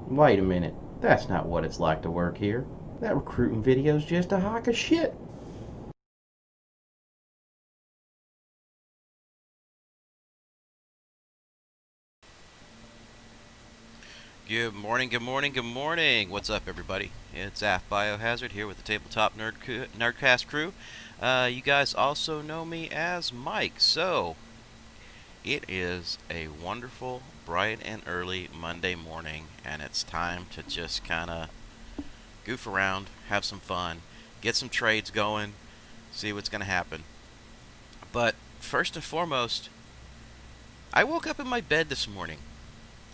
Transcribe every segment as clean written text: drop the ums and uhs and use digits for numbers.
Wait a minute. That's not what it's like to work here. That recruiting video's just a hunk of shit. Good morning, good morning, good morning. What's up, everybody? It's AF Biohazard here with the Tabletop Nerdcast crew. You guys also know me as Mike. So, it is a wonderful, bright, and early Monday morning, and it's time to just kind of goof around, have some fun, get some trades going, see what's going to happen. But, first and foremost, I woke up in my bed this morning,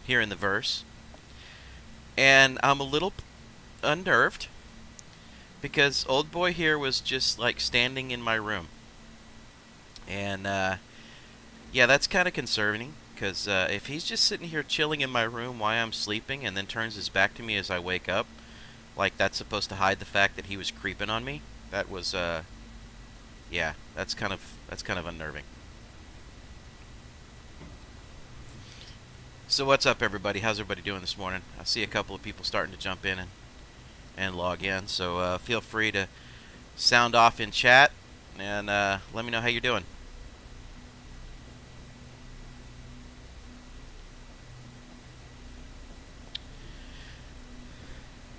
here in the verse, and I'm a little unnerved because old boy here was just like standing in my room, and yeah, that's kind of concerning. Because if he's just sitting here chilling in my room while I'm sleeping, and then turns his back to me as I wake up, like that's supposed to hide the fact that he was creeping on me, that was yeah, that's kind of unnerving. So what's up, everybody? How's everybody doing this morning? I see a couple of people starting to jump in and log in, so feel free to sound off in chat and let me know how you're doing.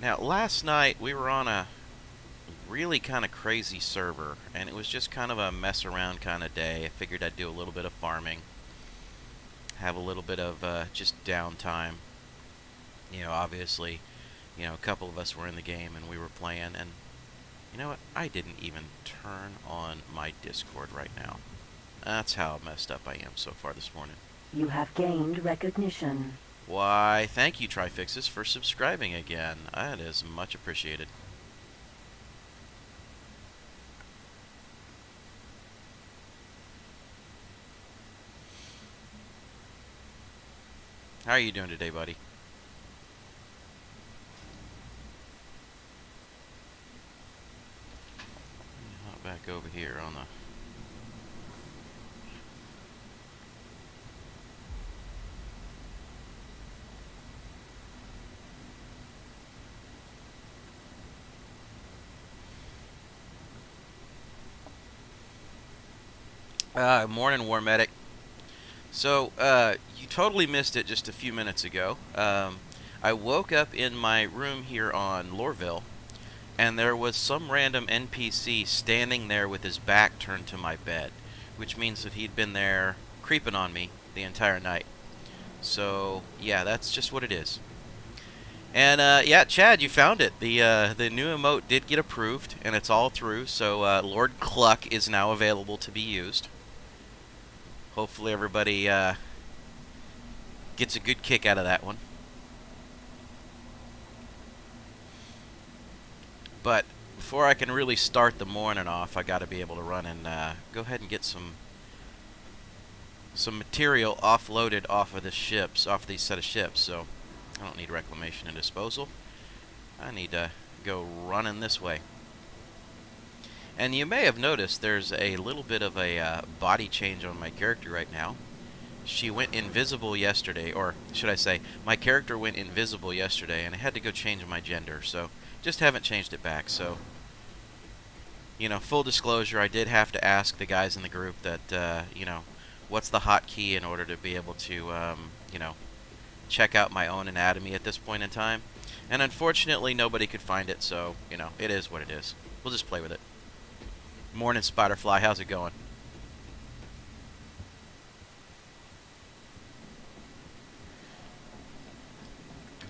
Now, last night we were on a really kind of crazy server, and it was just kind of a mess around kind of day. I figured I'd do a little bit of farming, have a little bit of just downtime. Obviously, a couple of us were in the game and we were playing, and you know what? I didn't even turn on my Discord right now. That's how messed up I am so far this morning. You have gained recognition. Why, thank you, Trifixus, for subscribing again. That is much appreciated. How are you doing today, buddy? Hop back over here on the... Morning, War Medic. So, you totally missed it just a few minutes ago. I woke up in my room here on Lorville, and there was some random NPC standing there with his back turned to my bed, which means that he'd been there creeping on me the entire night. So, yeah, that's just what it is. And yeah, Chad, you found it. The new emote did get approved, and it's all through. So Lord Cluck is now available to be used. Hopefully, everybody gets a good kick out of that one. But before I can really start the morning off, I got to be able to run and go ahead and get some material offloaded off of the ships, off these set of ships. So I don't need reclamation and disposal. I need to go running this way. And you may have noticed there's a little bit of a body change on my character right now. She went invisible yesterday, or should I say, my character went invisible yesterday, and I had to go change my gender, so just haven't changed it back. So, full disclosure, I did have to ask the guys in the group that, what's the hotkey in order to be able to, check out my own anatomy at this point in time. And unfortunately, nobody could find it, so, it is what it is. We'll just play with it. Morning, Spiderfly. How's it going?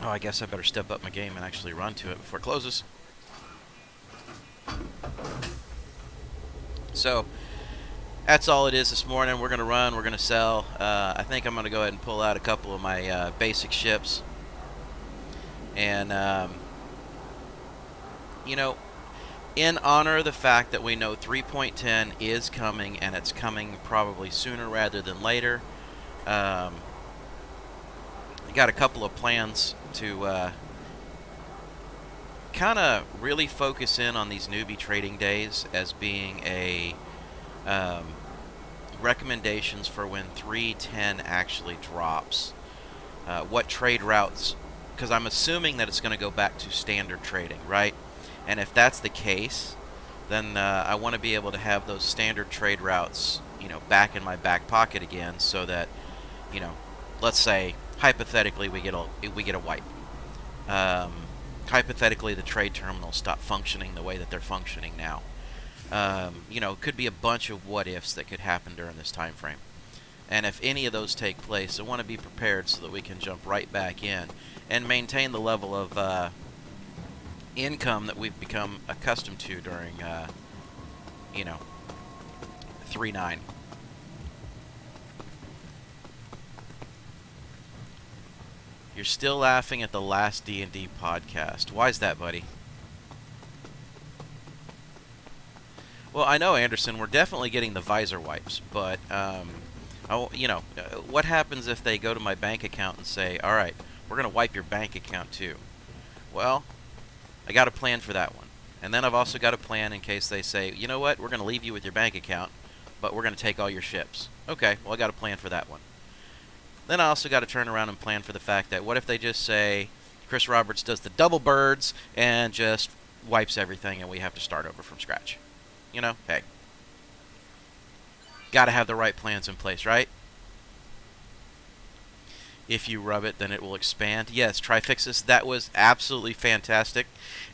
Oh, I guess I better step up my game and actually run to it before it closes. So, that's all it is this morning. We're going to run. We're going to sell. I think I'm going to go ahead and pull out a couple of my basic ships. And, in honor of the fact that we know 3.10 is coming, and it's coming probably sooner rather than later, I got a couple of plans to kind of really focus in on these newbie trading days as being a recommendations for when 3.10 actually drops. What trade routes because I'm assuming that it's going to go back to standard trading, right? And if that's the case, then I want to be able to have those standard trade routes, back in my back pocket again, so that, let's say hypothetically we get a wipe. Hypothetically, the trade terminals stop functioning the way that they're functioning now. It could be a bunch of what ifs that could happen during this time frame. And if any of those take place, I want to be prepared so that we can jump right back in and maintain the level of income that we've become accustomed to during, 3.9. You're still laughing at the last D&D podcast. Why is that, buddy? Well, I know, Anderson, we're definitely getting the visor wipes, but, what happens if they go to my bank account and say, all right, we're going to wipe your bank account too? Well, I got a plan for that one. And then I've also got a plan in case they say, you know what, we're going to leave you with your bank account, but we're going to take all your ships. Okay, well, I got a plan for that one. Then I also got to turn around and plan for the fact that what if they just say Chris Roberts does the double birds and just wipes everything and we have to start over from scratch? Hey. Got to have the right plans in place, right? If you rub it, then it will expand. Yes, Trifixus, that was absolutely fantastic.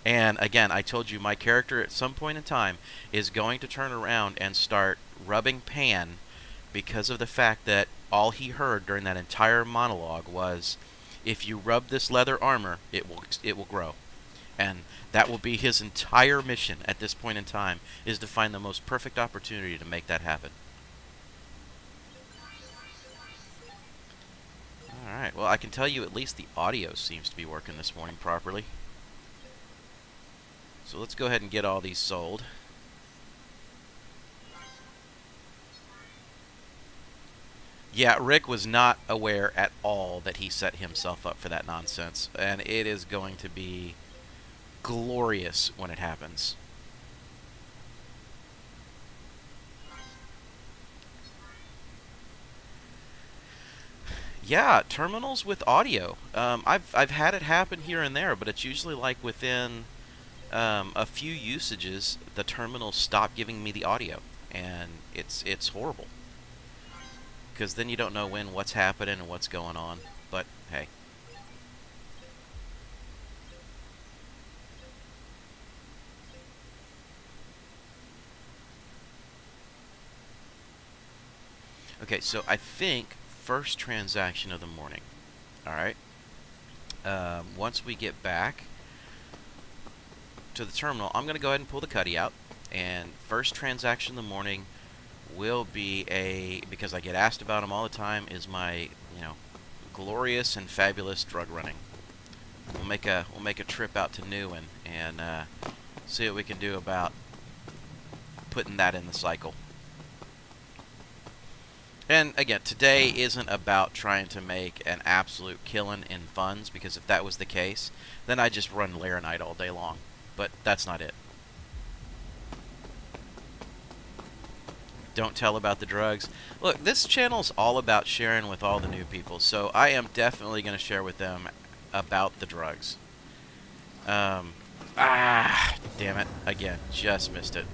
And again, I told you my character at some point in time is going to turn around and start rubbing Pan because of the fact that all he heard during that entire monologue was, if you rub this leather armor, it will grow. And that will be his entire mission at this point in time, is to find the most perfect opportunity to make that happen. Alright, well, I can tell you at least the audio seems to be working this morning properly. So let's go ahead and get all these sold. Yeah, Rick was not aware at all that he set himself up for that nonsense, and it is going to be glorious when it happens. Yeah, terminals with audio. I've had it happen here and there, but it's usually like within a few usages, the terminals stop giving me the audio, and it's horrible. Because then you don't know what's happening and what's going on. But hey. Okay, so I think first transaction of the morning. Alright. Once we get back to the terminal, I'm going to go ahead and pull the cutty out. And first transaction of the morning will be because I get asked about them all the time, is my, glorious and fabulous drug running. We'll make a trip out to Newen and see what we can do about putting that in the cycle. And again, today isn't about trying to make an absolute killing in funds, because if that was the case, then I'd just run Laranite all day long. But that's not it. Don't tell about the drugs. Look, this channel's all about sharing with all the new people, so I am definitely going to share with them about the drugs. Damn it. Again, just missed it.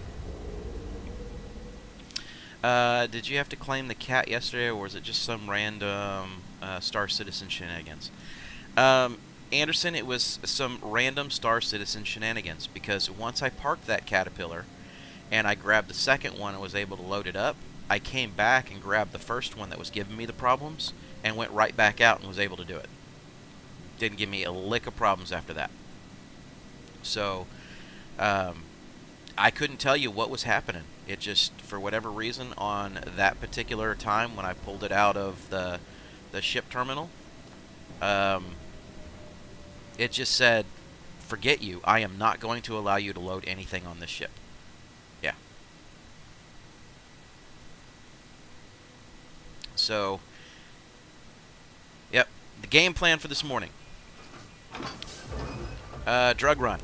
Did you have to claim the cat yesterday, or was it just some random Star Citizen shenanigans? Anderson, it was some random Star Citizen shenanigans, because once I parked that Caterpillar, and I grabbed the second one and was able to load it up, I came back and grabbed the first one that was giving me the problems, and went right back out and was able to do it. Didn't give me a lick of problems after that. So, I couldn't tell you what was happening. It just, for whatever reason, on that particular time when I pulled it out of the ship terminal, it just said, forget you, I am not going to allow you to load anything on this ship. Yeah. So, yep, the game plan for this morning. Drug run.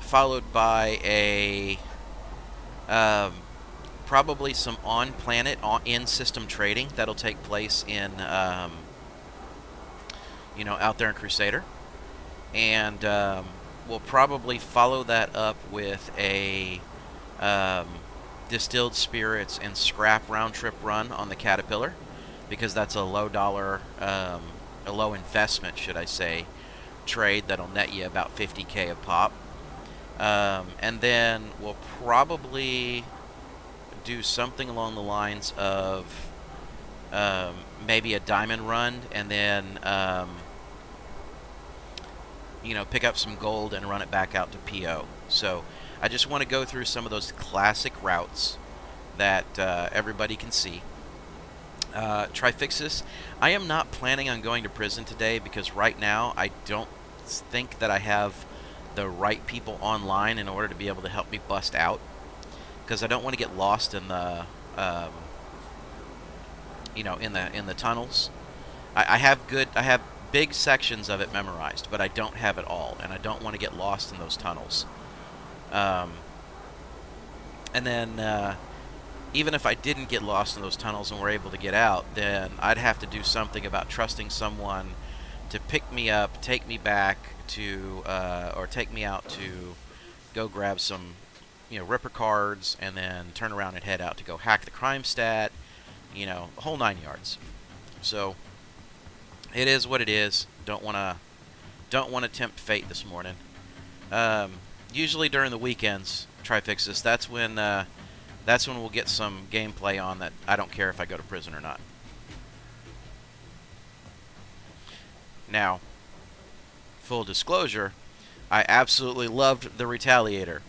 Followed by a probably some on-planet, in-system trading that'll take place in out there in Crusader. And we'll probably follow that up with a um, distilled spirits and scrap round trip run on the Caterpillar, because that's a low dollar, a low investment, should I say, trade that'll net you about 50K a pop. And then we'll probably do something along the lines of maybe a diamond run, and then pick up some gold and run it back out to PO. So I just want to go through some of those classic routes that everybody can see. Trifixis, I am not planning on going to prison today, because right now I don't think that I have the right people online in order to be able to help me bust out, because I don't want to get lost in the in the tunnels. I have big sections of it memorized, but I don't have it all, and I don't want to get lost in those tunnels. And then even if I didn't get lost in those tunnels and were able to get out, then I'd have to do something about trusting someone to pick me up, take me back to, or take me out to go grab some, Ripper cards, and then turn around and head out to go hack the crime stat, a whole 9 yards. So it is what it is. Don't want to tempt fate this morning. Usually during the weekends, Trifixis, that's when we'll get some gameplay on that. I don't care if I go to prison or not. Now, full disclosure, I absolutely loved the Retaliator.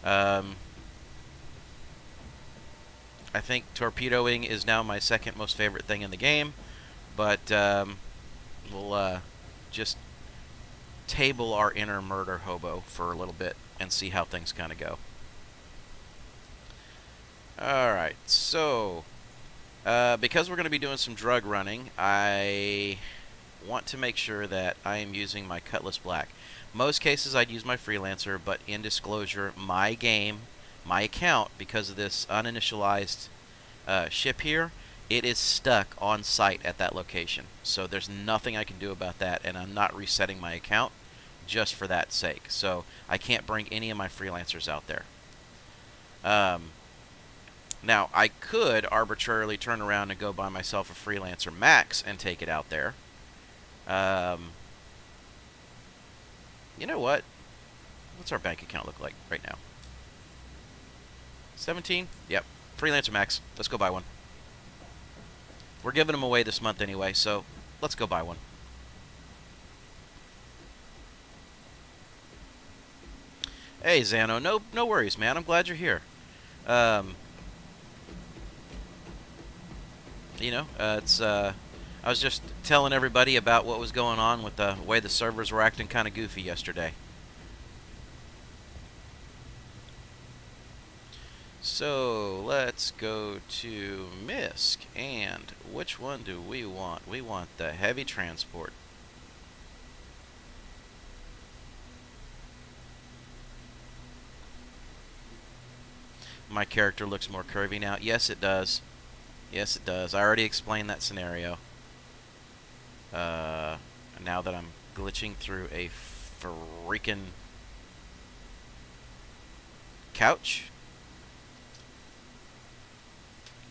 I think torpedoing is now my second most favorite thing in the game, but we'll just table our inner murder hobo for a little bit and see how things kind of go. Alright, so because we're going to be doing some drug running, I want to make sure that I am using my Cutlass Black. Most cases I'd use my Freelancer, but in disclosure, my game, my account, because of this uninitialized ship here, it is stuck on site at that location. So there's nothing I can do about that, and I'm not resetting my account just for that sake. So I can't bring any of my freelancers out there. Now, I could arbitrarily turn around and go buy myself a Freelancer Max and take it out there. You know what? What's our bank account look like right now? 17? Yep. Freelancer Max. Let's go buy one. We're giving them away this month anyway, so let's go buy one. Hey, Xano. No worries, man. I'm glad you're here. It's I was just telling everybody about what was going on with the way the servers were acting kind of goofy yesterday. So let's go to MISC, and which one do we want? We want the heavy transport. My character looks more curvy now. Yes, it does. Yes, it does. I already explained that scenario. Now that I'm glitching through a freaking couch.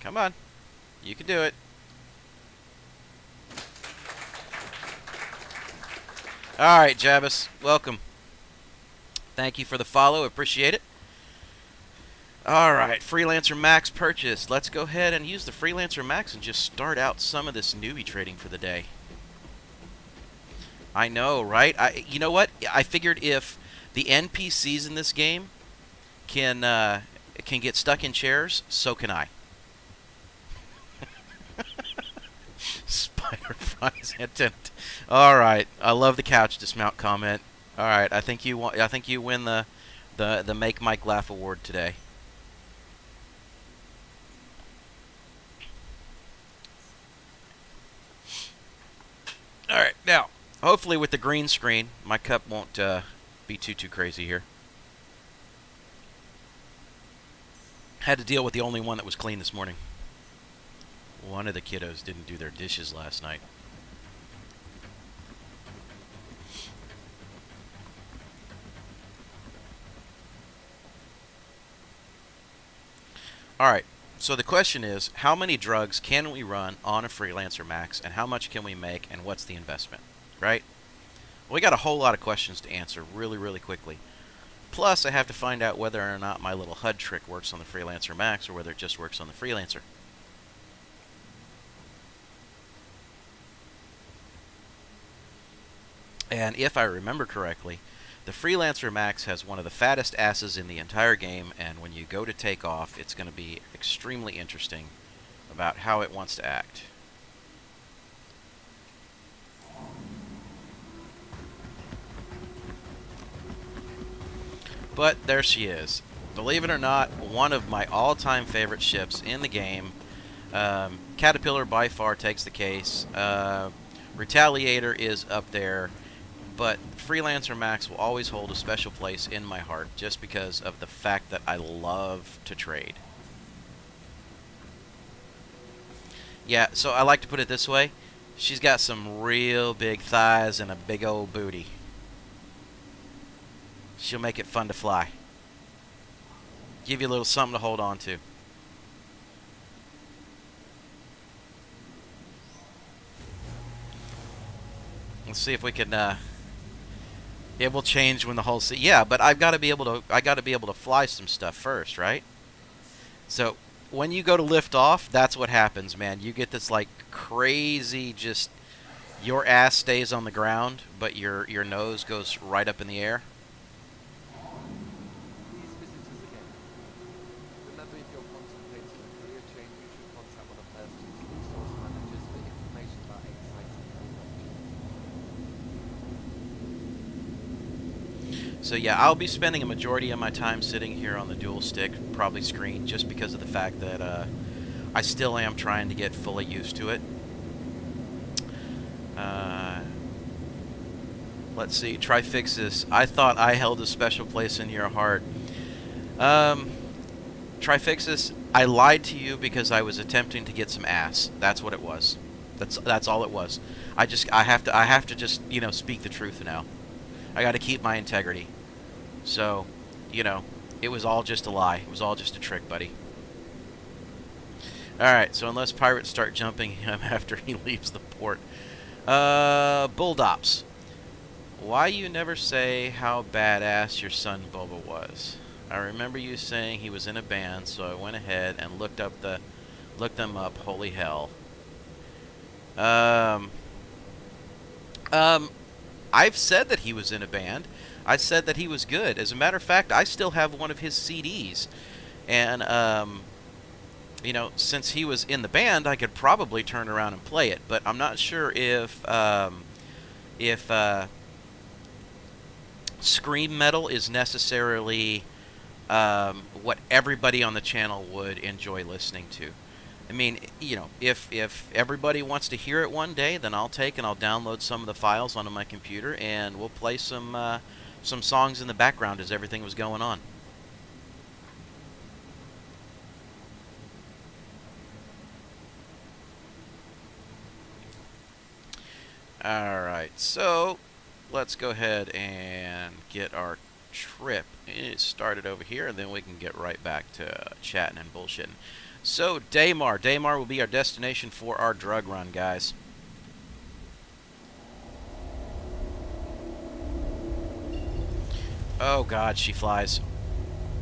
Come on. You can do it. Alright, Jabus. Welcome. Thank you for the follow. Appreciate it. Alright, Freelancer Max purchased. Let's go ahead and use the Freelancer Max and just start out some of this Noobie trading for the day. I know, right? You know what? I figured if the NPCs in this game can get stuck in chairs, so can I. Spider fries intent. All right, I love the couch dismount comment. All right, I think you win the Make Mike Laugh award today. All right, now hopefully with the green screen, my cup won't be too crazy here. Had to deal with the only one that was clean this morning. One of the kiddos didn't do their dishes last night. Alright, so the question is, how many drugs can we run on a Freelancer Max, and how much can we make, and what's the investment? Right? Well, we got a whole lot of questions to answer really, really quickly. Plus, I have to find out whether or not my little HUD trick works on the Freelancer Max, or whether it just works on the Freelancer. And if I remember correctly, the Freelancer Max has one of the fattest asses in the entire game, and when you go to take off, it's going to be extremely interesting about how it wants to act. But there she is. Believe it or not, one of my all-time favorite ships in the game. Caterpillar by far takes the case. Retaliator is up there. But Freelancer Max will always hold a special place in my heart just because of the fact that I love to trade. Yeah, so I like to put it this way. She's got some real big thighs and a big old booty. She'll make it fun to fly. Give you a little something to hold on to. Let's see if we can it will change when the whole yeah, but I got to be able to fly some stuff first, right? So when you go to lift off, that's what happens, man. You get this like crazy, just your ass stays on the ground, but your nose goes right up in the air. Please visit us again. Remember, if you're contemplating a career change, you should contact one of Thurston's resource managers for information about exciting career opportunities. So yeah, I'll be spending a majority of my time sitting here on the dual stick, probably screen, just because of the fact that I still am trying to get fully used to it. Let's see, Trifixis. I thought I held a special place in your heart. Trifixis, I lied to you because I was attempting to get some ass. That's what it was. That's all it was. I have to just, you know, speak the truth now. I got to keep my integrity. So, you know, it was all just a lie. It was all just a trick, buddy. Alright, so unless pirates start jumping him after he leaves the port. Bulldops. Why you never say how badass your son Boba was? I remember you saying he was in a band, so I went ahead and looked them up. Holy hell. I've said that he was in a band. I said that he was good. As a matter of fact, I still have one of his CDs. And, you know, since he was in the band, I could probably turn around and play it. But I'm not sure if scream metal is necessarily what everybody on the channel would enjoy listening to. I mean, you know, if everybody wants to hear it one day, then I'll download some of the files onto my computer, and we'll play some songs in the background as everything was going on. Alright, so let's go ahead and get our trip started over here, and then we can get right back to chatting and bullshitting. So, Daymar will be our destination for our drug run, guys. Oh god, she flies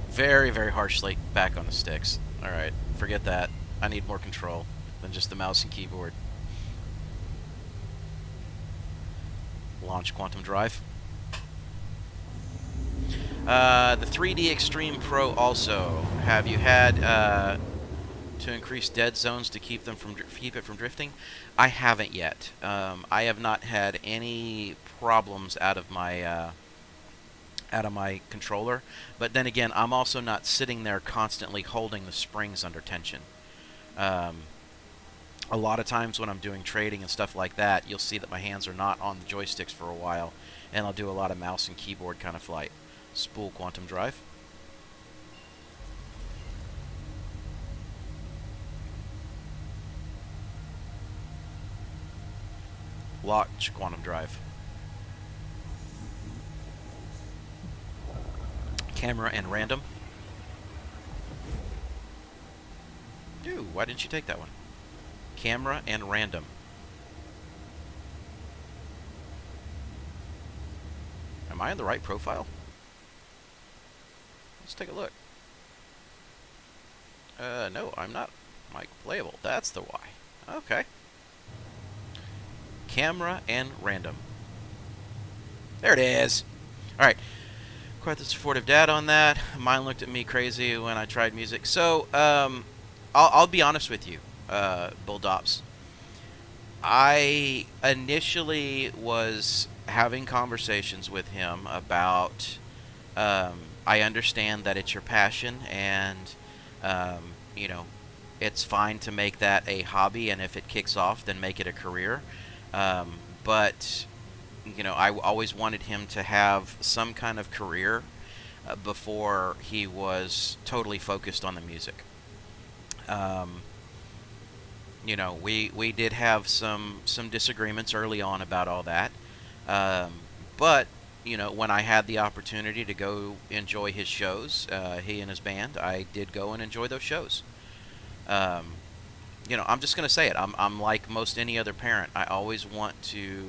very, very harshly back on the sticks. Alright, forget that. I need more control than just the mouse and keyboard. Launch Quantum Drive. The 3D Extreme Pro also. Have you had to increase dead zones to keep it from drifting? I haven't yet. I have not had any problems out of my controller. But then again, I'm also not sitting there constantly holding the springs under tension. A lot of times when I'm doing trading and stuff like that, you'll see that my hands are not on the joysticks for a while, and I'll do a lot of mouse and keyboard kind of flight. Spool Quantum Drive. Launch Quantum Drive. Camera and random. do. Why didn't you take that one? Camera and random. Am I in the right profile? Let's take a look. No, I'm not. Mike Playable. That's the why. Okay. Camera and random. There it is. Alright. Quite the supportive dad on that. Mine looked at me crazy when I tried music. So, I'll be honest with you, Bulldops. I initially was having conversations with him about, I understand that it's your passion, and, you know, it's fine to make that a hobby, and if it kicks off, then make it a career. But, you know, I always wanted him to have some kind of career before he was totally focused on the music. You know, we did have some disagreements early on about all that. But, you know, when I had the opportunity to go enjoy his shows, he and his band, I did go and enjoy those shows. You know, I'm just going to say it. I'm like most any other parent. I always want to,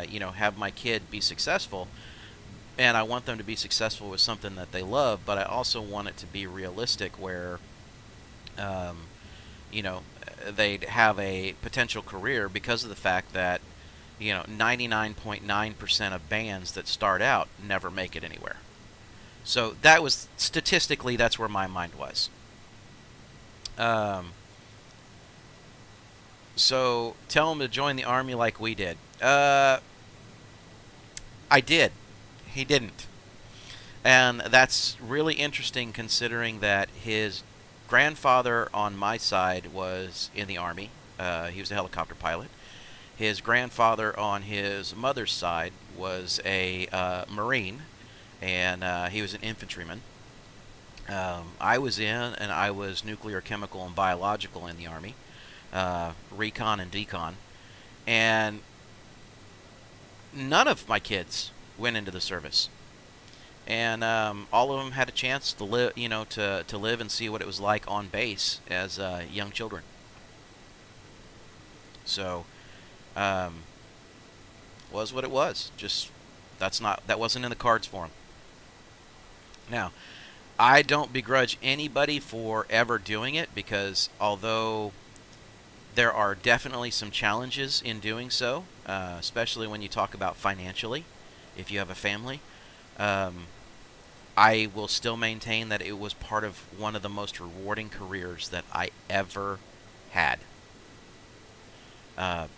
you know, have my kid be successful, and I want them to be successful with something that they love. But I also want it to be realistic, where, you know, they'd have a potential career, because of the fact that, you know, 99.9% of bands that start out never make it anywhere. So that was, statistically, that's where my mind was. So tell him to join the army like we did. I did. He didn't. And that's really interesting, considering that his grandfather on my side was in the Army. He was a helicopter pilot. His grandfather on his mother's side was a Marine, and he was an infantryman. I was in, and I was nuclear, chemical, and biological in the Army. Recon and decon. And none of my kids went into the service. And all of them had a chance to live, you know, to live and see what it was like on base as young children. So, was what it was. Just that wasn't in the cards for them. Now, I don't begrudge anybody for ever doing it, because although there are definitely some challenges in doing so, especially when you talk about financially, if you have a family. I will still maintain that it was part of one of the most rewarding careers that I ever had. I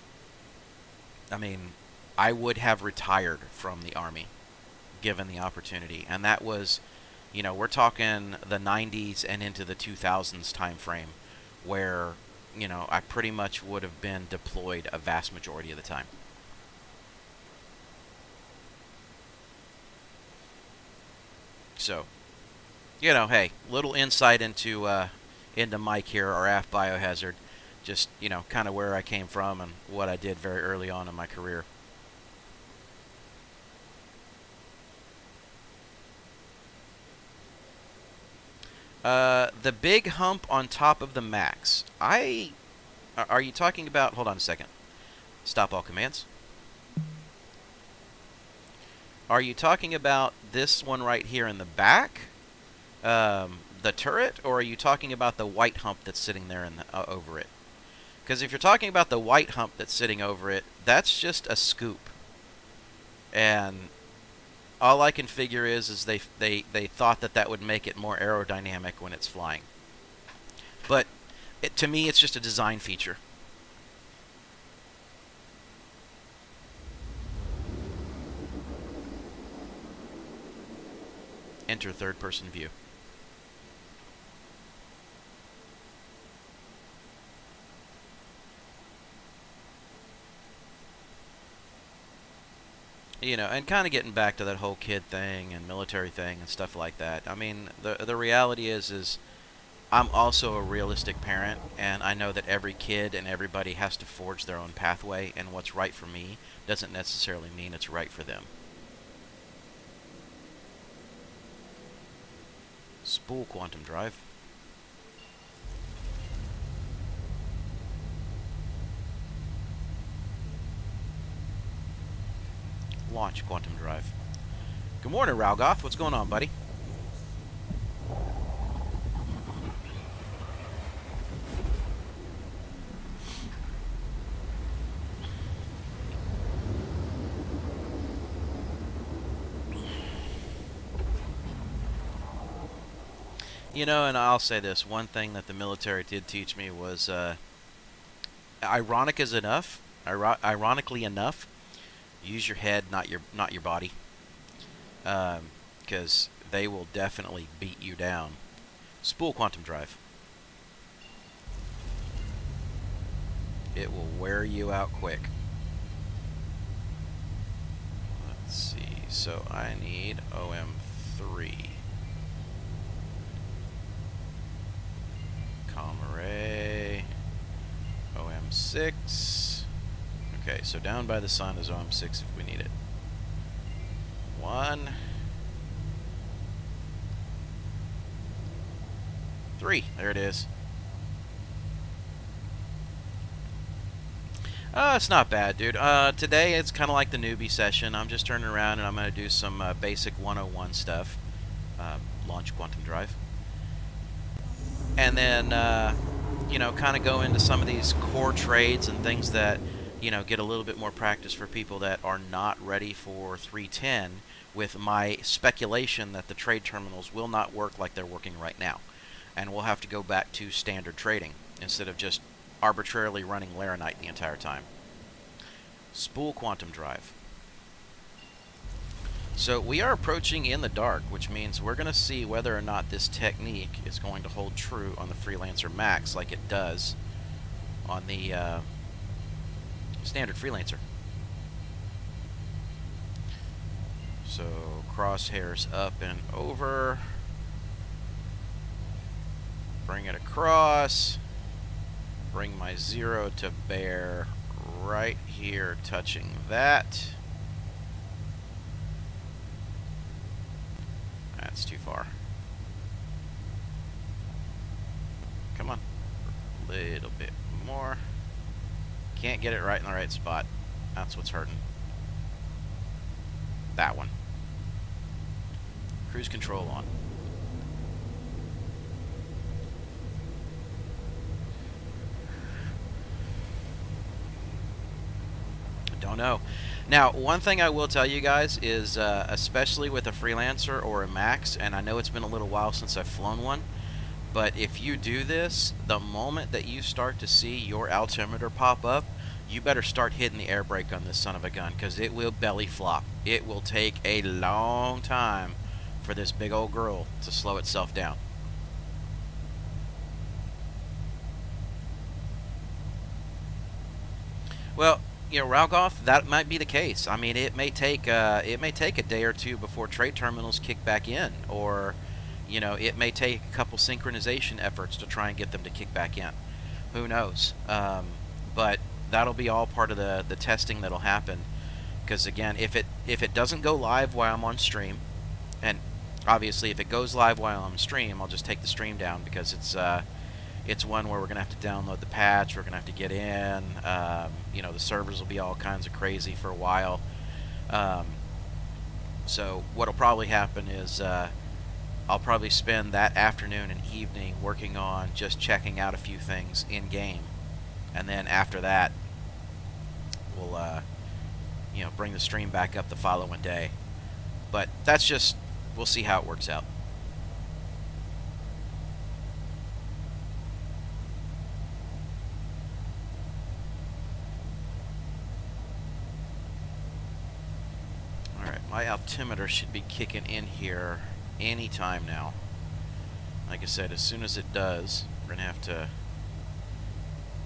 mean, I would have retired from the Army given the opportunity, and that was, you know, we're talking the 90s and into the 2000s time frame, where, you know, I pretty much would have been deployed a vast majority of the time. So, you know, hey, little insight into Mike here, or AF Biohazard, just, you know, kind of where I came from and what I did very early on in my career. The big hump on top of the Max. Are you talking about? Hold on a second. Stop all commands. Are you talking about this one right here in the back, the turret, or are you talking about the white hump that's sitting there in the, over it? Because if you're talking about the white hump that's sitting over it, that's just a scoop. And all I can figure is they thought that would make it more aerodynamic when it's flying. But to me, it's just a design feature. Enter third-person view. You know, and kind of getting back to that whole kid thing and military thing and stuff like that. I mean, the reality is I'm also a realistic parent, and I know that every kid and everybody has to forge their own pathway, and what's right for me doesn't necessarily mean it's right for them. Spool quantum drive. launch quantum drive. Good morning, Ralgoth. What's going on, buddy? You know, and I'll say this, one thing that the military did teach me was, ironically enough, use your head, not your body, because they will definitely beat you down. Spool quantum drive. It will wear you out quick. Let's see, so I need OM3. Array, OM6. Okay, so down by the sun is OM6 if we need it. 1, 3. There it is. It's not bad, dude. Today it's kind of like the newbie session. I'm just turning around and I'm going to do some basic 101 stuff. Launch quantum drive. And then, you know, kind of go into some of these core trades and things that, you know, get a little bit more practice for people that are not ready for 310, with my speculation that the trade terminals will not work like they're working right now. And we'll have to go back to standard trading instead of just arbitrarily running Laranite the entire time. Spool quantum drive. So we are approaching in the dark, which means we're going to see whether or not this technique is going to hold true on the Freelancer Max like it does on the standard Freelancer. So crosshairs up and over. Bring it across. Bring my 0 to bear right here, touching that. That's too far. Come on. A little bit more. Can't get it right in the right spot. That's what's hurting. That one. Cruise control on. Don't know. Now, one thing I will tell you guys is, especially with a Freelancer or a Max, and I know it's been a little while since I've flown one, but if you do this, the moment that you start to see your altimeter pop up, you better start hitting the air brake on this son of a gun, because it will belly flop. It will take a long time for this big old girl to slow itself down. Well, you know, Ralgoth, that might be the case. I mean, it may take a day or two before trade terminals kick back in, or, you know, it may take a couple synchronization efforts to try and get them to kick back in. Who knows? But that'll be all part of the testing that'll happen. Because again, if it doesn't go live while I'm on stream, and obviously if it goes live while I'm on stream, I'll just take the stream down, because it's one where we're going to have to download the patch, we're going to have to get in, you know, the servers will be all kinds of crazy for a while. So what'll probably happen is I'll probably spend that afternoon and evening working on just checking out a few things in-game. And then after that, we'll, you know, bring the stream back up the following day. But that's just, we'll see how it works out. My altimeter should be kicking in here any time now. Like I said, as soon as it does, we're going to have to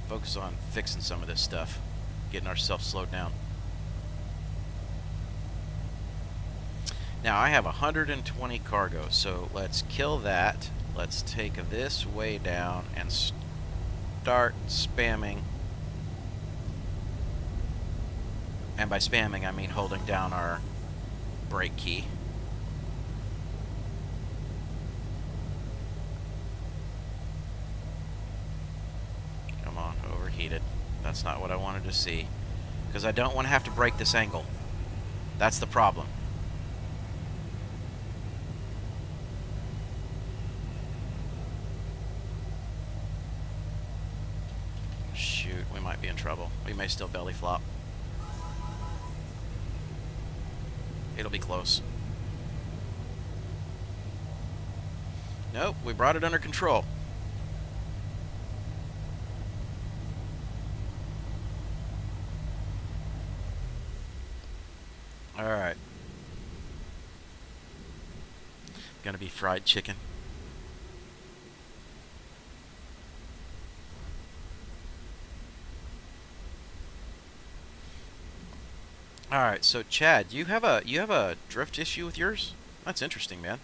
focus on fixing some of this stuff, getting ourselves slowed down. Now, I have 120 cargo, so let's kill that. Let's take this way down and start spamming. And by spamming, I mean holding down our brake key. Come on, overheated. That's not what I wanted to see. Because I don't want to have to break this angle. That's the problem. Shoot, we might be in trouble. We may still belly flop. It'll be close. Nope, we brought it under control. Alright. Gonna be fried chicken. Alright, so Chad, you have a drift issue with yours? That's interesting, man.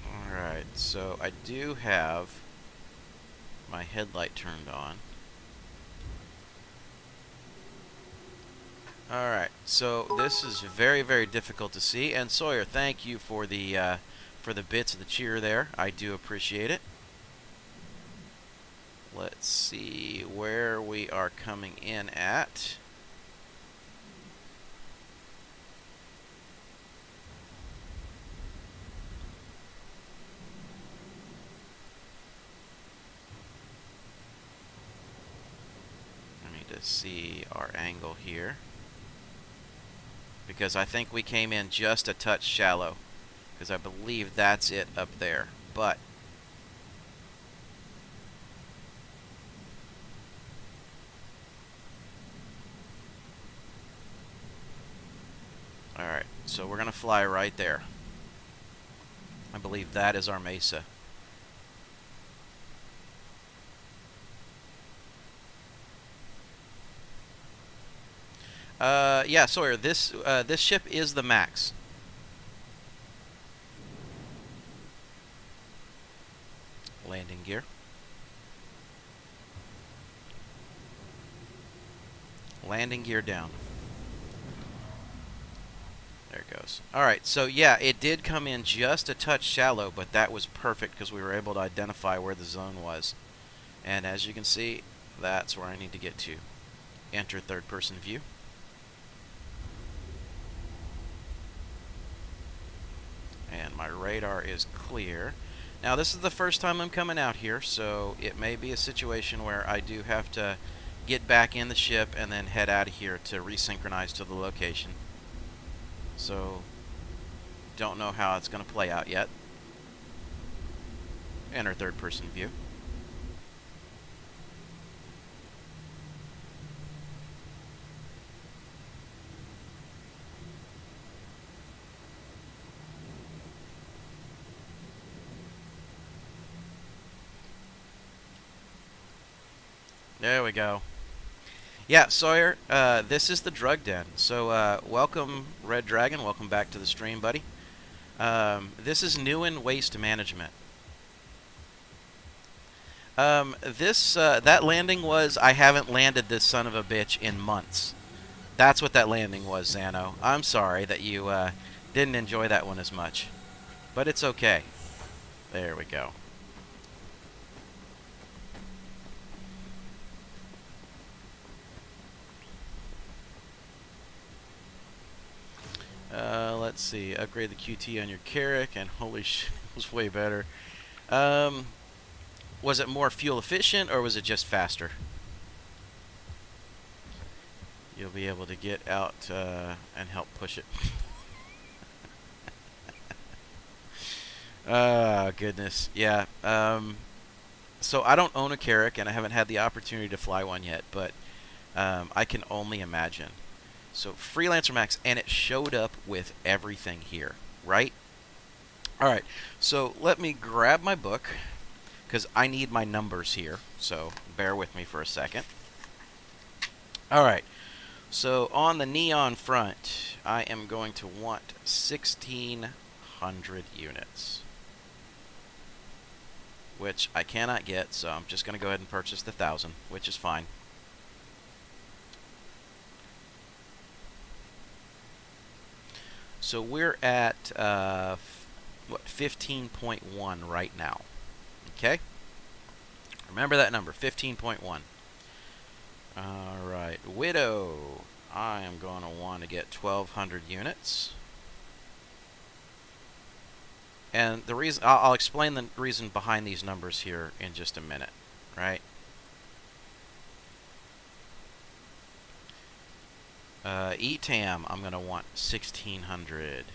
Alright, so I do have my headlight turned on. Alright, so this is very, very difficult to see. And Sawyer, thank you for the bits of the cheer there. I do appreciate it. Let's see where we are coming in at. I need to see our angle here, because I think we came in just a touch shallow, because I believe that's it up there. But alright, so we're gonna fly right there. I believe that is our mesa. Yeah, Sawyer, this ship is the Max. Landing gear. Landing gear down. There it goes. Alright, so yeah, it did come in just a touch shallow, but that was perfect because we were able to identify where the zone was. And as you can see, that's where I need to get to. Enter third person view. And my radar is clear. Now this is the first time I'm coming out here, so it may be a situation where I do have to get back in the ship and then head out of here to resynchronize to the location. So, don't know how it's going to play out yet. Enter third person view. There we go. Yeah, Sawyer, this is the drug den. So, welcome, Red Dragon. Welcome back to the stream, buddy. This is Newen Waste Management. That landing was, I haven't landed this son of a bitch in months. That's what that landing was, Xano. I'm sorry that you, didn't enjoy that one as much. But it's okay. There we go. Let's see. Upgrade the QT on your Carrack, and holy shit, it was way better. Was it more fuel efficient, or was it just faster? You'll be able to get out and help push it. Oh, goodness. Yeah. So I don't own a Carrack, and I haven't had the opportunity to fly one yet, but I can only imagine. So Freelancer Max, and it showed up with everything here, right? Alright, so let me grab my book, because I need my numbers here, so bear with me for a second. Alright, so on the neon front, I am going to want 1,600 units, which I cannot get, so I'm just going to go ahead and purchase the 1,000, which is fine. So we're at, what, 15.1 right now. Okay? Remember that number, 15.1. Alright, Widow. I am going to want to get 1,200 units. And the reason, I'll explain the reason behind these numbers here in just a minute, right? ETAM, I'm going to want 1,600.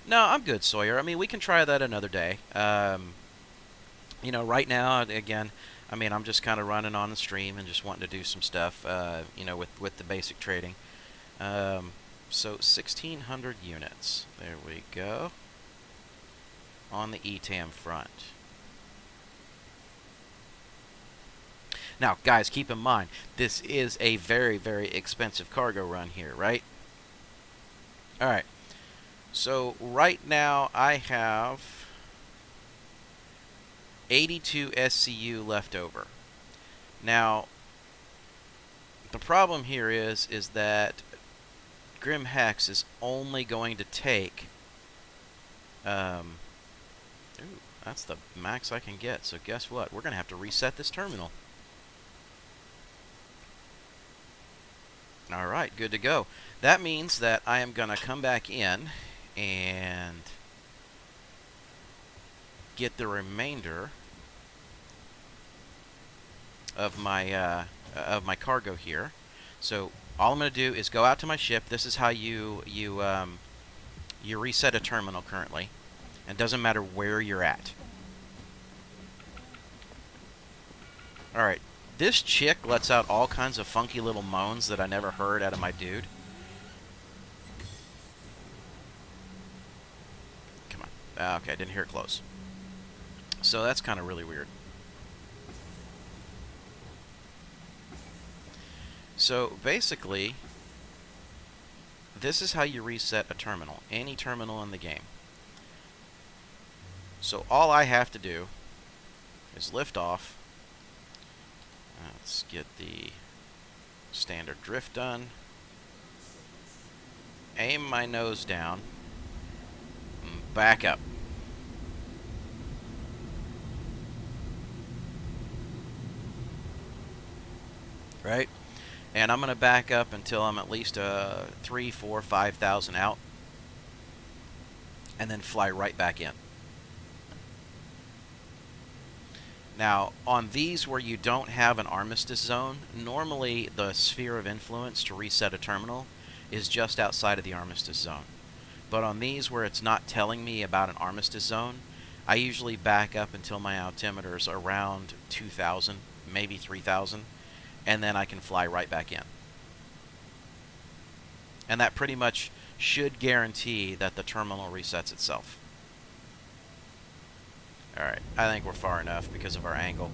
No, I'm good, Sawyer. I mean, we can try that another day. You know, right now, again, I mean, I'm just kind of running on the stream and just wanting to do some stuff, you know, with the basic trading. So 1,600 units. There we go. On the ETAM front. Now, guys, keep in mind, this is a very, very expensive cargo run here, right? Alright. So, right now, I have 82 SCU left over. Now, the problem here is that Grim Hex is only going to take... ooh, that's the max I can get. So, guess what? We're going to have to reset this terminal. Alright, good to go. That means that I am going to come back in and get the remainder of my cargo here. So all I'm going to do is go out to my ship. This is how you reset a terminal currently. And it doesn't matter where you're at. Alright, this chick lets out all kinds of funky little moans that I never heard out of my dude. Come on. Okay, I didn't hear it close. So that's kind of really weird. So basically, this is how you reset a terminal. Any terminal in the game. So all I have to do is lift off. Let's get the standard drift done. Aim my nose down. And back up. Right? And I'm going to back up until I'm at least 3, 4, 5,000 out. And then fly right back in. Now, on these where you don't have an armistice zone, normally the sphere of influence to reset a terminal is just outside of the armistice zone. But on these where it's not telling me about an armistice zone, I usually back up until my altimeter is around 2,000, maybe 3,000, and then I can fly right back in. And that pretty much should guarantee that the terminal resets itself. Alright, I think we're far enough because of our angle.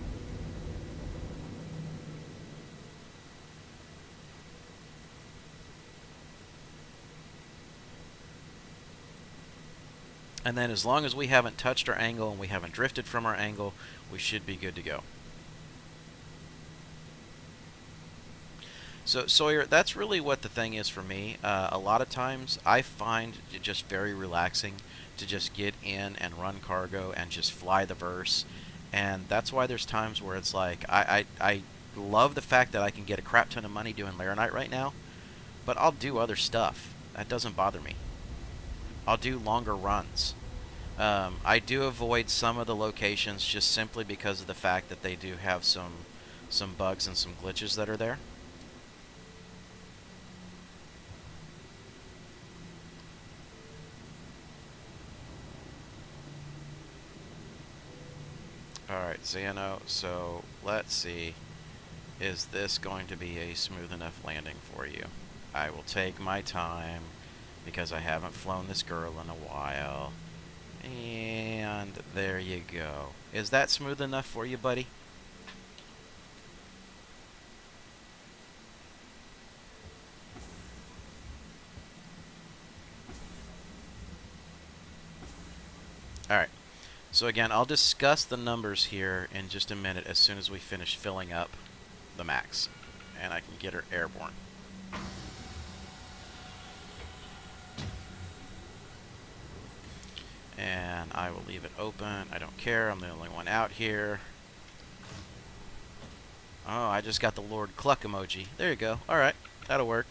And then as long as we haven't touched our angle and we haven't drifted from our angle, we should be good to go. So, Sawyer, that's really what the thing is for me. A lot of times I find it just very relaxing to just get in and run cargo and just fly the verse. And that's why there's times where it's like, I love the fact that I can get a crap ton of money doing Laranite right now, but I'll do other stuff. That doesn't bother me. I'll do longer runs. I do avoid some of the locations just simply because of the fact that they do have some bugs and some glitches that are there. Alright, Xano, so let's see. Is this going to be a smooth enough landing for you? I will take my time because I haven't flown this girl in a while. And there you go. Is that smooth enough for you, buddy? Alright. So again, I'll discuss the numbers here in just a minute as soon as we finish filling up the max. And I can get her airborne. And I will leave it open. I don't care. I'm the only one out here. Oh, I just got the Lord Cluck emoji. There you go. Alright, that'll work.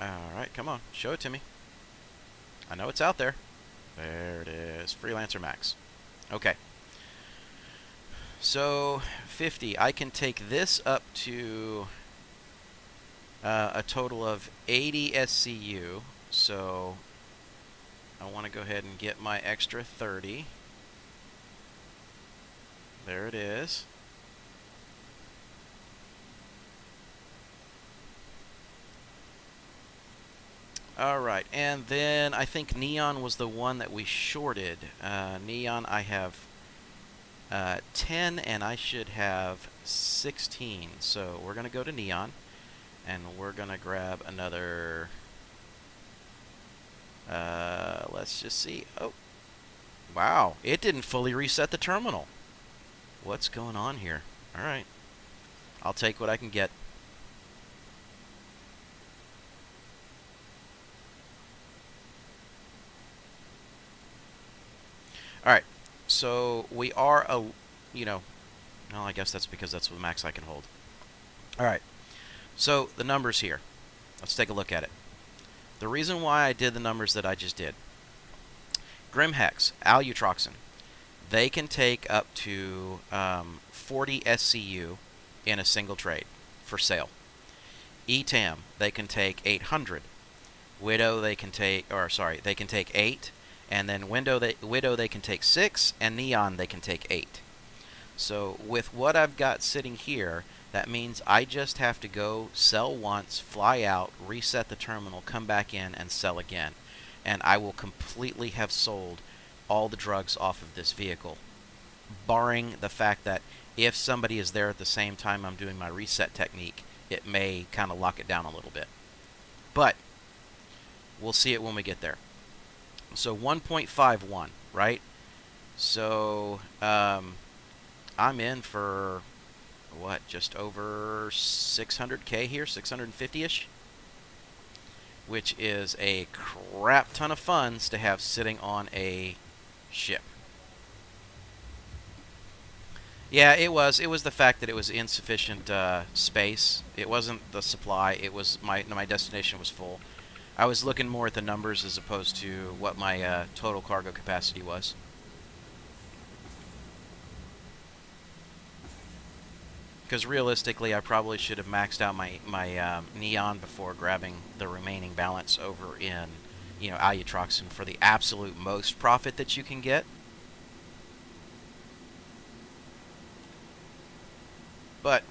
Alright, come on. Show it to me. I know it's out there. There it is. Freelancer Max. Okay. So, 50. I can take this up to a total of 80 SCU. So, I want to go ahead and get my extra 30. There it is. Alright, and then I think Neon was the one that we shorted. Neon, I have 10, and I should have 16. So we're going to go to Neon, and we're going to grab another... let's just see. Oh, wow, it didn't fully reset the terminal. What's going on here? Alright, I'll take what I can get. Alright, so we are, well, I guess that's because that's the max I can hold. Alright, so the numbers here. Let's take a look at it. The reason why I did the numbers that I just did. Grimhex, Alutroxin, they can take up to 40 SCU in a single trade for sale. ETAM, they can take 800. Widow, they can take 8. And then Widow they can take 6, and Neon they can take 8. So with what I've got sitting here, that means I just have to go sell once, fly out, reset the terminal, come back in, and sell again. And I will completely have sold all the drugs off of this vehicle, barring the fact that if somebody is there at the same time I'm doing my reset technique, it may kind of lock it down a little bit. But we'll see it when we get there. So 1.51, right? So I'm in for what? Just over 600K here, 650-ish, which is a crap ton of funds to have sitting on a ship. Yeah, it was. It was the fact that it was insufficient space. It wasn't the supply. It was my destination was full. I was looking more at the numbers as opposed to what my total cargo capacity was. Because realistically, I probably should have maxed out my Neon before grabbing the remaining balance over in, Alutroxin for the absolute most profit that you can get. But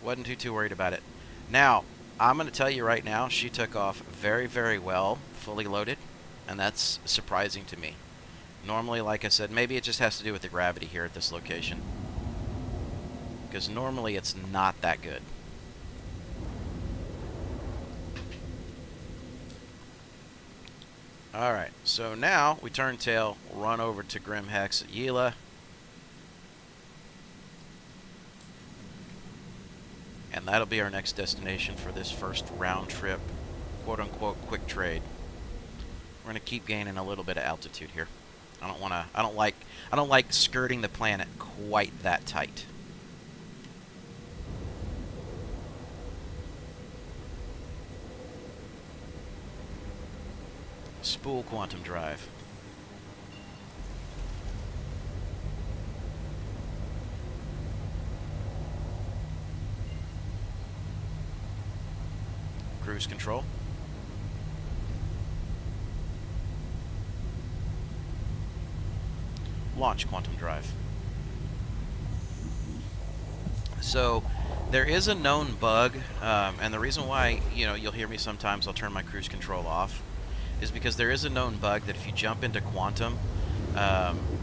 wasn't too worried about it. Now, I'm going to tell you right now, she took off very, very well, fully loaded, and that's surprising to me. Normally, like I said, maybe it just has to do with the gravity here at this location, because normally it's not that good. Alright, so now we turn tail, run over to Grimhex at Yela. And that'll be our next destination for this first round trip, quote-unquote quick trade. We're gonna keep gaining a little bit of altitude here. I don't like skirting the planet quite that tight. Spool quantum drive. Cruise control. Launch quantum drive. So there is a known bug, and the reason why you'll hear me sometimes I'll turn my cruise control off is because there is a known bug that if you jump into quantum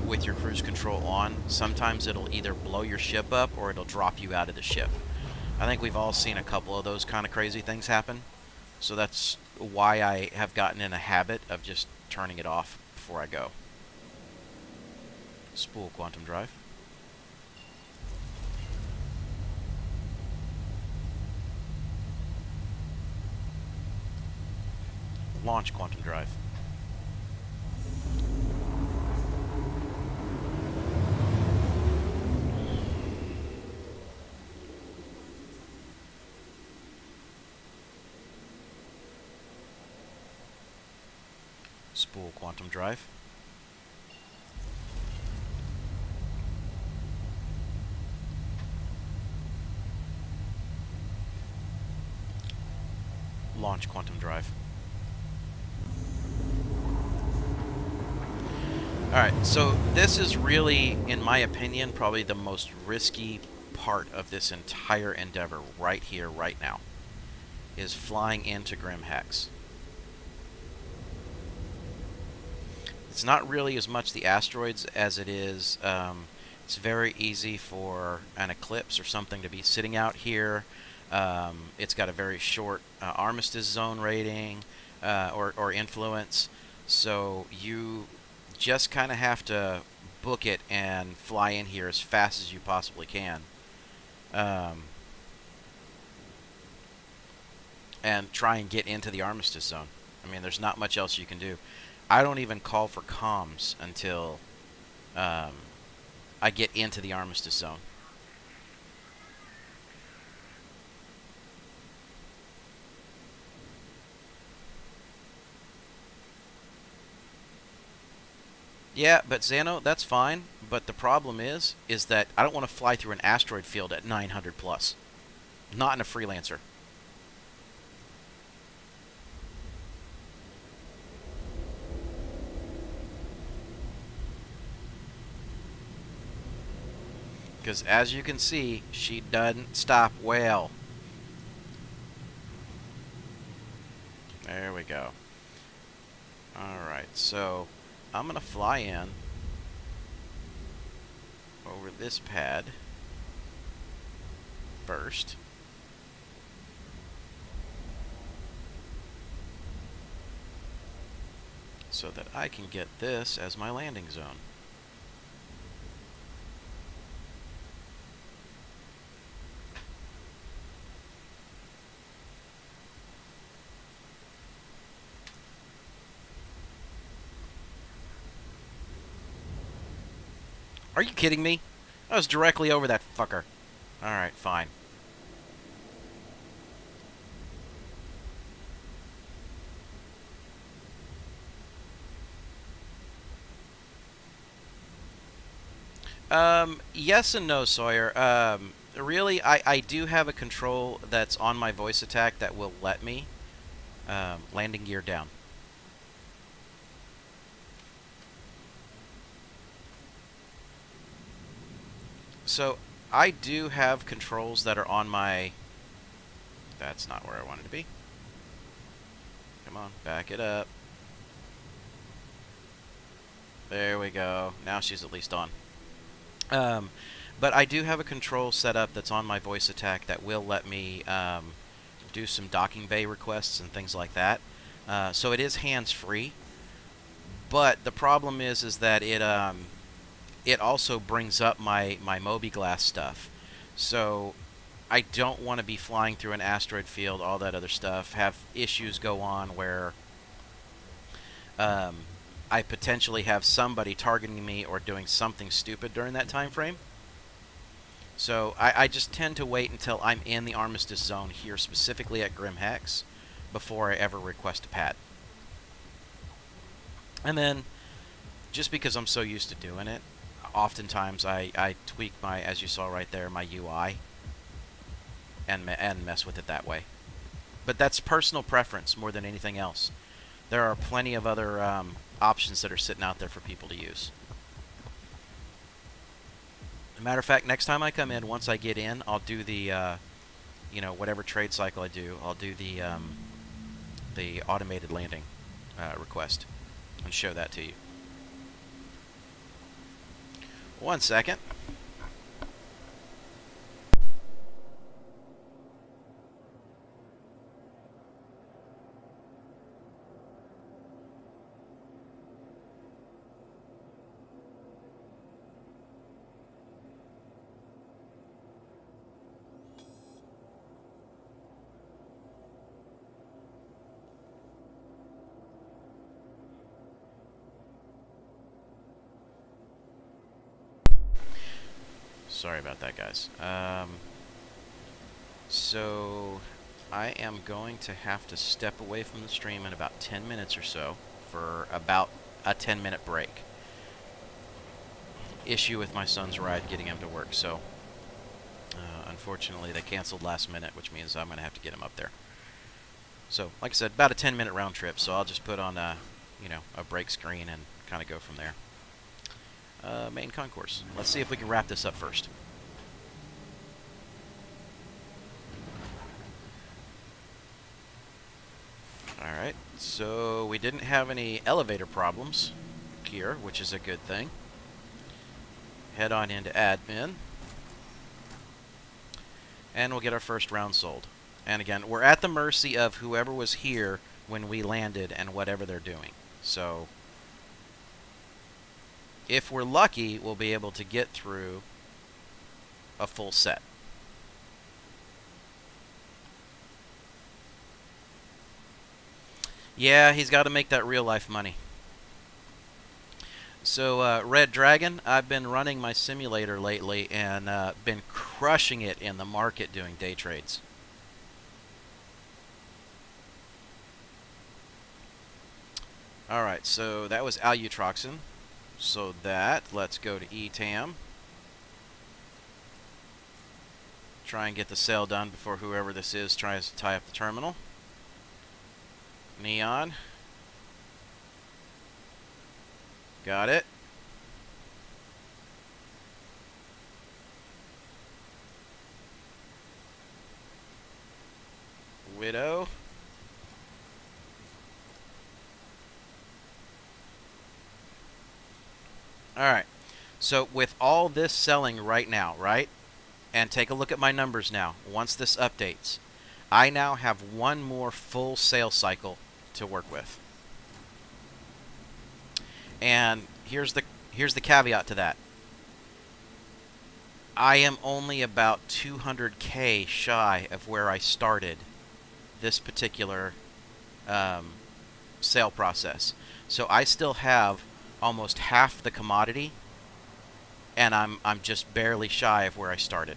with your cruise control on, sometimes it'll either blow your ship up or it'll drop you out of the ship. I think we've all seen a couple of those kind of crazy things happen. So that's why I have gotten in a habit of just turning it off before I go. Spool quantum drive. Launch quantum drive. Spool quantum drive. Launch quantum drive. Alright, so this is really, in my opinion, probably the most risky part of this entire endeavor right here, right now, is flying into Grim Hex. It's not really as much the asteroids as it is, it's very easy for an eclipse or something to be sitting out here. It's got a very short armistice zone rating or influence, so you just kind of have to book it and fly in here as fast as you possibly can. And try and get into the armistice zone. I mean, there's not much else you can do. I don't even call for comms until I get into the armistice zone. Yeah, but Xano, that's fine. But the problem is that I don't want to fly through an asteroid field at 900 plus. Not in a freelancer. Because as you can see, she doesn't stop well. There we go. Alright, so I'm going to fly in over this pad first. So that I can get this as my landing zone. Are you kidding me? I was directly over that fucker. Alright, fine. Yes and no, Sawyer. Really, I do have a control that's on my voice attack that will let me. Landing gear down. So, I do have controls that are on my... That's not where I wanted to be. Come on, back it up. There we go. Now she's at least on. But I do have a control set up that's on my voice attack that will let me do some docking bay requests and things like that. So it is hands-free. But the problem is that it also brings up my mobiGlass stuff. So I don't want to be flying through an asteroid field, all that other stuff, have issues go on where I potentially have somebody targeting me or doing something stupid during that time frame. So I just tend to wait until I'm in the armistice zone here, specifically at Grim Hex, before I ever request a pad. And then, just because I'm so used to doing it, oftentimes I tweak my, as you saw right there, my UI, and mess with it that way. But that's personal preference more than anything else. There are plenty of other options that are sitting out there for people to use. As a matter of fact, next time I come in, once I get in, I'll do the, you know, whatever trade cycle I do, I'll do the automated landing request and show that to you. One second. Sorry about that, guys. So I am going to have to step away from the stream in about 10 minutes or so for about a 10-minute break. Issue with my son's ride getting him to work, so unfortunately they canceled last minute, which means I'm going to have to get him up there. So, like I said, about a 10-minute round trip, so I'll just put on a break screen and kind of go from there. Main concourse. Let's see if we can wrap this up first. Alright, so we didn't have any elevator problems here, which is a good thing. Head on into admin. And we'll get our first round sold. And again, we're at the mercy of whoever was here when we landed and whatever they're doing. So, if we're lucky, we'll be able to get through a full set. Yeah, he's got to make that real-life money. So, Red Dragon, I've been running my simulator lately and been crushing it in the market doing day trades. Alright, so that was Alutroxin. So let's go to ETAM. Try and get the sale done before whoever this is tries to tie up the terminal. Neon. Got it. Widow. Alright, so with all this selling right now, right? And take a look at my numbers now. Once this updates, I now have one more full sales cycle to work with. And here's the caveat to that. I am only about 200K shy of where I started this particular sale process. So I still have almost half the commodity, and I'm just barely shy of where I started.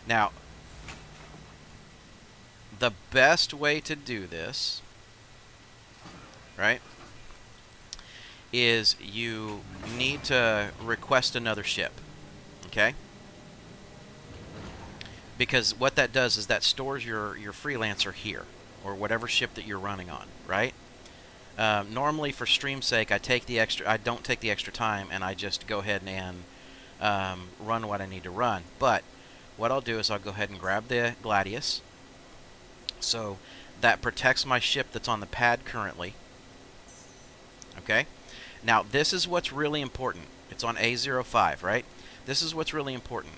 Now, the best way to do this, right, is you need to request another ship, okay? Because what that does is that stores your freelancer here, or whatever ship that you're running on, right? Normally, for stream's sake, I don't take the extra time, and I just go ahead and run what I need to run. But what I'll do is I'll go ahead and grab the Gladius. So that protects my ship that's on the pad currently. Okay? Now, this is what's really important. It's on A05, right? This is what's really important.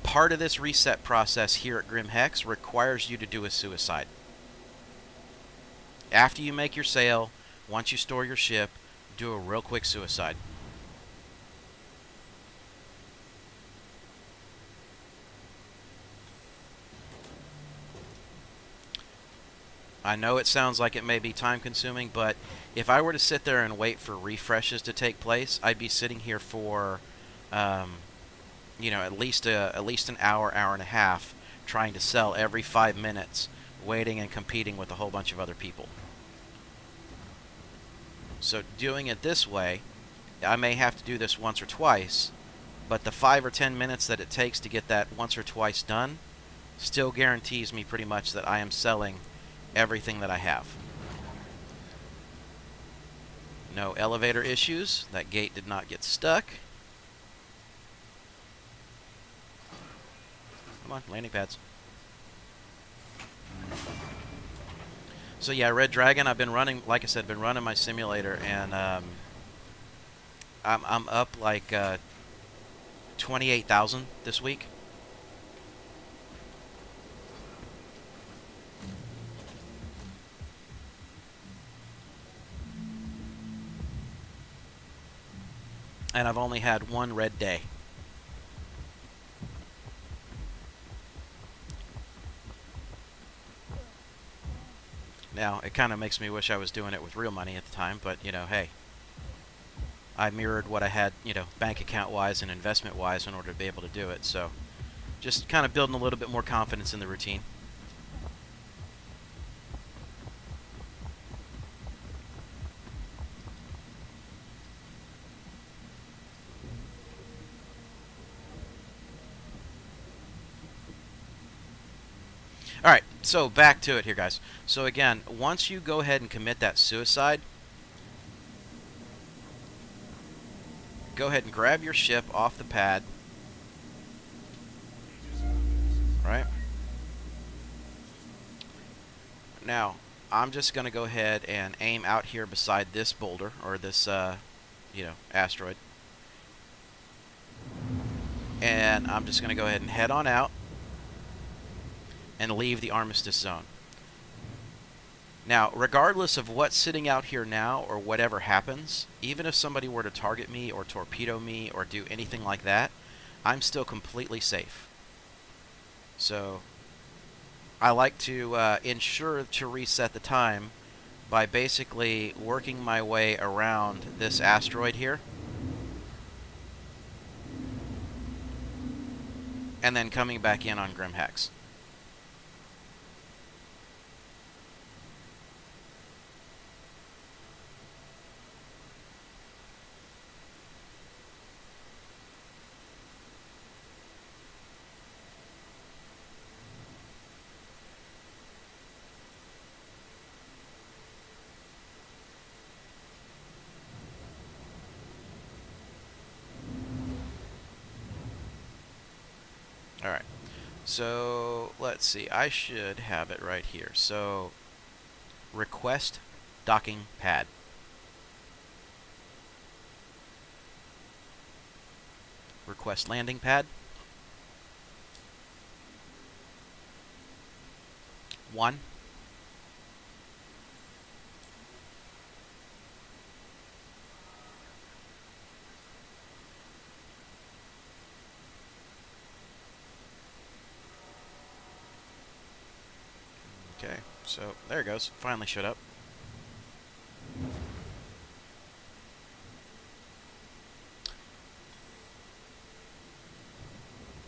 Part of this reset process here at Grim Hex requires you to do a suicide. After you make your sale, once you store your ship, do a real quick suicide. I know it sounds like it may be time consuming, but if I were to sit there and wait for refreshes to take place, I'd be sitting here for at least an hour and a half trying to sell every 5 minutes, waiting and competing with a whole bunch of other people. So doing it this way, I may have to do this once or twice, but the 5 or 10 minutes that it takes to get that once or twice done still guarantees me pretty much that I am selling everything that I have. No elevator issues. That gate did not get stuck. Come on, landing pads. So yeah, Red Dragon, I've been running, like I said, been running my simulator, and I'm up like 28,000 this week. And I've only had one red day. Now, it kind of makes me wish I was doing it with real money at the time, but, you know, hey. I mirrored what I had, you know, bank account-wise and investment-wise in order to be able to do it, so just kind of building a little bit more confidence in the routine. Alright, so back to it here, guys. So again, once you go ahead and commit that suicide, go ahead and grab your ship off the pad. Right? Now, I'm just going to go ahead and aim out here beside this boulder, or this, you know, asteroid. And I'm just going to go ahead and head on out and leave the armistice zone. Now, regardless of what's sitting out here now or whatever happens, even if somebody were to target me or torpedo me or do anything like that, I'm still completely safe. So, I like to ensure to reset the time by basically working my way around this asteroid here. And then coming back in on Grim Hex. Alright, so let's see, I should have it right here. So, request docking pad. Request landing pad. 1. Okay, so there it goes. Finally showed up.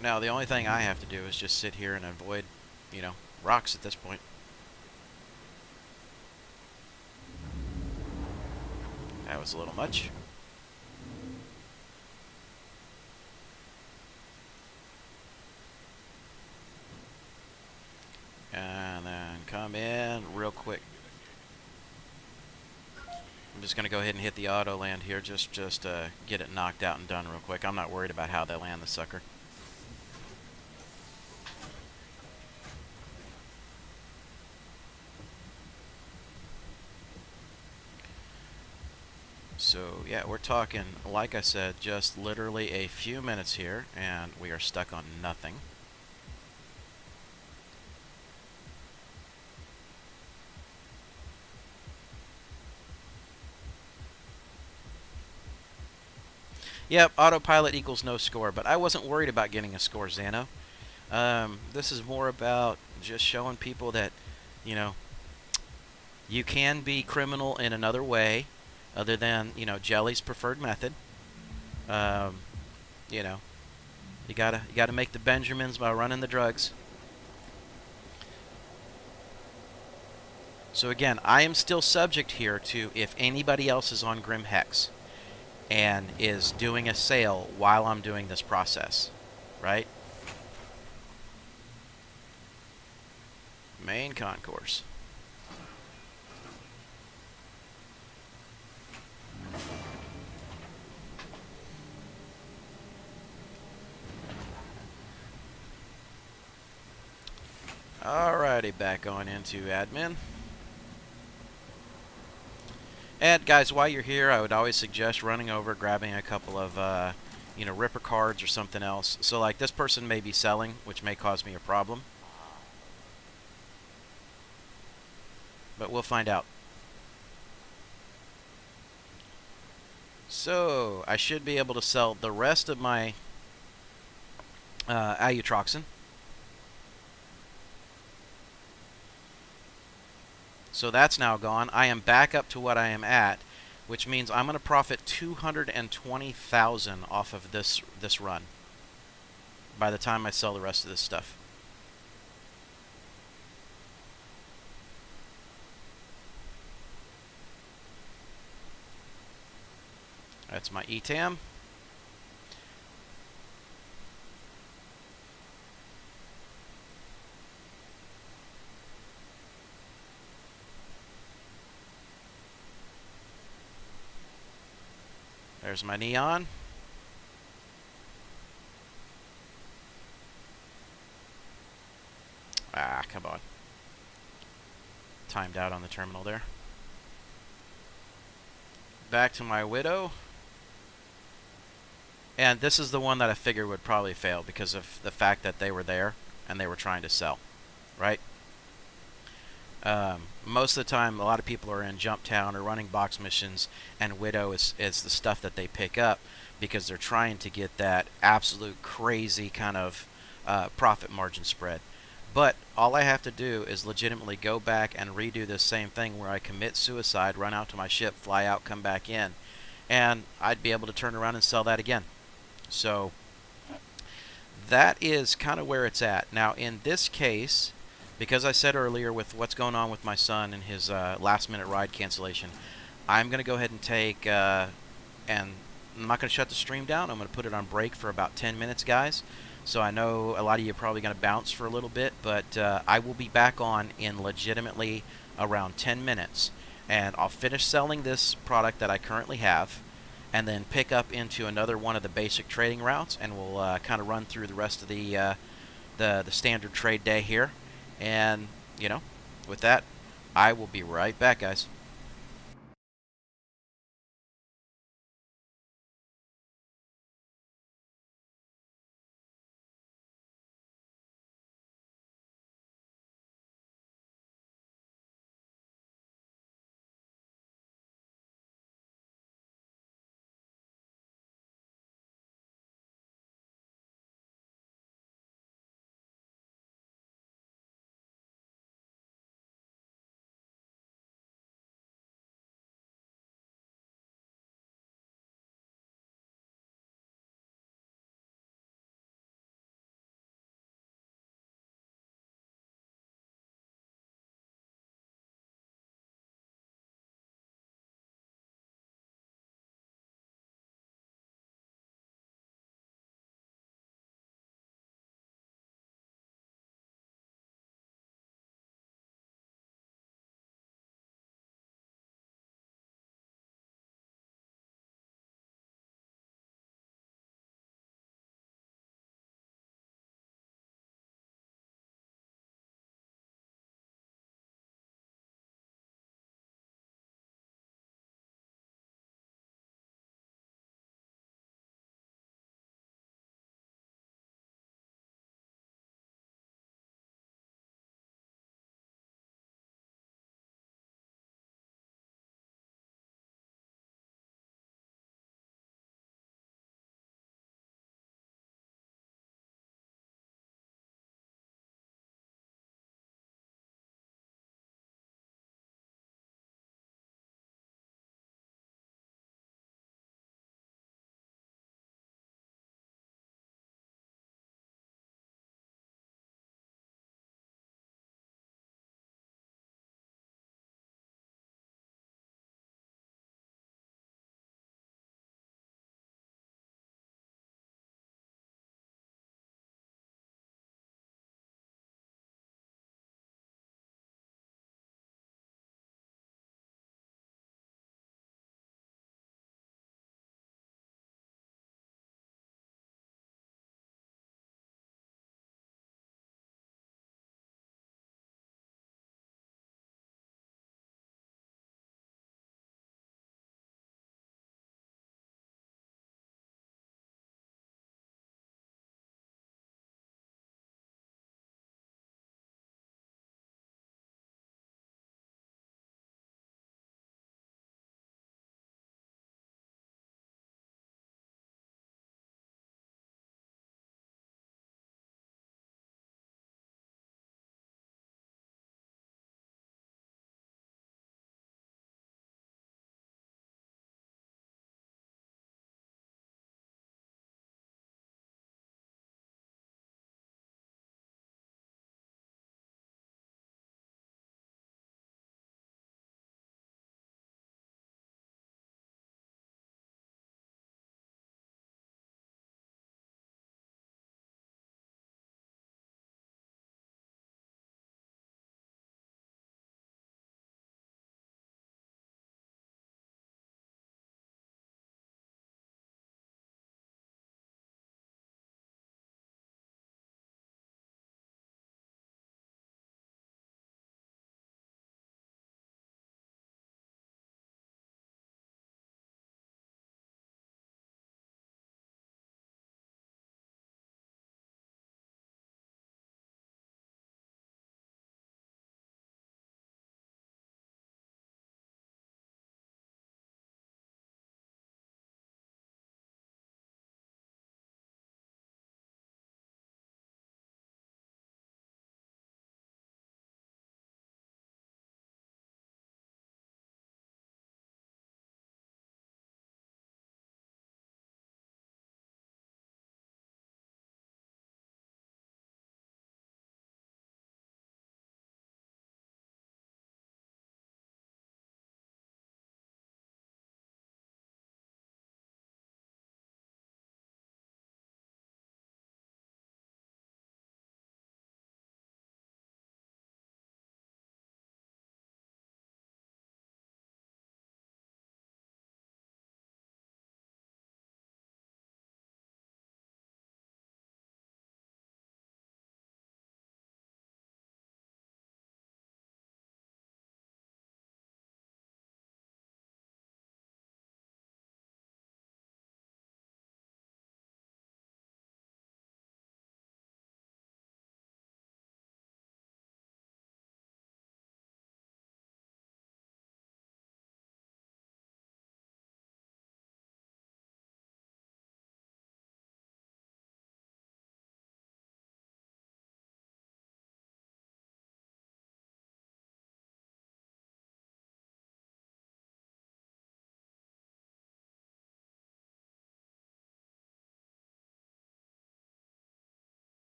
Now, the only thing I have to do is just sit here and avoid, you know, rocks at this point. That was a little much. And then come in real quick. I'm just going to go ahead and hit the auto land here, just get it knocked out and done real quick. I'm not worried about how they land the sucker. So, yeah, we're talking, like I said, just literally a few minutes here, and we are stuck on nothing. Yep, autopilot equals no score, but I wasn't worried about getting a score, Xano. This is more about just showing people that, you know, you can be criminal in another way other than, you know, Jelly's preferred method. You know, you gotta make the Benjamins by running the drugs. So again, I am still subject here to if anybody else is on Grim Hex and is doing a sale while I'm doing this process, right? Main concourse. Alrighty, back on into admin. And guys, while you're here, I would always suggest running over, grabbing a couple of, you know, Ripper cards or something else. So like this person may be selling, which may cause me a problem. But we'll find out. So, I should be able to sell the rest of my Alutroxin. So that's now gone. I am back up to what I am at, which means I'm going to profit 220,000 off of this run by the time I sell the rest of this stuff. That's my ETAM. There's my neon. Ah, come on. Timed out on the terminal there. Back to my widow. And this is the one that I figured would probably fail because of the fact that they were there and they were trying to sell, right? Most of the time, a lot of people are in Jump Town or running box missions, and Widow is the stuff that they pick up because they're trying to get that absolute crazy kind of profit margin spread. But all I have to do is legitimately go back and redo this same thing where I commit suicide, run out to my ship, fly out, come back in, and I'd be able to turn around and sell that again. So that is kind of where it's at. Now, in this case, because I said earlier with what's going on with my son and his last-minute ride cancellation, I'm going to go ahead and take, and I'm not going to shut the stream down. I'm going to put it on break for about 10 minutes, guys. So I know a lot of you are probably going to bounce for a little bit, but I will be back on in legitimately around 10 minutes. And I'll finish selling this product that I currently have, and then pick up into another one of the basic trading routes, and we'll kind of run through the rest of the standard trade day here. And, you know, with that, I will be right back, guys.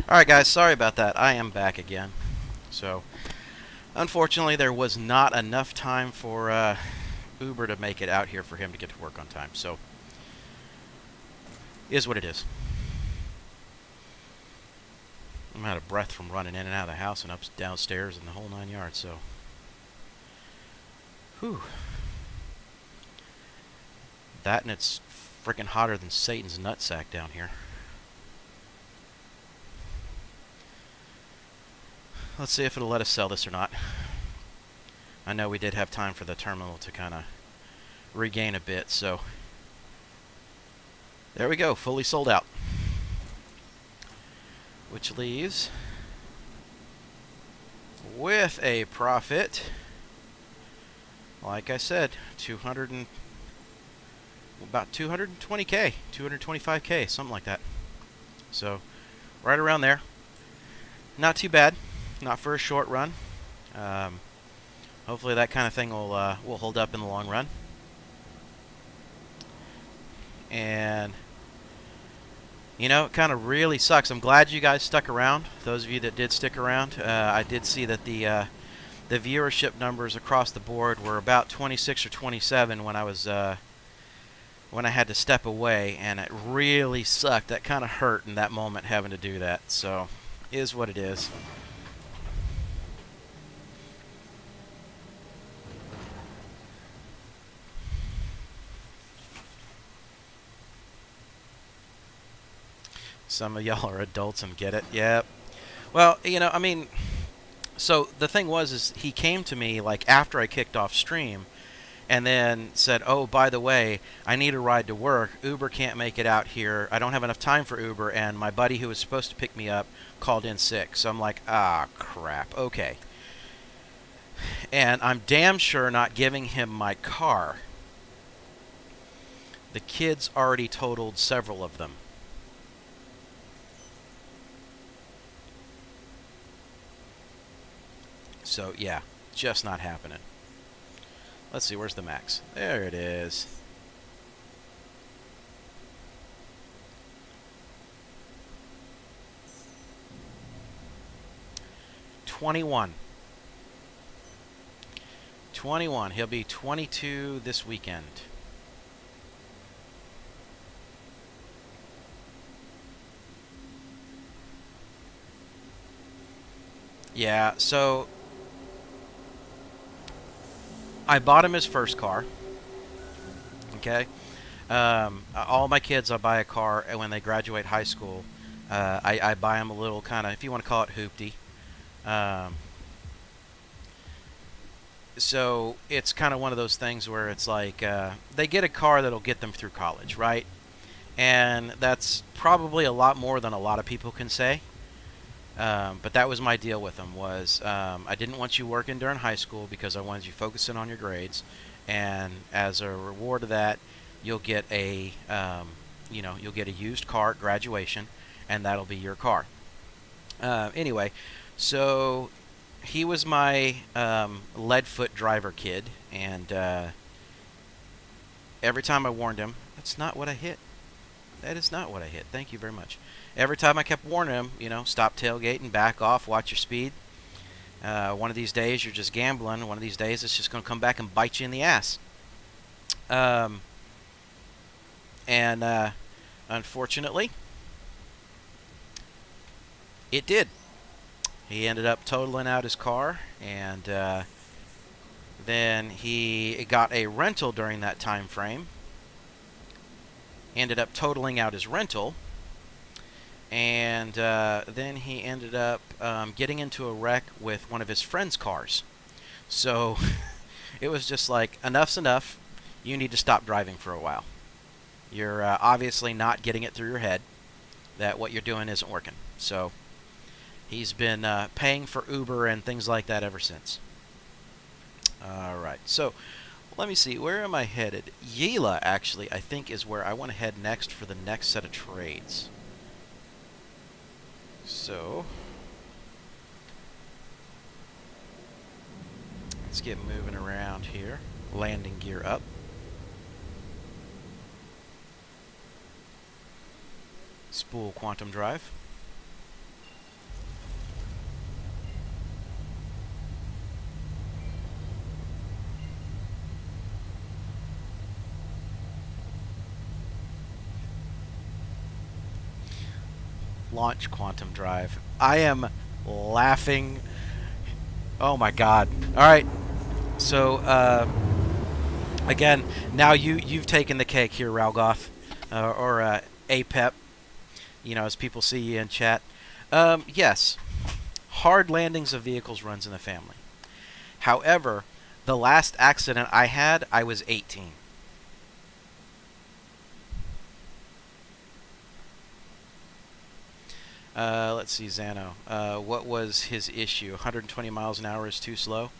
Alright guys, sorry about that. I am back again. So, unfortunately there was not enough time for Uber to make it out here for him to get to work on time. So, is what it is. I'm out of breath from running in and out of the house and up downstairs and the whole 9 yards, so. Whew. That and it's freaking hotter than Satan's nutsack down here. Let's see if it'll let us sell this or not. I know we did have time for the terminal to kind of regain a bit, so. There we go, fully sold out. Which leaves with a profit, like I said, about 220K, 225K, something like that. So, right around there. Not too bad, not for a short run. Hopefully that kind of thing will hold up in the long run. And you know, it kind of really sucks. I'm glad you guys stuck around. Those of you that did stick around, I did see that the viewership numbers across the board were about 26 or 27 when I was when I had to step away, and it really sucked. That kind of hurt in that moment having to do that. So, is what it is. Some of y'all are adults and get it. Yep. Well, you know, I mean, so the thing was is he came to me like after I kicked off stream and then said, "Oh, by the way, I need a ride to work. Uber can't make it out here. I don't have enough time for Uber, and my buddy who was supposed to pick me up called in sick." So I'm like, "Ah, crap. Okay." And I'm damn sure not giving him my car. The kids already totaled several of them. So, yeah, just not happening. Let's see, where's the max? There it is. $21. He'll be 22 this weekend. Yeah, so I bought him his first car. Okay. All my kids, I buy a car, and when they graduate high school, I buy them a little kind of, if you want to call it hoopty. So it's kind of one of those things where it's like they get a car that'll get them through college, right? And that's probably a lot more than a lot of people can say. But that was my deal with them, was I didn't want you working during high school because I wanted you focusing on your grades, and as a reward of that, you'll get a you'll get a used car at graduation, and that'll be your car. Anyway, so he was my lead-foot driver kid, and every time I warned him, that's not what I hit. That is not what I hit. Thank you very much. Every time I kept warning him, you know, stop tailgating, back off, watch your speed. One of these days you're just gambling. One of these days it's just going to come back and bite you in the ass. Unfortunately, it did. He ended up totaling out his car, and then he got a rental during that time frame. Ended up totaling out his rental, and then he ended up getting into a wreck with one of his friend's cars. So it was just like, enough's enough. You need to stop driving for a while. You're obviously not getting it through your head that what you're doing isn't working. So he's been paying for Uber and things like that ever since. All right, so let me see, where am I headed? Yela, actually, I think is where I want to head next for the next set of trades. So let's get moving around here. Landing gear up. Spool quantum drive. Launch quantum drive. I am laughing. Oh my god. All right. So again, now you've taken the cake here, Ralgoth, or APEP. You know, as people see you in chat. Yes, hard landings of vehicles runs in the family. However, the last accident I had, I was 18. Let's see, Zano. What was his issue? 120 miles an hour is too slow.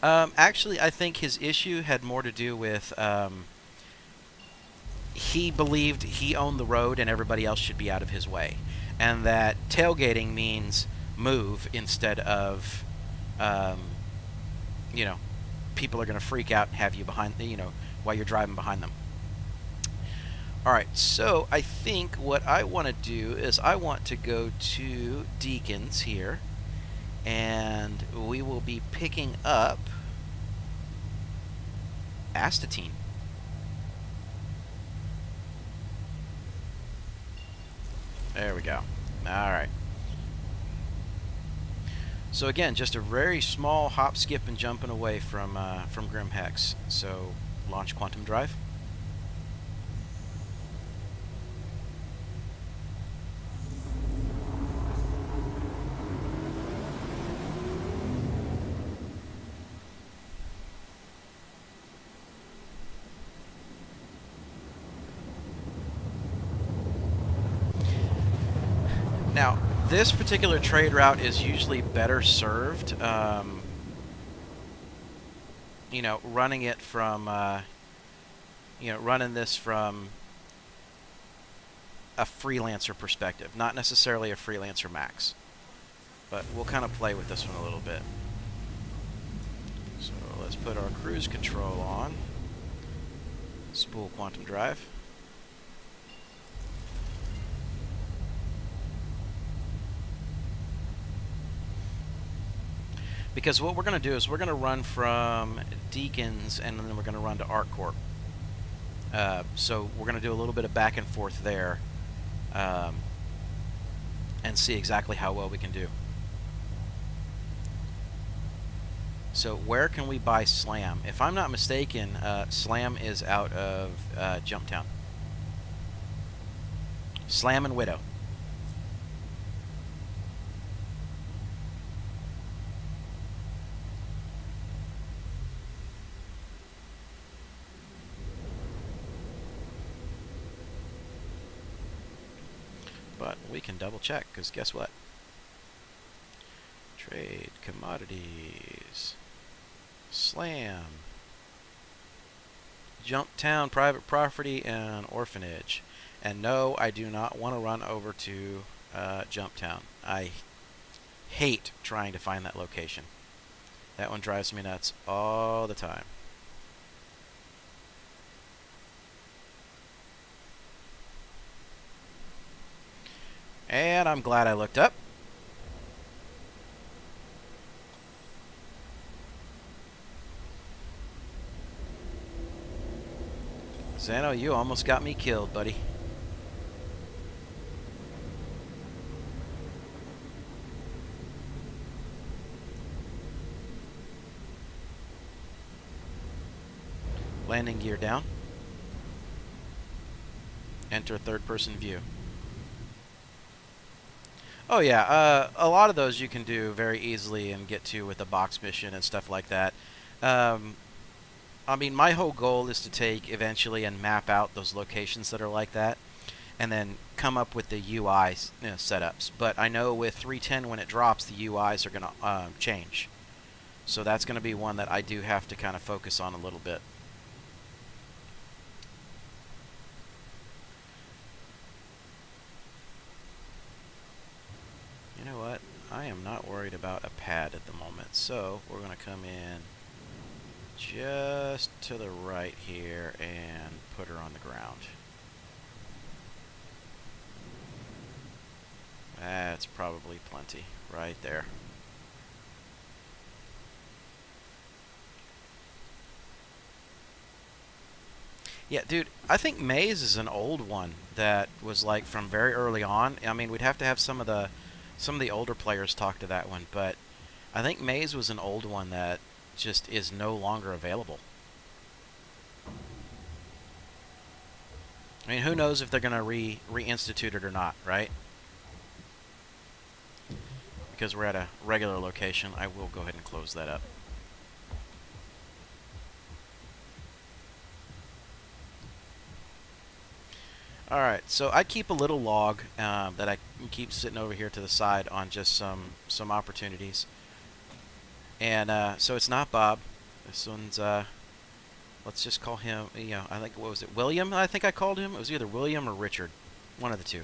Actually, I think his issue had more to do with he believed he owned the road and everybody else should be out of his way, and that tailgating means move instead of, you know, people are going to freak out and have you behind, you know, while you're driving behind them. Alright, so I think what I want to do is I want to go to Deacons here, and we will be picking up Astatine. There we go. Alright. So again, just a very small hop, skip, and jumping away from Grim Hex. So launch quantum drive. Now, this particular trade route is usually better served, you know, running it from, you know, running this from a freelancer perspective, not necessarily a freelancer max. But we'll kind of play with this one a little bit. So let's put our cruise control on. Spool quantum drive. Because what we're going to do is we're going to run from Deacons and then we're going to run to ArcCorp. So we're going to do a little bit of back and forth there and see exactly how well we can do. So where can we buy Slam? If I'm not mistaken, Slam is out of Jumptown. Slam and Widow. But we can double check, because guess what? Trade commodities. Slam. Jumptown, private property, and orphanage. And no, I do not want to run over to Jumptown. I hate trying to find that location. That one drives me nuts all the time. And I'm glad I looked up. Zano, you almost got me killed, buddy. Landing gear down. Enter third-person view. Oh yeah, a lot of those you can do very easily and get to with a box mission and stuff like that. I mean, my whole goal is to take eventually and map out those locations that are like that, and then come up with the UI setups. But I know with 3.10 when it drops, the UIs are going to change. So that's going to be one that I do have to kind of focus on a little bit. You know what? I am not worried about a pad at the moment, so we're going to come in just to the right here and put her on the ground. That's probably plenty right there. Yeah, dude, I think Maze is an old one that was like from very early on. I mean, we'd have to have some of the older players talk to that one, but I think Maze was an old one that just is no longer available. I mean, who knows if they're going to reinstitute it or not, right? Because we're at a regular location, I will go ahead and close that up. Alright, so I keep a little log that I keep sitting over here to the side on just some opportunities. And so it's not Bob. This one's, let's just call him, I think, what was it, William, I think I called him? It was either William or Richard. One of the two.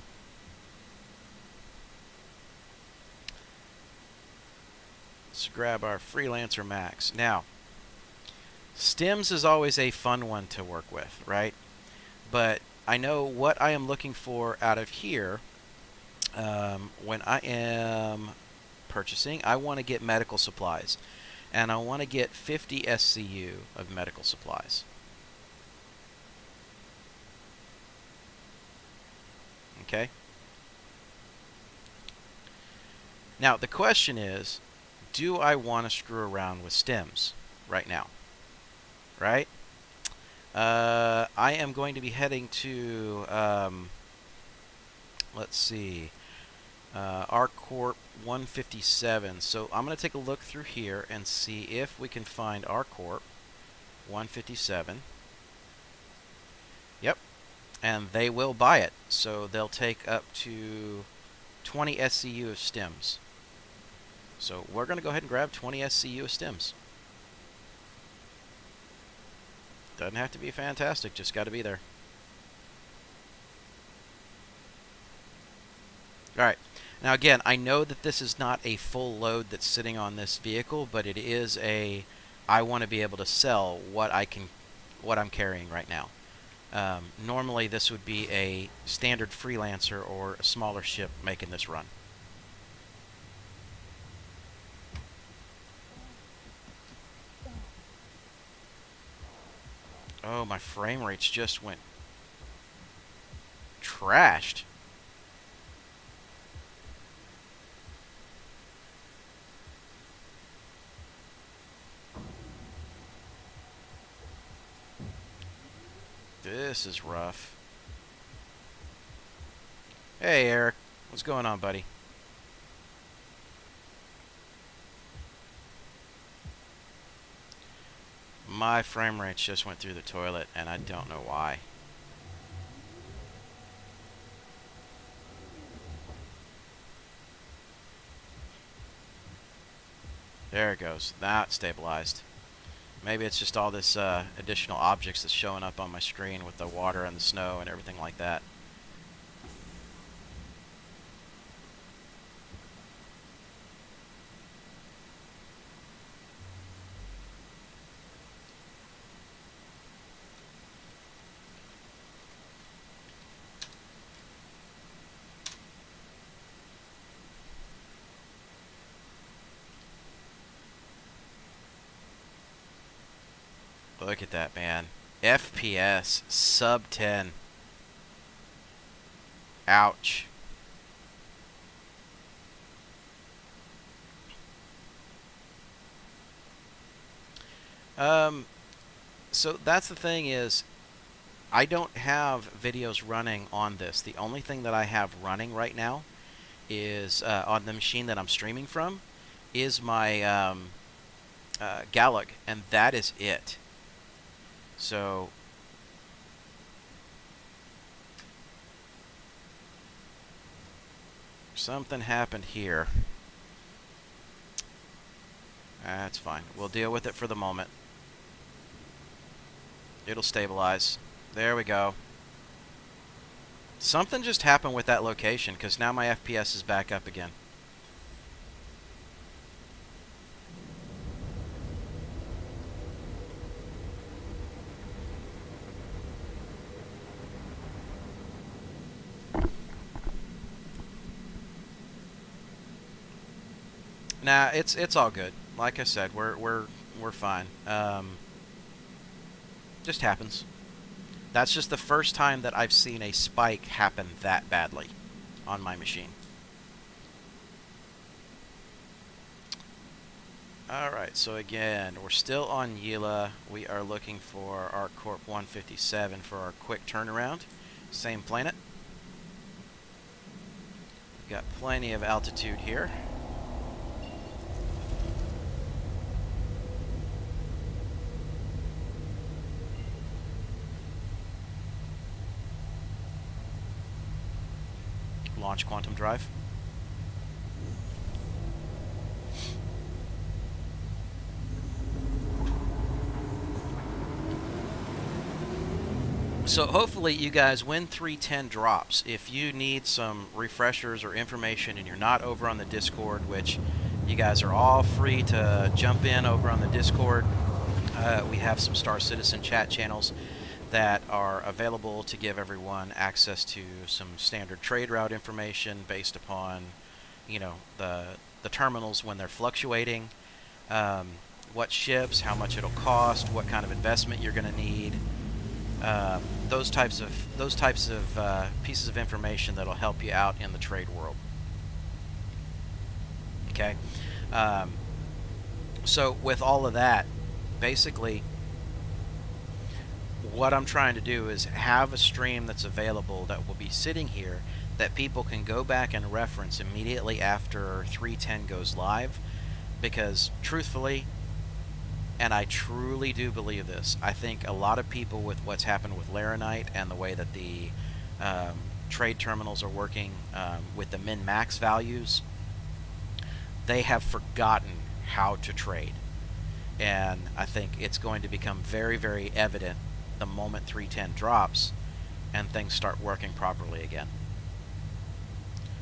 Let's grab our Freelancer Max. Now, stems is always a fun one to work with, right? But I know what I am looking for out of here when I am purchasing. I want to get medical supplies, and I want to get 50 SCU of medical supplies. Okay? Now, the question is, do I want to screw around with stems right now? Right? I am going to be heading to, let's see, ArcCorp 157. So I'm going to take a look through here and see if we can find ArcCorp 157. Yep. And they will buy it. So they'll take up to 20 SCU of stems. So we're going to go ahead and grab 20 SCU of stems. Doesn't have to be fantastic, just got to be there. Alright, now again, I know that this is not a full load that's sitting on this vehicle, but it is I want to be able to sell what I'm carrying right now. Normally this would be a standard freelancer or a smaller ship making this run. Oh, my frame rates just went trashed. This is rough. Hey, Eric. What's going on, buddy? My frame rates just went through the toilet, and I don't know why. There it goes. That stabilized. Maybe it's just all this additional objects that's showing up on my screen with the water and the snow and everything like that. Look at that, man. FPS sub 10. Ouch. So that's the thing is, I don't have videos running on this. The only thing that I have running right now is on the machine that I'm streaming from is my Gallag, and that is it. So something happened here. That's fine. We'll deal with it for the moment. It'll stabilize. There we go. Something just happened with that location, because now my FPS is back up again. Nah, it's all good. Like I said, we're fine. Just happens. That's just the first time that I've seen a spike happen that badly on my machine. Alright, so again, we're still on Yila. We are looking for our Corp 157 for our quick turnaround. Same planet. We've got plenty of altitude here. Launch quantum drive. So hopefully you guys, when 310 drops, if you need some refreshers or information and you're not over on the Discord, which you guys are all free to jump in over on the Discord, we have some Star Citizen chat channels that are available to give everyone access to some standard trade route information based upon, you know, the terminals when they're fluctuating, what ships, how much it'll cost, what kind of investment you're going to need. Those types of pieces of information that'll help you out in the trade world. Okay, so with all of that, basically, what I'm trying to do is have a stream that's available that will be sitting here that people can go back and reference immediately after 310 goes live, because truthfully, and I truly do believe this, I think a lot of people with what's happened with Laranite and the way that the trade terminals are working with the min-max values, they have forgotten how to trade. And I think it's going to become very, very evident the moment 310 drops and things start working properly again.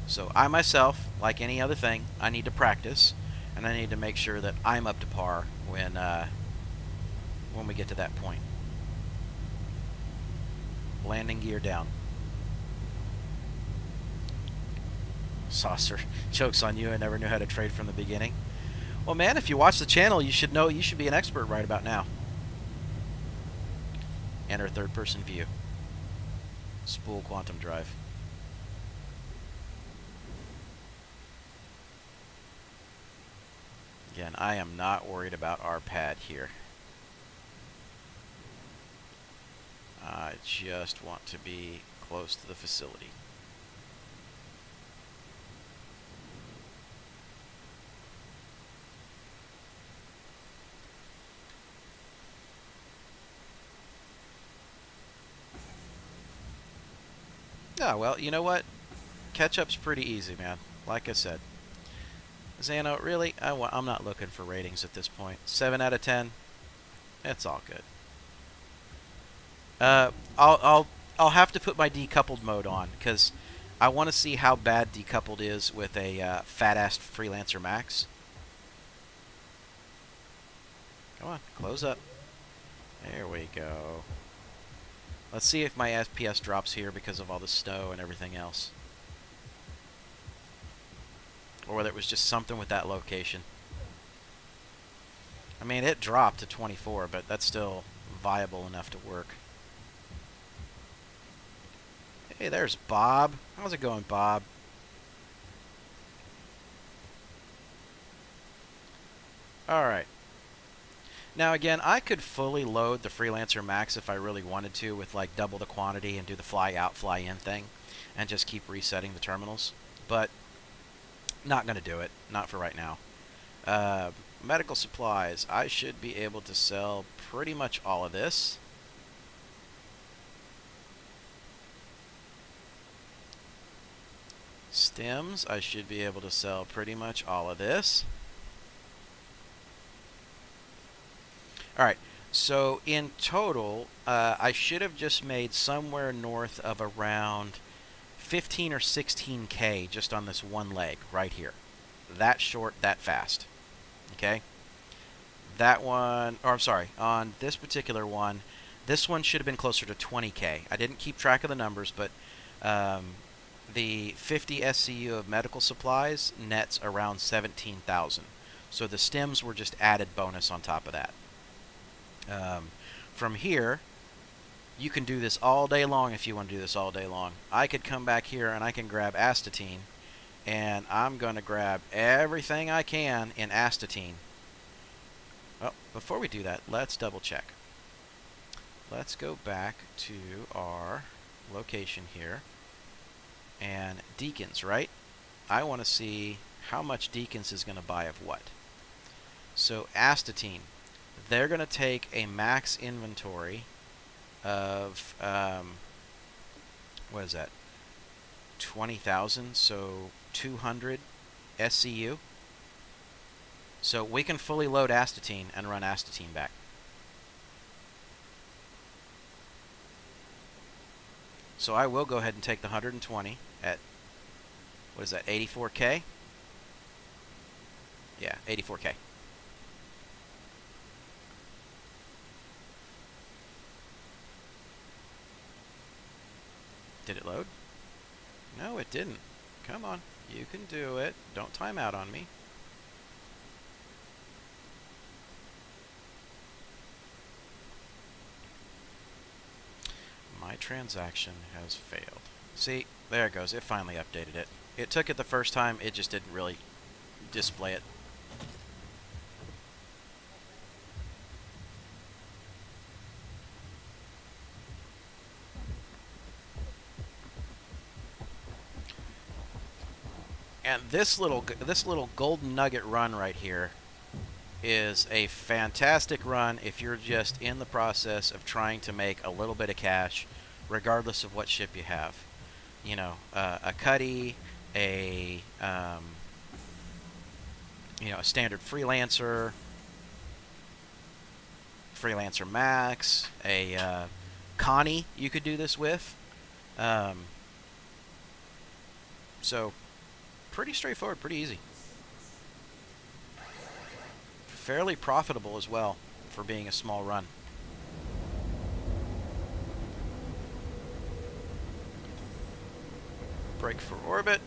So I myself, like any other thing, I need to practice, and I need to make sure that I'm up to par when we get to that point. Landing gear down. Saucer, joke's on you, I never knew how to trade from the beginning. Well, man, if you watch the channel, you should know, you should be an expert right about now. Enter third-person view. Spool quantum drive. Again, I am not worried about our pad here. I just want to be close to the facility. Yeah, well, you know what? Catch-up's pretty easy, man. Like I said. Xano, really? I'm not looking for ratings at this point. 7 out of 10? It's all good. I'll have to put my decoupled mode on, because I want to see how bad decoupled is with a fat-ass Freelancer Max. Come on, close up. There we go. Let's see if my FPS drops here because of all the snow and everything else. Or whether it was just something with that location. I mean, it dropped to 24, but that's still viable enough to work. Hey, there's Bob. How's it going, Bob? Alright. Now again, I could fully load the Freelancer Max if I really wanted to with like double the quantity and do the fly out, fly in thing and just keep resetting the terminals. But not going to do it. Not for right now. Medical supplies. I should be able to sell pretty much all of this. Stems. I should be able to sell pretty much all of this. Alright, so in total, I should have just made somewhere north of around 15 or 16K just on this one leg right here. That short, that fast. Okay? That one, or I'm sorry, on this particular one, this one should have been closer to 20K. I didn't keep track of the numbers, but the 50 SCU of medical supplies nets around 17,000. So the stems were just added bonus on top of that. From here, You can do this all day long if you want to do this all day long. I could come back here and I can grab astatine, and I'm going to grab everything I can in astatine. Well, before we do that, let's double check. Let's go back to our location here. And Deacons, right? I want to see how much Deacons is going to buy of what. So astatine, they're going to take a max inventory of, what is that? 20,000, so 200 SCU. So we can fully load astatine and run astatine back. So I will go ahead and take the 120 at, what is that, 84K? Yeah, 84K. Did it load? No, it didn't. Come on, you can do it. Don't time out on me. My transaction has failed. See, there it goes. It finally updated it. It took it the first time. It just didn't really display it. And this little golden nugget run right here is a fantastic run if you're just in the process of trying to make a little bit of cash, regardless of what ship you have. You know, a Cuddy, a standard freelancer, freelancer max, a Connie you could do this with. So pretty straightforward, pretty easy. Fairly profitable as well for being a small run. Brake for orbit.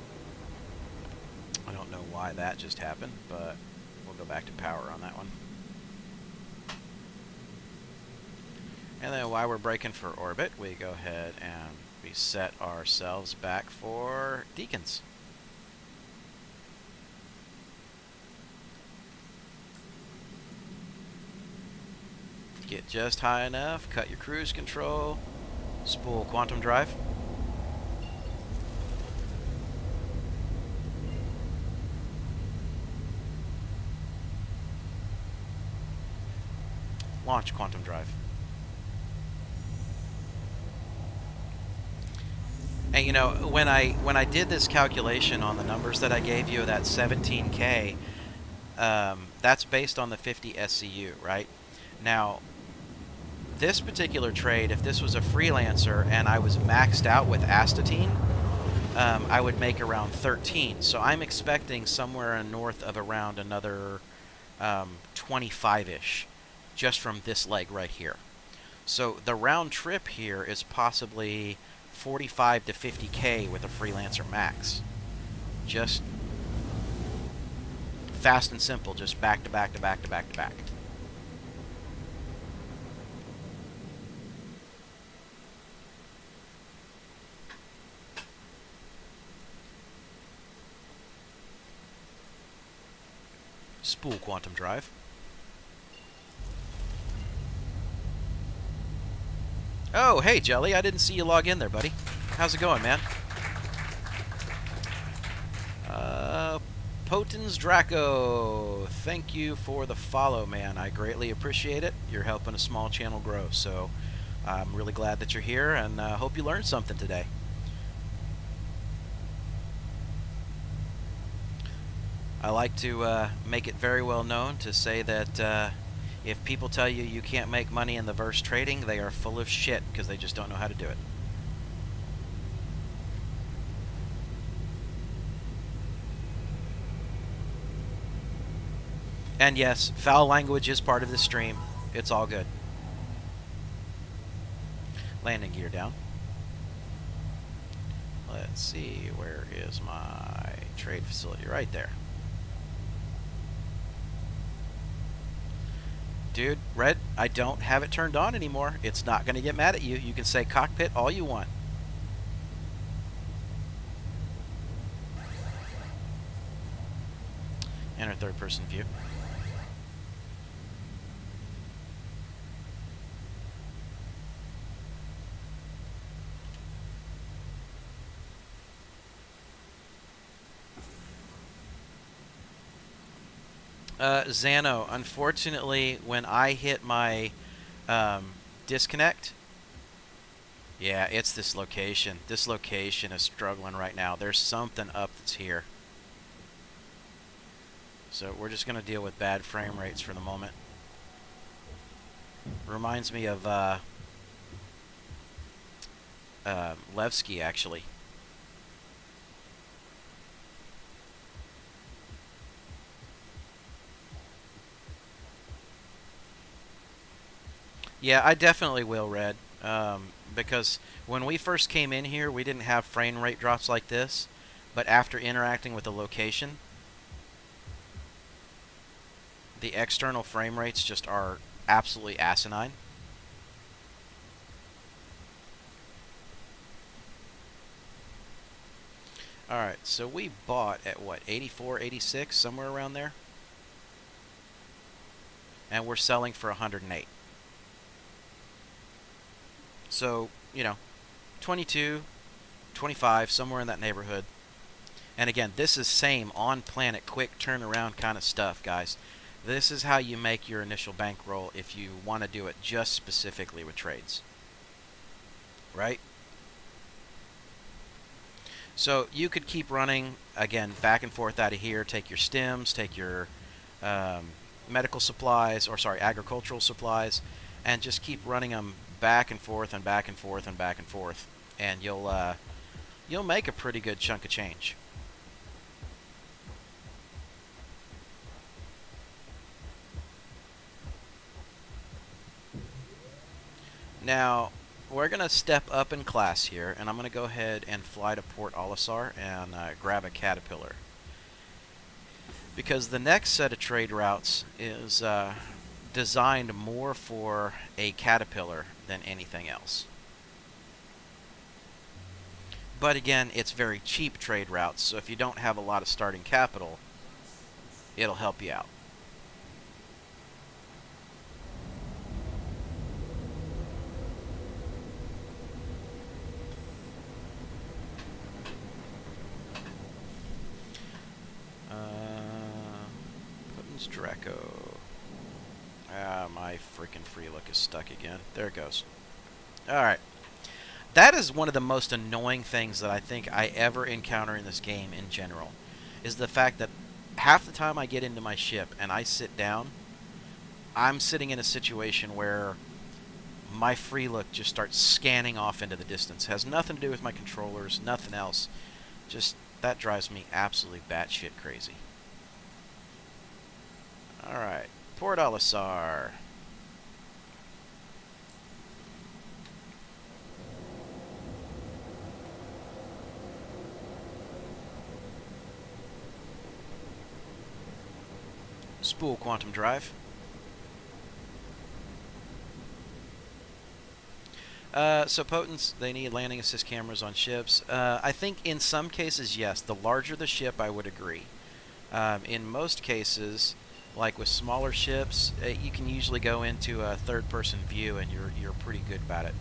I don't know why that just happened, but we'll go back to power on that one. And then while we're braking for orbit, we go ahead and we set ourselves back for Deacons. Get just high enough, cut your cruise control, spool quantum drive. Launch quantum drive. And you know, when I did this calculation on the numbers that I gave you, that 17K, that's based on the 50 SCU, right? Now, this particular trade, if this was a freelancer and I was maxed out with astatine, I would make around 13. So I'm expecting somewhere north of around another 25-ish just from this leg right here. So the round trip here is possibly 45 to 50K with a freelancer max. Just fast and simple, just back to back to back to back to back. Spool quantum drive. Oh, hey, Jelly. I didn't see you log in there, buddy. How's it going, man? Potens Draco. Thank you for the follow, man. I greatly appreciate it. You're helping a small channel grow, so I'm really glad that you're here, and hope you learned something today. I like to make it very well known to say that if people tell you you can't make money in the verse trading, they are full of shit because they just don't know how to do it. And yes, foul language is part of the stream. It's all good. Landing gear down. Let's see, where is my trade facility? Right there. Dude, Red, I don't have it turned on anymore. It's not going to get mad at you. You can say cockpit all you want. Enter third person view. Xano, unfortunately, when I hit my disconnect, yeah, it's this location. This location is struggling right now. There's something up that's here. So we're just going to deal with bad frame rates for the moment. Reminds me of Levski, actually. Yeah, I definitely will, Red. Because when we first came in here, we didn't have frame rate drops like this. But after interacting with the location, the external frame rates just are absolutely asinine. Alright, so we bought at what, 84, 86, somewhere around there? And we're selling for 108. So, you know, 22, 25, somewhere in that neighborhood. And again, this is same on-planet, quick turnaround kind of stuff, guys. This is how you make your initial bankroll if you want to do it just specifically with trades. Right? So you could keep running, again, back and forth out of here. Take your stems, take your medical supplies, or sorry, agricultural supplies, and just keep running them back and forth and back and forth and back and forth, and you'll make a pretty good chunk of change. Now, we're going to step up in class here, and I'm going to go ahead and fly to Port Olisar and grab a Caterpillar. Because the next set of trade routes is designed more for a Caterpillar than anything else. But again, it's very cheap trade routes, so if you don't have a lot of starting capital, it'll help you out. Draco. Ah, my freaking free look is stuck again. There it goes. Alright. That is one of the most annoying things that I think I ever encounter in this game in general. Is the fact that half the time I get into my ship and I sit down, I'm sitting in a situation where my free look just starts scanning off into the distance. Has nothing to do with my controllers, nothing else. Just, that drives me absolutely batshit crazy. Alright, Port Olisar. Spool quantum drive. So potents, they need landing assist cameras on ships. I think in some cases, yes. The larger the ship, I would agree. In most cases, like with smaller ships, you can usually go into a third-person view, and you're pretty good about it.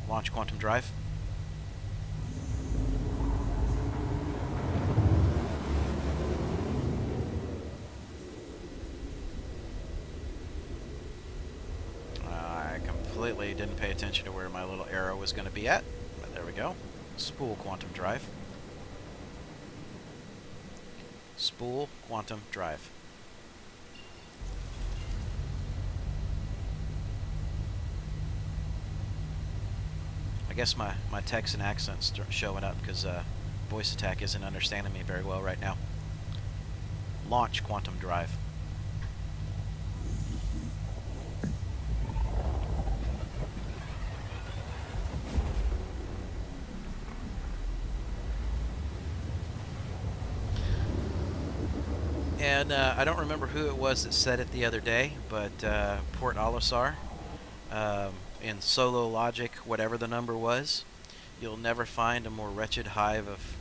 Launch quantum drive. I completely didn't pay attention to where my little arrow was going to be at, but there we go. Spool quantum drive. Spool quantum drive. I guess my Texan accent's showing up because voice attack isn't understanding me very well right now. Launch quantum drive. And I don't remember who it was that said it the other day, but Port Olisar, in Solo Logic, whatever the number was, you'll never find a more wretched hive of,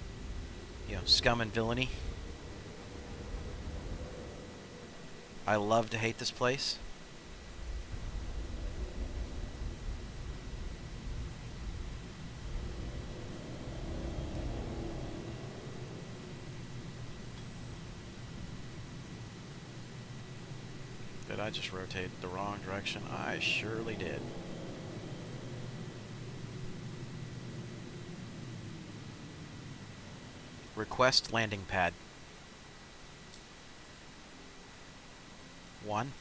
scum and villainy. I love to hate this place. Did I just rotate the wrong direction? I surely did. Request landing pad. 1.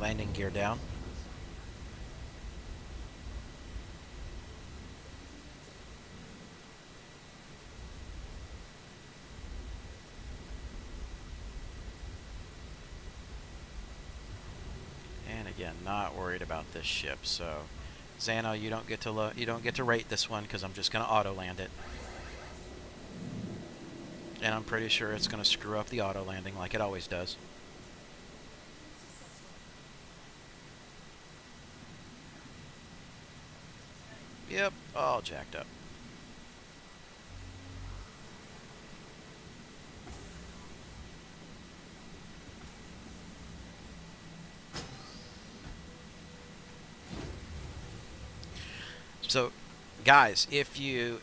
Landing gear down. And again, not worried about this ship. So, Xano, you don't get to rate this one because I'm just going to auto land it. And I'm pretty sure it's going to screw up the auto landing like it always does. Yep, all jacked up. So, guys, if you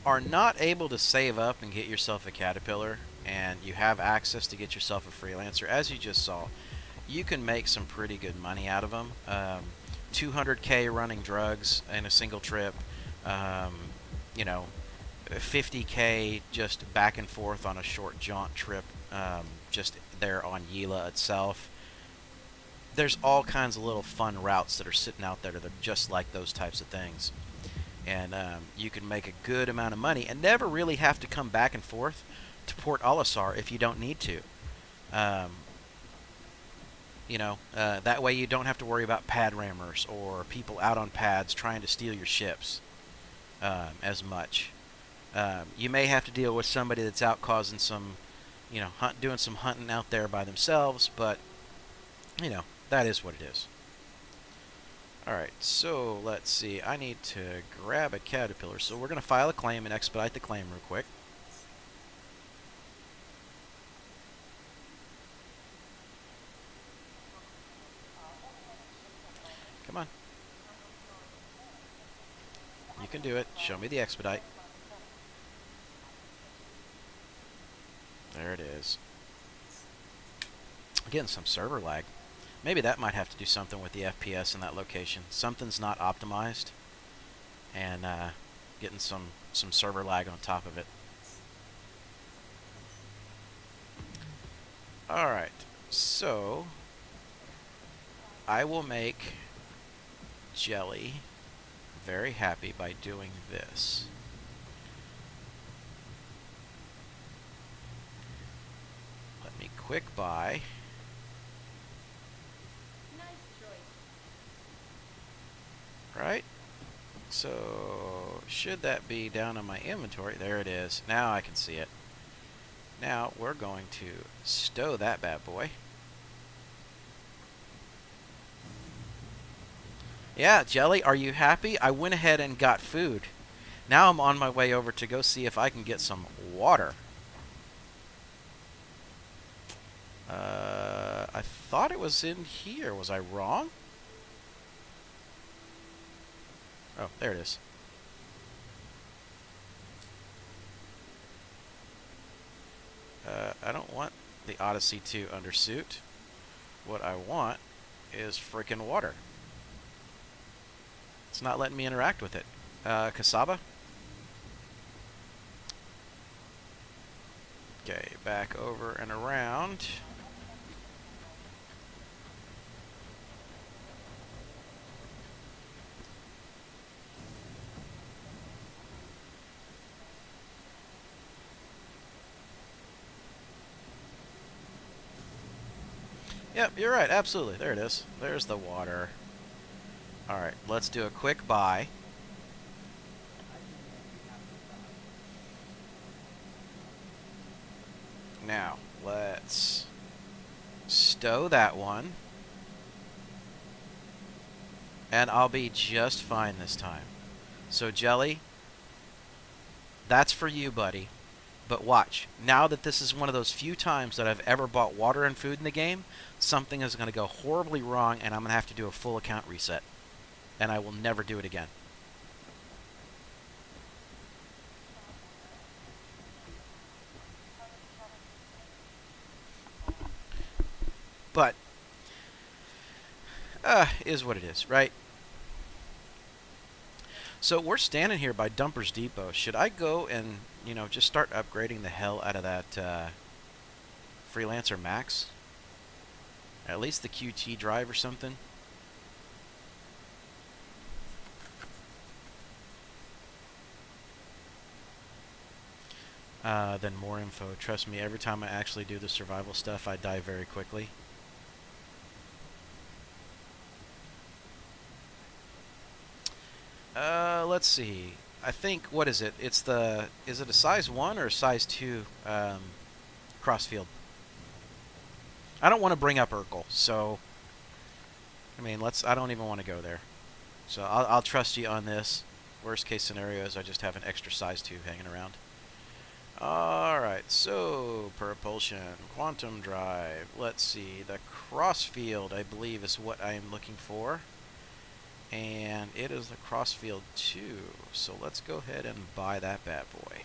are not able to save up and get yourself a Caterpillar, and you have access to get yourself a Freelancer, as you just saw, you can make some pretty good money out of them. 200K running drugs in a single trip, 50K just back and forth on a short jaunt trip, just there on Yila itself. There's all kinds of little fun routes that are sitting out there that are just like those types of things. And you can make a good amount of money and never really have to come back and forth to Port Olisar if you don't need to. That way you don't have to worry about pad rammers or people out on pads trying to steal your ships as much. You may have to deal with somebody that's out causing some, doing some hunting out there by themselves, but, that is what it is. Alright, so let's see. I need to grab a Caterpillar. So we're going to file a claim and expedite the claim real quick. Come on. You can do it. Show me the expedite. There it is. Getting some server lag. Maybe that might have to do something with the FPS in that location. Something's not optimized, and getting some server lag on top of it. Alright, so I will make Jelly very happy by doing this. Let me quick buy. Right? So, should that be down in my inventory? There it is. Now I can see it. Now, we're going to stow that bad boy. Yeah, Jelly, are you happy? I went ahead and got food. Now I'm on my way over to go see if I can get some water. I thought it was in here. Was I wrong? Oh, there it is. I don't want the Odyssey 2 undersuit. What I want is frickin' water. It's not letting me interact with it. Kasaba? Okay, back over and around. Yep, you're right. Absolutely. There it is. There's the water. Alright, let's do a quick buy. Now, let's stow that one. And I'll be just fine this time. So, Jelly, that's for you, buddy. But watch. Now that this is one of those few times that I've ever bought water and food in the game, something is going to go horribly wrong, and I'm going to have to do a full account reset. And I will never do it again. But, is what it is, right? So we're standing here by Dumper's Depot. Should I go and, just start upgrading the hell out of that Freelancer Max? At least the QT drive or something? Then more info. Trust me, every time I actually do the survival stuff, I die very quickly. Let's see. I think, what is it? Is it a size 1 or a size 2 crossfield? I don't want to bring up Urkel, so, I mean, I don't even want to go there. So I'll trust you on this. Worst case scenario is I just have an extra size 2 hanging around. Alright, so, propulsion, quantum drive, let's see, the crossfield, I believe, is what I am looking for. And it is the crossfield 2, so let's go ahead and buy that bad boy.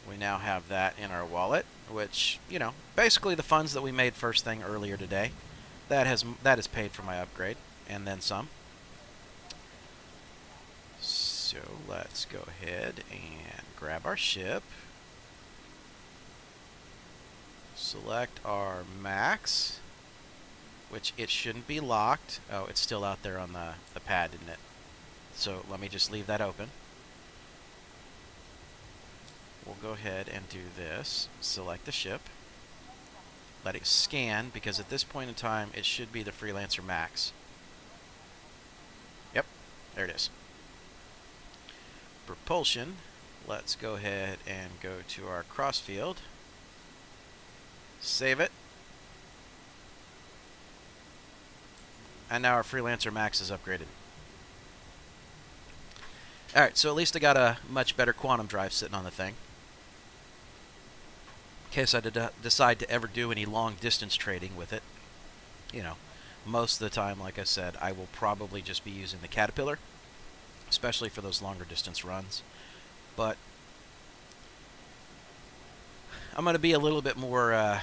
We now have that in our wallet, which, basically the funds that we made first thing earlier today, that is paid for my upgrade, and then some. So let's go ahead and grab our ship. Select our max, which it shouldn't be locked. Oh, it's still out there on the pad, isn't it? So let me just leave that open. We'll go ahead and do this. Select the ship. Let it scan, because at this point in time, it should be the Freelancer Max. Yep, there it is. Propulsion. Let's go ahead and go to our crossfield. Save it. And now our Freelancer Max is upgraded. Alright, so at least I got a much better quantum drive sitting on the thing. In case I decide to ever do any long distance trading with it. Most of the time, like I said, I will probably just be using the Caterpillar. Especially for those longer distance runs. But I'm going to be a little bit more,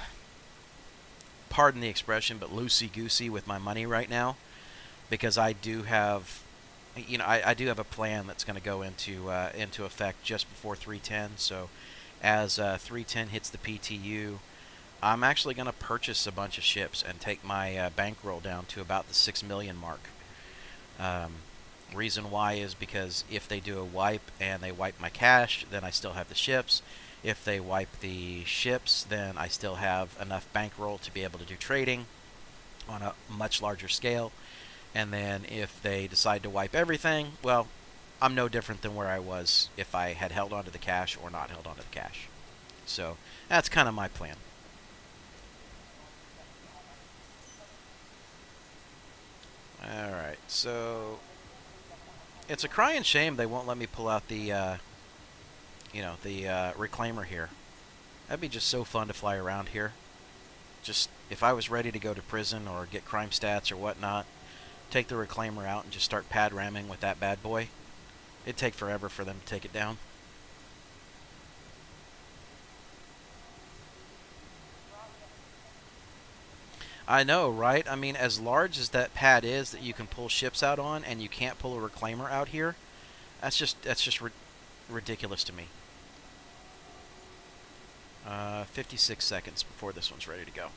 pardon the expression, but loosey-goosey with my money right now, because I do have, I do have a plan that's going to go into effect just before 310. So, as 310 hits the PTU, I'm actually going to purchase a bunch of ships and take my bankroll down to about the 6 million mark. Reason why is because if they do a wipe and they wipe my cash, then I still have the ships. If they wipe the ships, then I still have enough bankroll to be able to do trading on a much larger scale. And then if they decide to wipe everything, well, I'm no different than where I was if I had held onto the cash or not held onto the cash. So that's kind of my plan. Alright, so it's a crying shame they won't let me pull out the reclaimer here. That'd be just so fun to fly around here. Just, if I was ready to go to prison or get crime stats or whatnot, take the reclaimer out and just start pad ramming with that bad boy. It'd take forever for them to take it down. I know, right? I mean, as large as that pad is that you can pull ships out on, and you can't pull a reclaimer out here, that's just ridiculous to me. 56 seconds before this one's ready to go.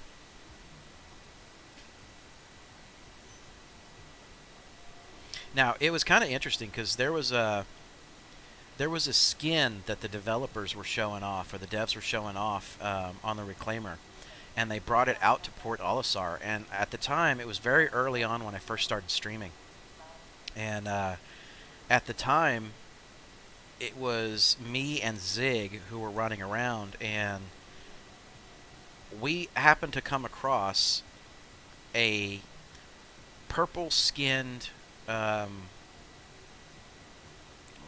Now, it was kind of interesting because there was a skin that the developers were showing off, or the devs were showing off on the reclaimer, and they brought it out to Port Olisar. And at the time, it was very early on when I first started streaming, and at the time, it was me and Zig who were running around, and we happened to come across a purple-skinned, what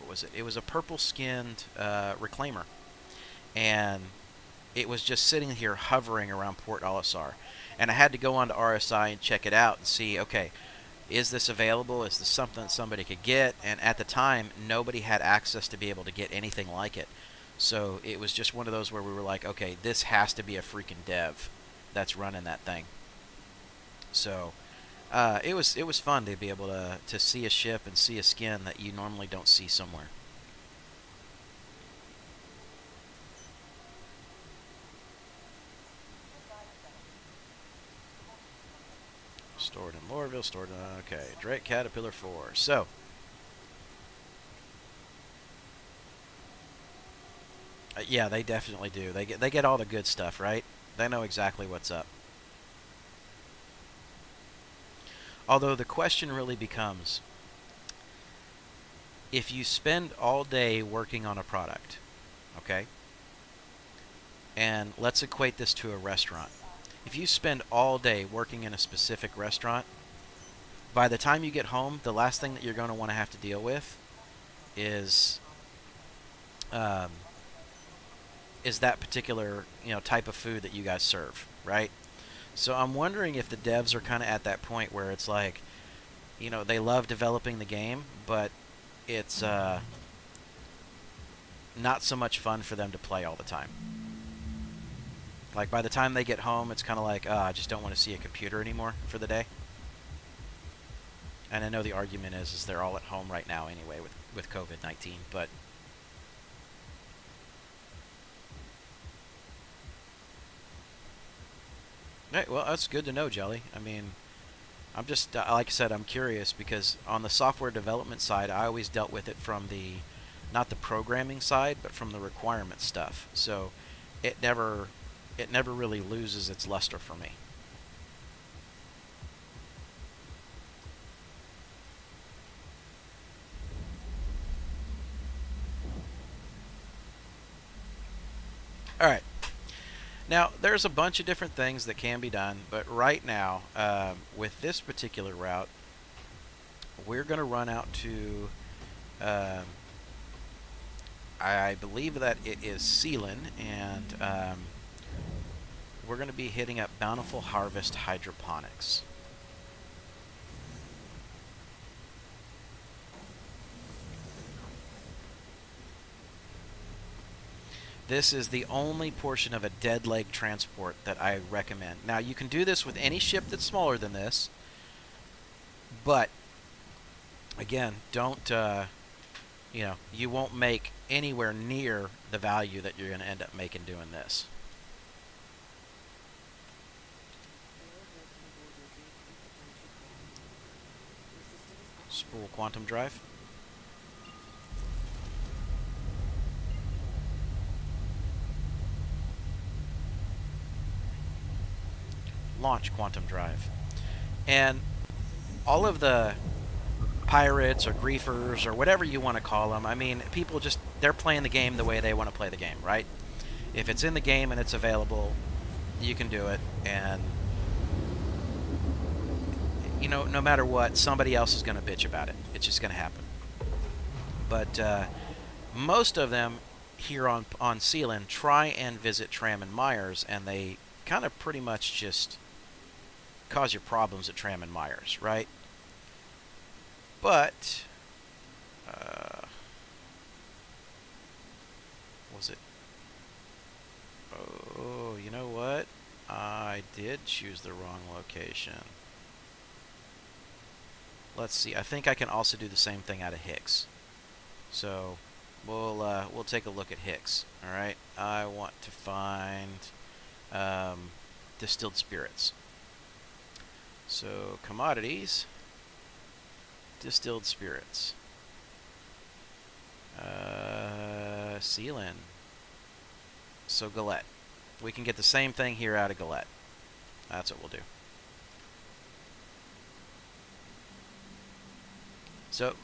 was it? It was a purple-skinned reclaimer, and it was just sitting here hovering around Port Olisar. And I had to go on to RSI and check it out and see, okay, is this available? Is this something that somebody could get? And at the time, nobody had access to be able to get anything like it. So it was just one of those where we were like, okay, this has to be a freaking dev that's running that thing. So it was fun to be able to see a ship and see a skin that you normally don't see somewhere. Stored in Lorville, stored in... Okay, Drake Caterpillar 4. So, yeah, they definitely do. They get all the good stuff, right? They know exactly what's up. Although the question really becomes, if you spend all day working on a product, okay? And let's equate this to a restaurant. If you spend all day working in a specific restaurant, by the time you get home, the last thing that you're going to want to have to deal with is that particular type of food that you guys serve, right? So I'm wondering if the devs are kind of at that point where it's like, they love developing the game, but it's not so much fun for them to play all the time. Like, by the time they get home, it's kind of like, I just don't want to see a computer anymore for the day. And I know the argument is they're all at home right now anyway with COVID-19, but... Hey, well, that's good to know, Jelly. I mean, I'm just, like I said, I'm curious because on the software development side, I always dealt with it from not the programming side, but from the requirement stuff. So it never really loses its luster for me. All right. Now, there's a bunch of different things that can be done, but right now, with this particular route, we're going to run out to, I believe that it is Sealand, and we're going to be hitting up Bountiful Harvest Hydroponics. This is the only portion of a dead leg transport that I recommend. Now, you can do this with any ship that's smaller than this, but, again, don't, you won't make anywhere near the value that you're going to end up making doing this. Spool quantum drive. Launch quantum drive. And all of the pirates or griefers or whatever you want to call them, I mean, people just, they're playing the game the way they want to play the game, right? If it's in the game and it's available, you can do it, and no matter what, somebody else is going to bitch about it. It's just going to happen. But most of them here on Sealand try and visit Tram and Myers, and they kind of pretty much just cause you problems at Tram and Myers, right? But was it? Oh, you know what? I did choose the wrong location. Let's see. I think I can also do the same thing out of Hicks. So we'll take a look at Hicks. All right. I want to find distilled spirits. So commodities, distilled spirits, Sealand. So Galette. We can get the same thing here out of Galette. That's what we'll do. So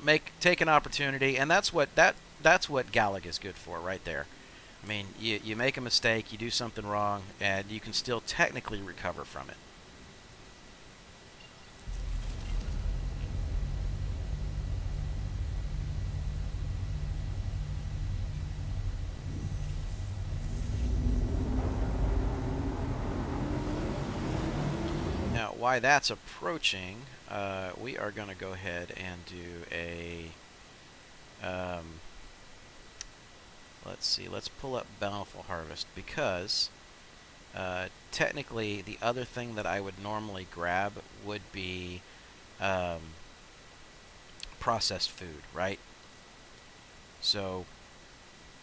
take an opportunity, and that's what that's what Galaga's good for right there. I mean, you make a mistake, you do something wrong, and you can still technically recover from it. Now, while that's approaching, we are going to go ahead and do a... let's see, let's pull up Bountiful Harvest, because technically the other thing that I would normally grab would be processed food, right? So,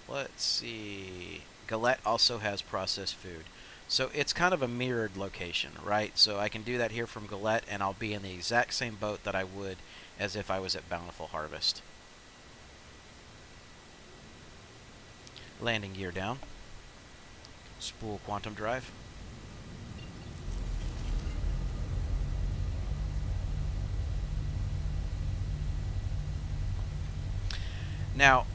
let's see. Galette also has processed food. So it's kind of a mirrored location, right? So I can do that here from Galette, and I'll be in the exact same boat that I would as if I was at Bountiful Harvest. Landing gear down. Spool quantum drive. Now,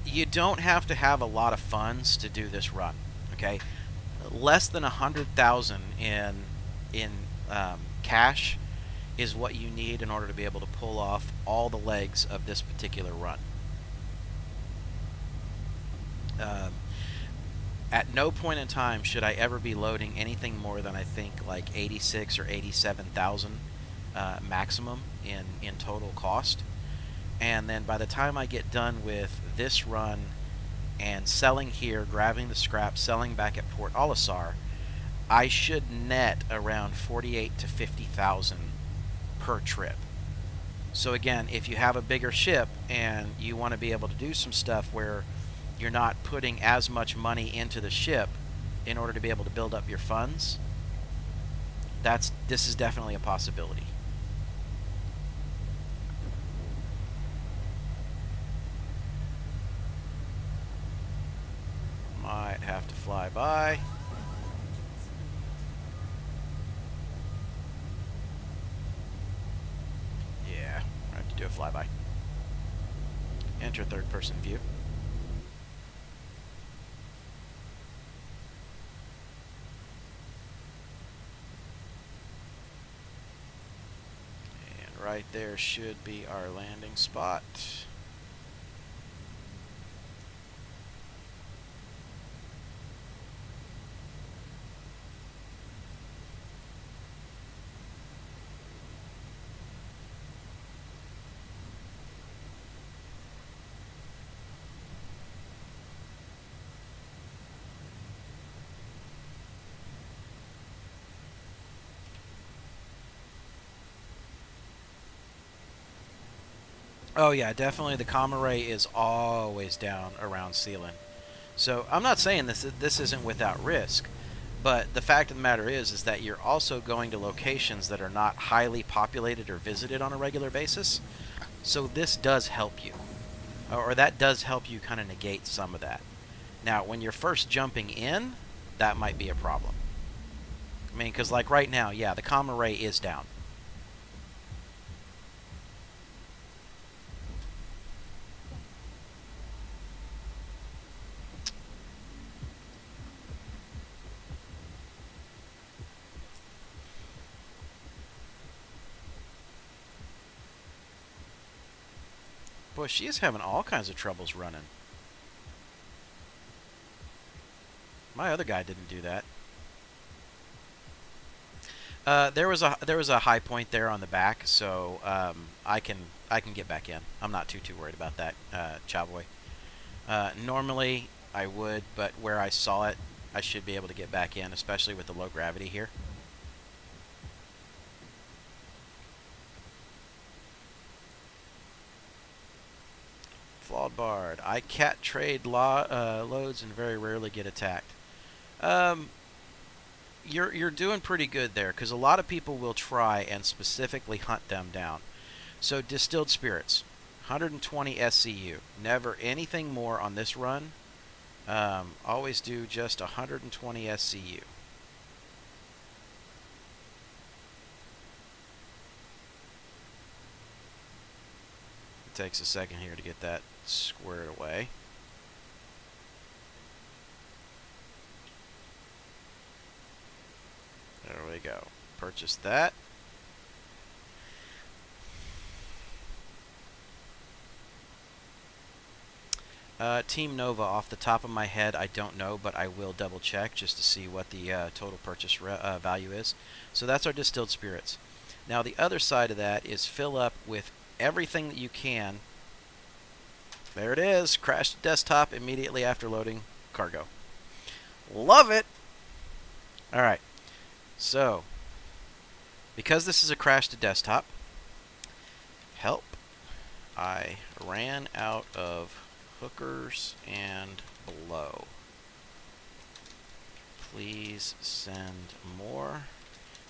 you don't have to have a lot of funds to do this run, okay? Less than 100,000 in cash is what you need in order to be able to pull off all the legs of this particular run. At no point in time should I ever be loading anything more than I think like 86 or 87,000 maximum in total cost. And then by the time I get done with this run and selling here, grabbing the scrap, selling back at Port Olisar, I should net around 48 to 50,000 per trip. So again, if you have a bigger ship and you want to be able to do some stuff where you're not putting as much money into the ship in order to be able to build up your funds, this is definitely a possibility. Might have to fly by. Yeah, I have to do a flyby. Enter third-person view. And right there should be our landing spot. Oh yeah, definitely the comm array is always down around Sealand. So I'm not saying this isn't without risk, but the fact of the matter is that you're also going to locations that are not highly populated or visited on a regular basis. So this does help you, or that does help you kind of negate some of that. Now, when you're first jumping in, that might be a problem. I mean, because like right now, yeah, the comm array is down. Boy, she is having all kinds of troubles running. My other guy didn't do that. There was a high point there on the back, so I can get back in. I'm not too worried about that, Chowboy. Normally I would, but where I saw it, I should be able to get back in, especially with the low gravity here. Flawed Bard. I cat trade loads and very rarely get attacked. You're doing pretty good there, because a lot of people will try and specifically hunt them down. So distilled spirits, 120 SCU. Never anything more on this run. Always do just 120 SCU. takes a second here to get that squared away. There we go. Purchase that. Team Nova, off the top of my head, I don't know, but I will double check just to see what the total purchase value is. So that's our distilled spirits. Now the other side of that is fill up with everything that you can. There it is. Crash the desktop immediately after loading cargo. Love it! Alright. So, because this is a crash to desktop, help. I ran out of hookers and blow. Please send more,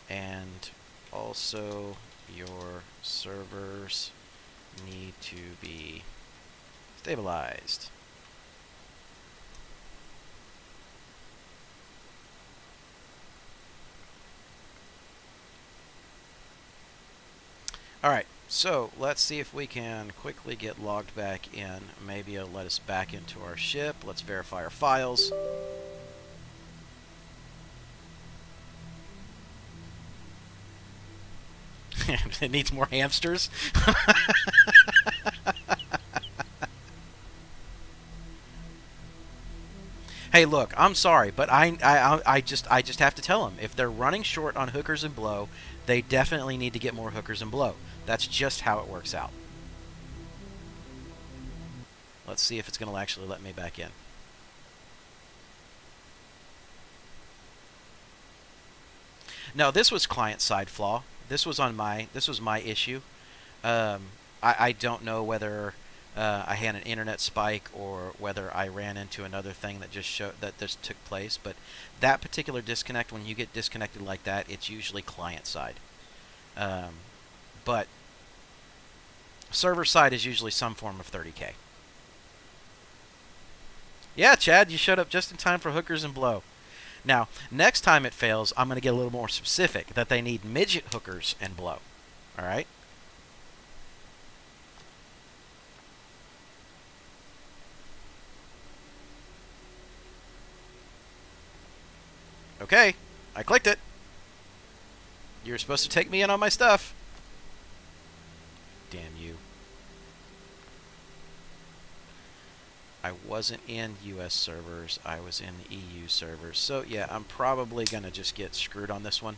and also your servers need to be stabilized. Alright, so let's see if we can quickly get logged back in. Maybe it'll let us back into our ship. Let's verify our files. It needs more hamsters. Hey, look, I'm sorry, but I just have to tell them, if they're running short on hookers and blow, they definitely need to get more hookers and blow. That's just how it works out. Let's see if it's going to actually let me back in. No, this was client-side flaw. This was my issue. I don't know whether I had an internet spike or whether I ran into another thing that just showed that this took place. But that particular disconnect, when you get disconnected like that, it's usually client-side. But server-side is usually some form of 30K. Yeah, Chad, you showed up just in time for hookers and blow. Now, next time it fails, I'm going to get a little more specific, that they need midget hookers and blow. All right? Okay, I clicked it. You're supposed to take me in on my stuff. Damn you. I wasn't in US servers, I was in the EU servers. So yeah, I'm probably going to just get screwed on this one.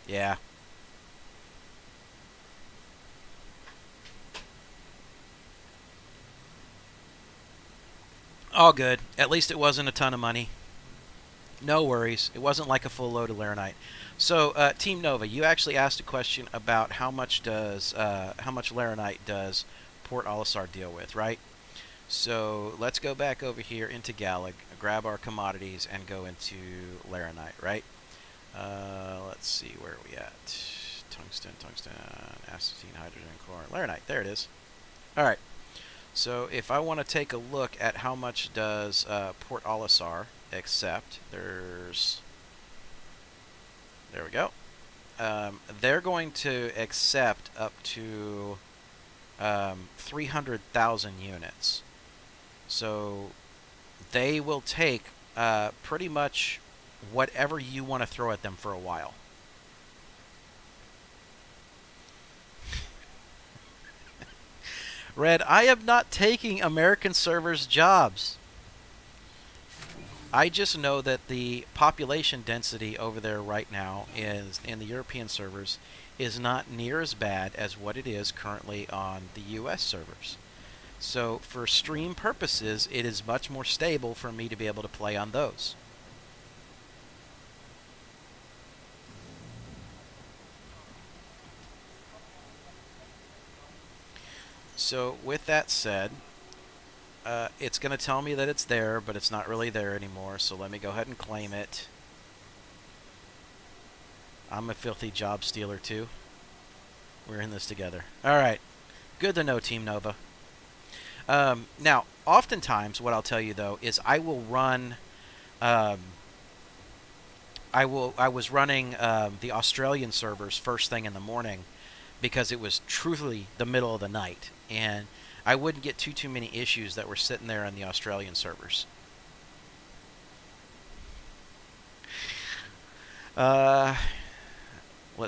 Yeah. All good. At least it wasn't a ton of money. No worries. It wasn't like a full load of Laranite. So, Team Nova, you actually asked a question about how much Laranite does Port Olisar deal with, right? So let's go back over here into Gallag, grab our commodities, and go into Laranite, right? Let's see, where are we at? Tungsten, acetine, hydrogen, chlorine, Laranite. There it is. All right. So if I want to take a look at how much does Port Olisar accept, there we go. They're going to accept up to 300,000 units. So they will take pretty much whatever you want to throw at them for a while. Red, I am not taking American servers' jobs. I just know that the population density over there right now is in the European servers is not near as bad as what it is currently on the US servers. So for stream purposes, it is much more stable for me to be able to play on those. So with that said, it's going to tell me that it's there, but it's not really there anymore, so let me go ahead and claim it. I'm a filthy job stealer too. We're in this together. Alright, good to know, Team Nova. Now, oftentimes what I'll tell you though is I will run... I was running the Australian servers first thing in the morning because it was truly the middle of the night, and I wouldn't get too many issues that were sitting there on the Australian servers. Let's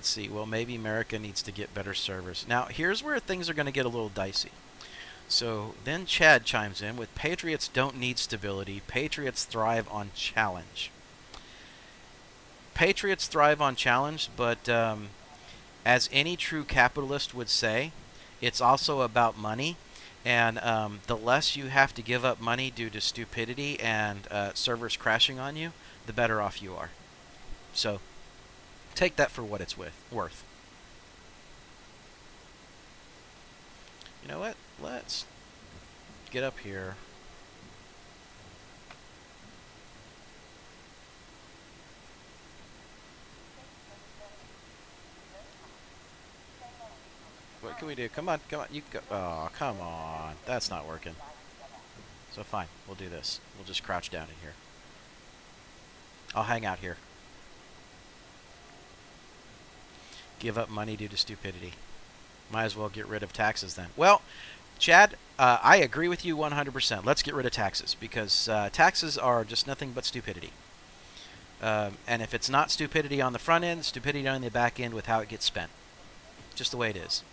see. Well, maybe America needs to get better servers. Now, here's where things are going to get a little dicey. So then Chad chimes in with Patriots don't need stability. Patriots thrive on challenge. Patriots thrive on challenge, but as any true capitalist would say, it's also about money. And the less you have to give up money due to stupidity and servers crashing on you, the better off you are. So take that for what it's worth. You know what? Let's get up here. What can we do? Come on, come on. You go. Oh, come on. That's not working. So fine, we'll do this. We'll just crouch down in here. I'll hang out here. Give up money due to stupidity. Might as well get rid of taxes then. Well, Chad, I agree with you 100%. Let's get rid of taxes because taxes are just nothing but stupidity. And if it's not stupidity on the front end, stupidity on the back end with how it gets spent. Just the way it is.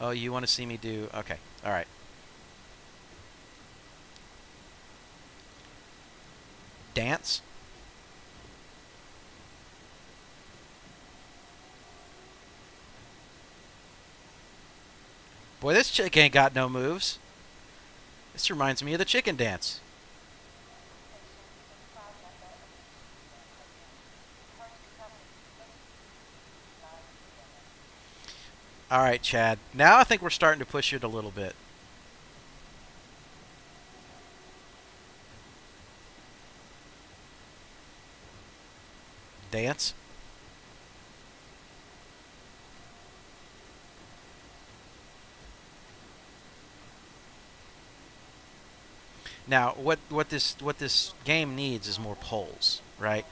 Oh, you want to see me do... Okay, all right. Dance? Boy, this chick ain't got no moves. This reminds me of the chicken dance. All right, Chad. Now I think we're starting to push it a little bit. Dance? Now, what this game needs is more polls, right?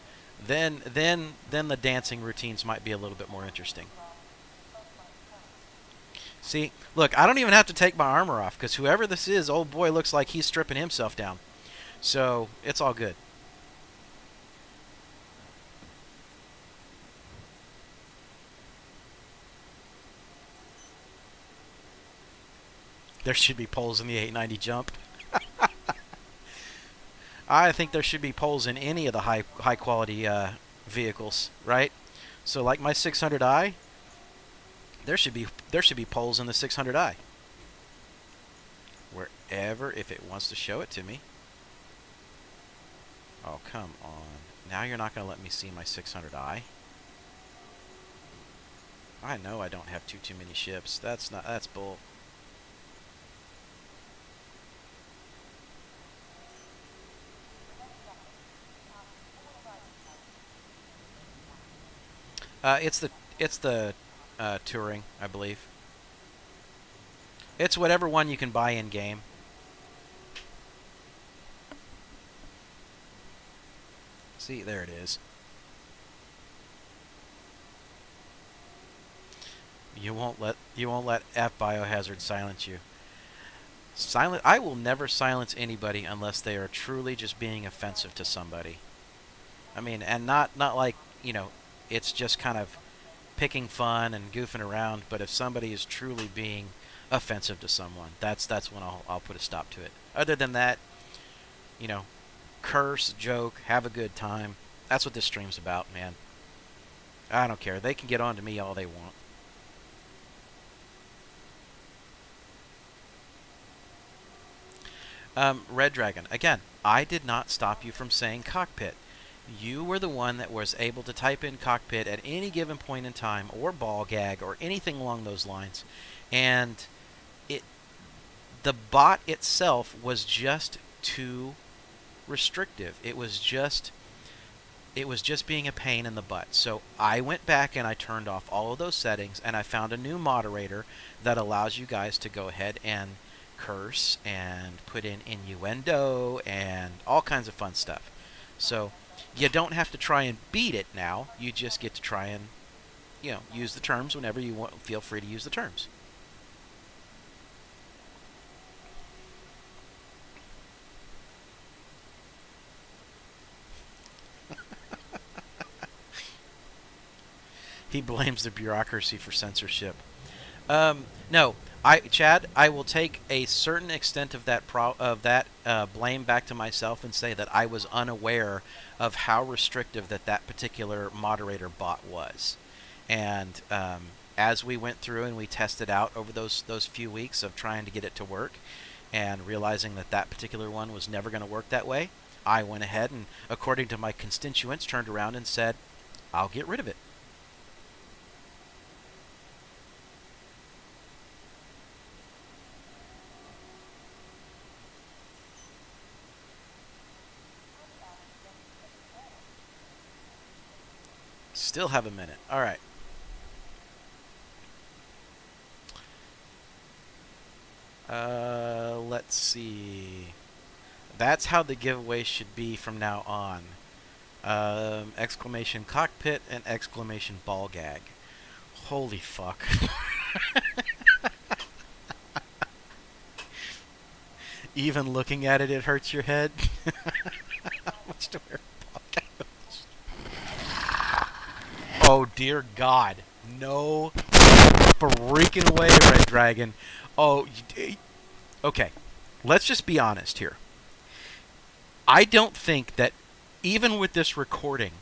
Then the dancing routines might be a little bit more interesting. See, look, I don't even have to take my armor off because whoever this is, old boy looks like he's stripping himself down. So it's all good. There should be poles in the 890 jump. I think there should be poles in any of the high quality vehicles, right? So like my 600i, there should be poles in the 600i. Wherever, if it wants to show it to me. Oh, come on. Now you're not going to let me see my 600i. I know I don't have too many ships. That's bull. It's the touring, I believe. It's whatever one you can buy in game. See, there it is. You won't let F Biohazard silence you. I will never silence anybody unless they are truly just being offensive to somebody. I mean, and not like, you know, it's just kind of picking fun and goofing around, but if somebody is truly being offensive to someone, that's when I'll put a stop to it. Other than that, you know, curse, joke, have a good time. That's what this stream's about, man. I don't care. They can get on to me all they want. Red Dragon. Again, I did not stop you from saying cockpit. You were the one that was able to type in cockpit at any given point in time, or ball gag, or anything along those lines. And the bot itself was just too restrictive. It was just being a pain in the butt. So I went back and I turned off all of those settings, and I found a new moderator that allows you guys to go ahead and curse and put in innuendo and all kinds of fun stuff. So you don't have to try and beat it now. You just get to try and use the terms whenever you want. Feel free to use the terms. He blames the bureaucracy for censorship. No, Chad, I will take a certain extent of that blame back to myself and say that I was unaware of how restrictive that particular moderator bot was, and as we went through and we tested out over those few weeks of trying to get it to work, and realizing that particular one was never going to work that way, I went ahead and, according to my constituents, turned around and said, "I'll get rid of it." Still have a minute. All right. Let's see. That's how the giveaway should be from now on. Exclamation cockpit and exclamation ball gag. Holy fuck. Even looking at it, it hurts your head. How much to wear ball gag? Oh, dear God. No freaking way, Red Dragon. Oh, okay. Let's just be honest here. I don't think that, even with this recording,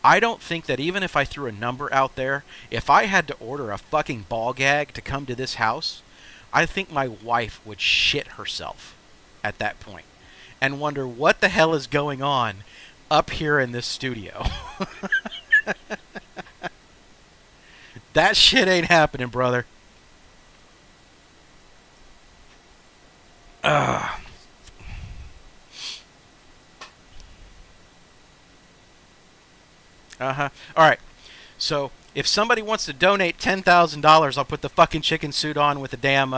I don't think that even if I threw a number out there, if I had to order a fucking ball gag to come to this house, I think my wife would shit herself at that point and wonder what the hell is going on up here in this studio. That shit ain't happening, brother. Uh-huh. Alright. So, if somebody wants to donate $10,000, I'll put the fucking chicken suit on with the damn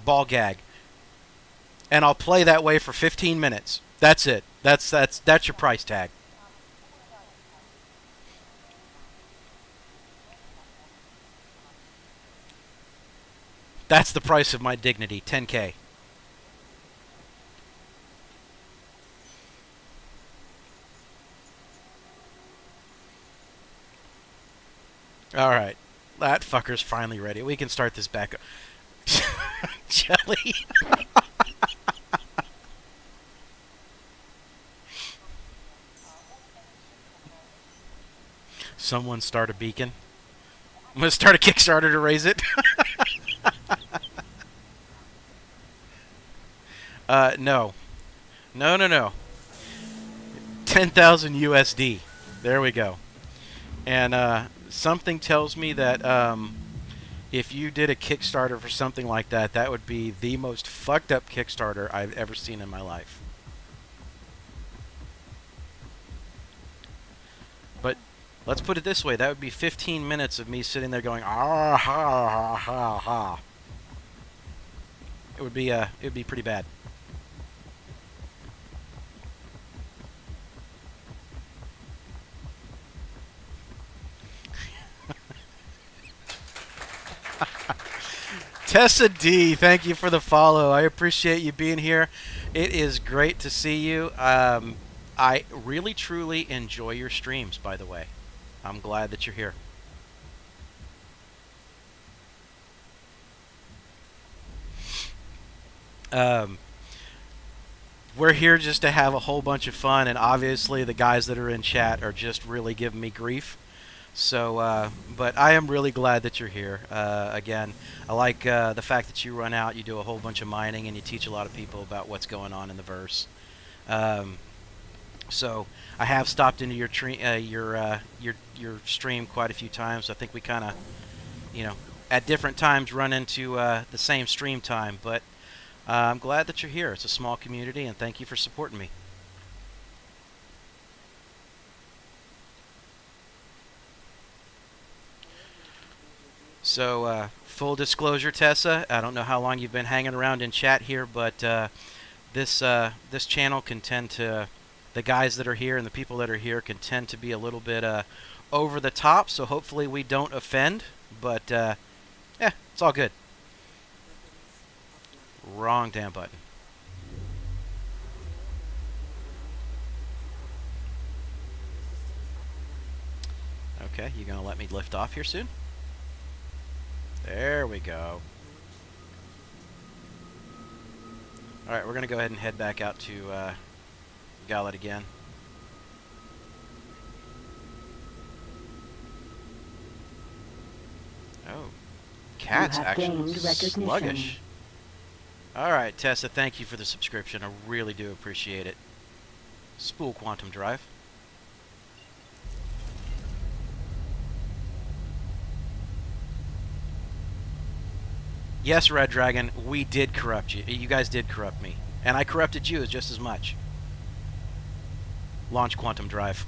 ball gag. And I'll play that way for 15 minutes. That's it. That's your price tag. That's the price of my dignity, $10K. Alright. That fucker's finally ready. We can start this back up. Jelly. Someone start a beacon. I'm going to start a Kickstarter to raise it. No. No. 10,000 USD. There we go. And something tells me that if you did a Kickstarter for something like that, that would be the most fucked up Kickstarter I've ever seen in my life. But let's put it this way, that would be 15 minutes of me sitting there going, ah, ha, ha, ha, ha. It would be pretty bad. Tessa D, thank you for the follow. I appreciate you being here. It is great to see you. I really, truly enjoy your streams, by the way. I'm glad that you're here. We're here just to have a whole bunch of fun, and obviously the guys that are in chat are just really giving me grief. So, but I am really glad that you're here. Again, I like the fact that you run out, you do a whole bunch of mining, and you teach a lot of people about what's going on in the verse. So I have stopped into your stream quite a few times. I think we kind of, at different times run into the same stream time. But I'm glad that you're here. It's a small community, and thank you for supporting me. So, full disclosure, Tessa, I don't know how long you've been hanging around in chat here, but this channel can tend to, the guys that are here and the people that are here can tend to be a little bit over the top, so hopefully we don't offend. But, yeah, it's all good. Wrong damn button. Okay, you gonna let me lift off here soon? There we go. Alright, we're gonna go ahead and head back out to Gallet again. Oh, cat's actually sluggish. Alright, Tessa, thank you for the subscription. I really do appreciate it. Spool Quantum Drive. Yes, Red Dragon, we did corrupt you. You guys did corrupt me. And I corrupted you just as much. Launch Quantum Drive.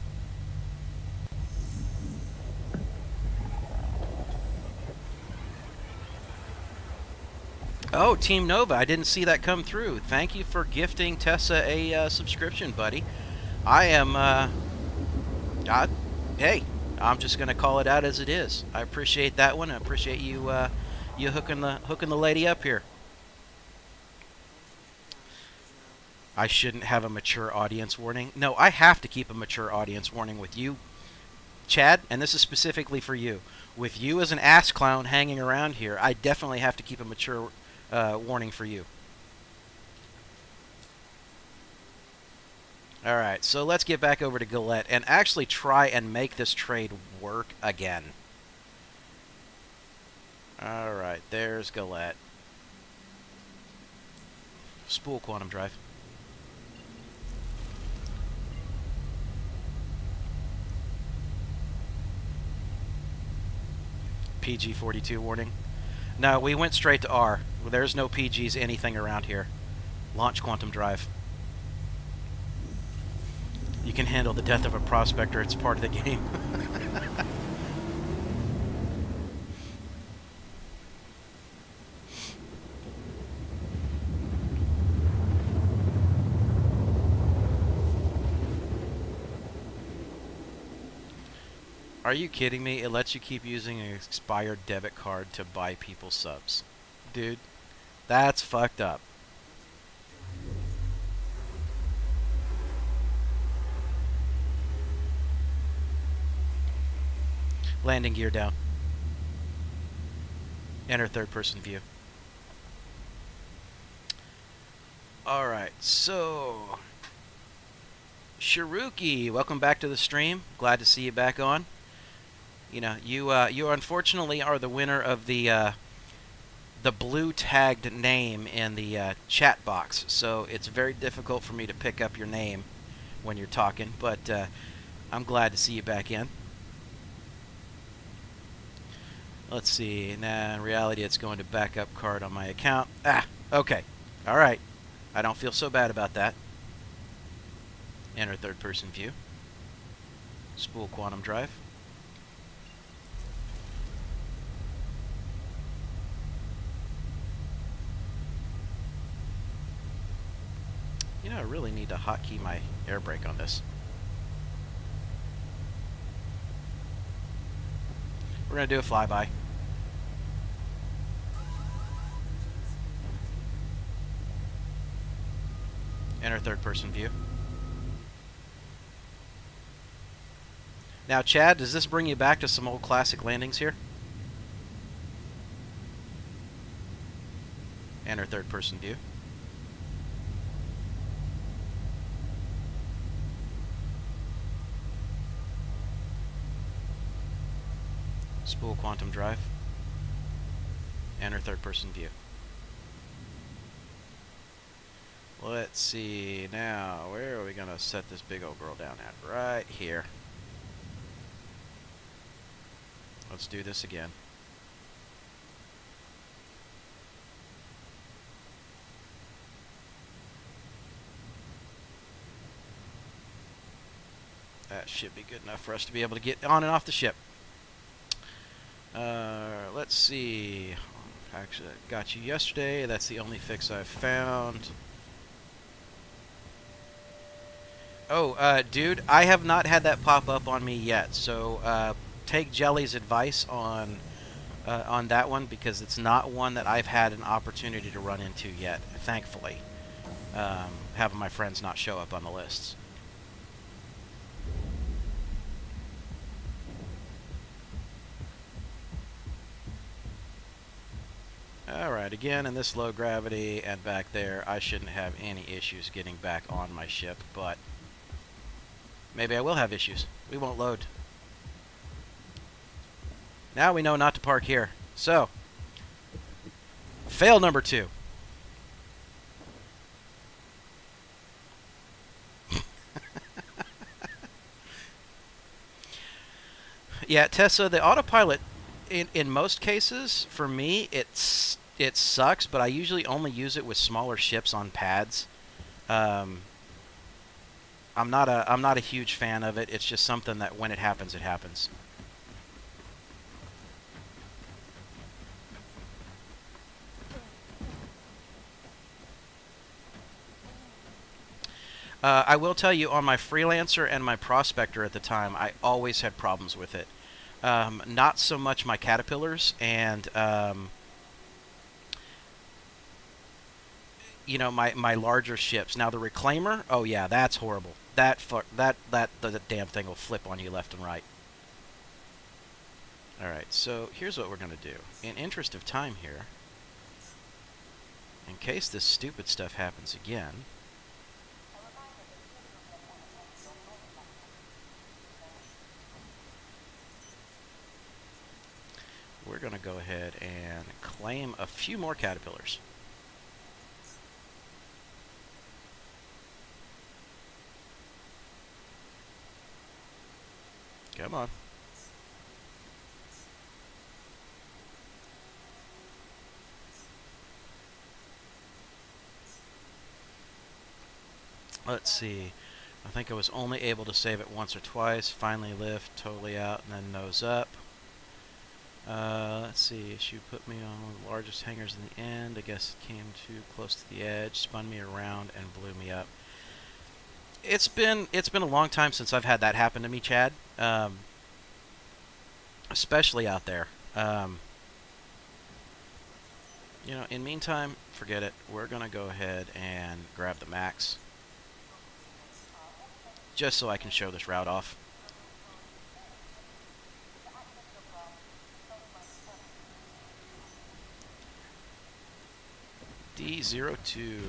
Oh, Team Nova, I didn't see that come through. Thank you for gifting Tessa a subscription, buddy. I am, hey, I'm just going to call it out as it is. I appreciate that one. I appreciate you, you hooking the lady up here. I shouldn't have a mature audience warning. No, I have to keep a mature audience warning with you, Chad, and this is specifically for you. With you as an ass clown hanging around here, I definitely have to keep a mature warning for you. Alright, so let's get back over to Galette and actually try and make this trade work again. Alright, there's Galette. Spool Quantum Drive. PG-42 warning. No, we went straight to R. There's no PGs anything around here. Launch Quantum Drive. You can handle the death of a prospector. It's part of the game. Are you kidding me? It lets you keep using an expired debit card to buy people subs. Dude, that's fucked up. Landing gear down. Enter third person view. Alright, so Shiruki, welcome back to the stream. Glad to see you back on. You know, you unfortunately are the winner of the blue tagged name in the chat box, so it's very difficult for me to pick up your name when you're talking, but I'm glad to see you back in. Let's see. Nah, in reality, it's going to backup card on my account. Ah, okay. All right. I don't feel so bad about that. Enter third person view. Spool Quantum Drive. You know, I really need to hotkey my air brake on this. We're going to do a flyby. Enter third person view. Now, Chad, does this bring you back to some old classic landings here? Enter third person view. Spool Quantum Drive. Enter third person view. Let's see now, where are we gonna set this big old girl down at? Right here. Let's do this again. That should be good enough for us to be able to get on and off the ship. Let's see. Actually, I got you yesterday. That's the only fix I've found. Oh, dude, I have not had that pop up on me yet. So take Jelly's advice on that one because it's not one that I've had an opportunity to run into yet. Thankfully, having my friends not show up on the lists. Alright, again in this low gravity and back there, I shouldn't have any issues getting back on my ship, but maybe I will have issues. We won't load. Now we know not to park here. So, fail number 2. Yeah, Tessa, the autopilot, in most cases, for me, it sucks, but I usually only use it with smaller ships on pads. I'm not a huge fan of it. It's just something that when it happens, it happens. I will tell you, on my Freelancer and my Prospector at the time, I always had problems with it. Not so much my Caterpillars and you know, my larger ships. Now the Reclaimer, oh yeah, that's horrible. The damn thing will flip on you left and right. All right, so here's what we're gonna do. In interest of time here, in case this stupid stuff happens again. We're going to go ahead and claim a few more Caterpillars. Come on. Let's see. I think I was only able to save it once or twice. Finally lift, totally out, and then nose up. Let's see, she put me on one of the largest hangars in the end. I guess it came too close to the edge, spun me around, and blew me up. It's been a long time since I've had that happen to me, Chad. Especially out there. You know, in meantime, forget it. We're gonna go ahead and grab the max, just so I can show this route off. D02.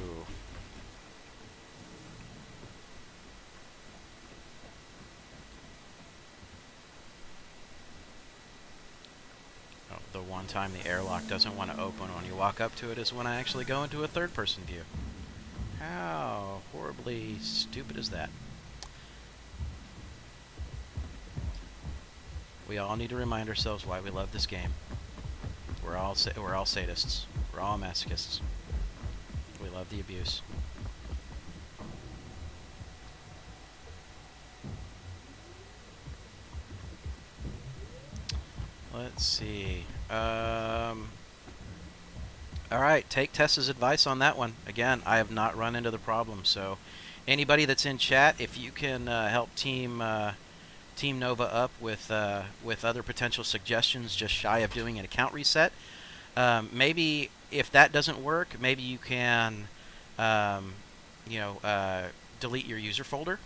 Oh, the one time the airlock doesn't want to open when you walk up to it is when I actually go into a third-person view. How horribly stupid is that? We all need to remind ourselves why we love this game. We're all sadists. We're all masochists. We love the abuse. Let's see. All right, take Tessa's advice on that one. Again, I have not run into the problem, so anybody that's in chat, if you can help Team Nova up with other potential suggestions, just shy of doing an account reset. Maybe if that doesn't work, maybe you can, delete your user folder.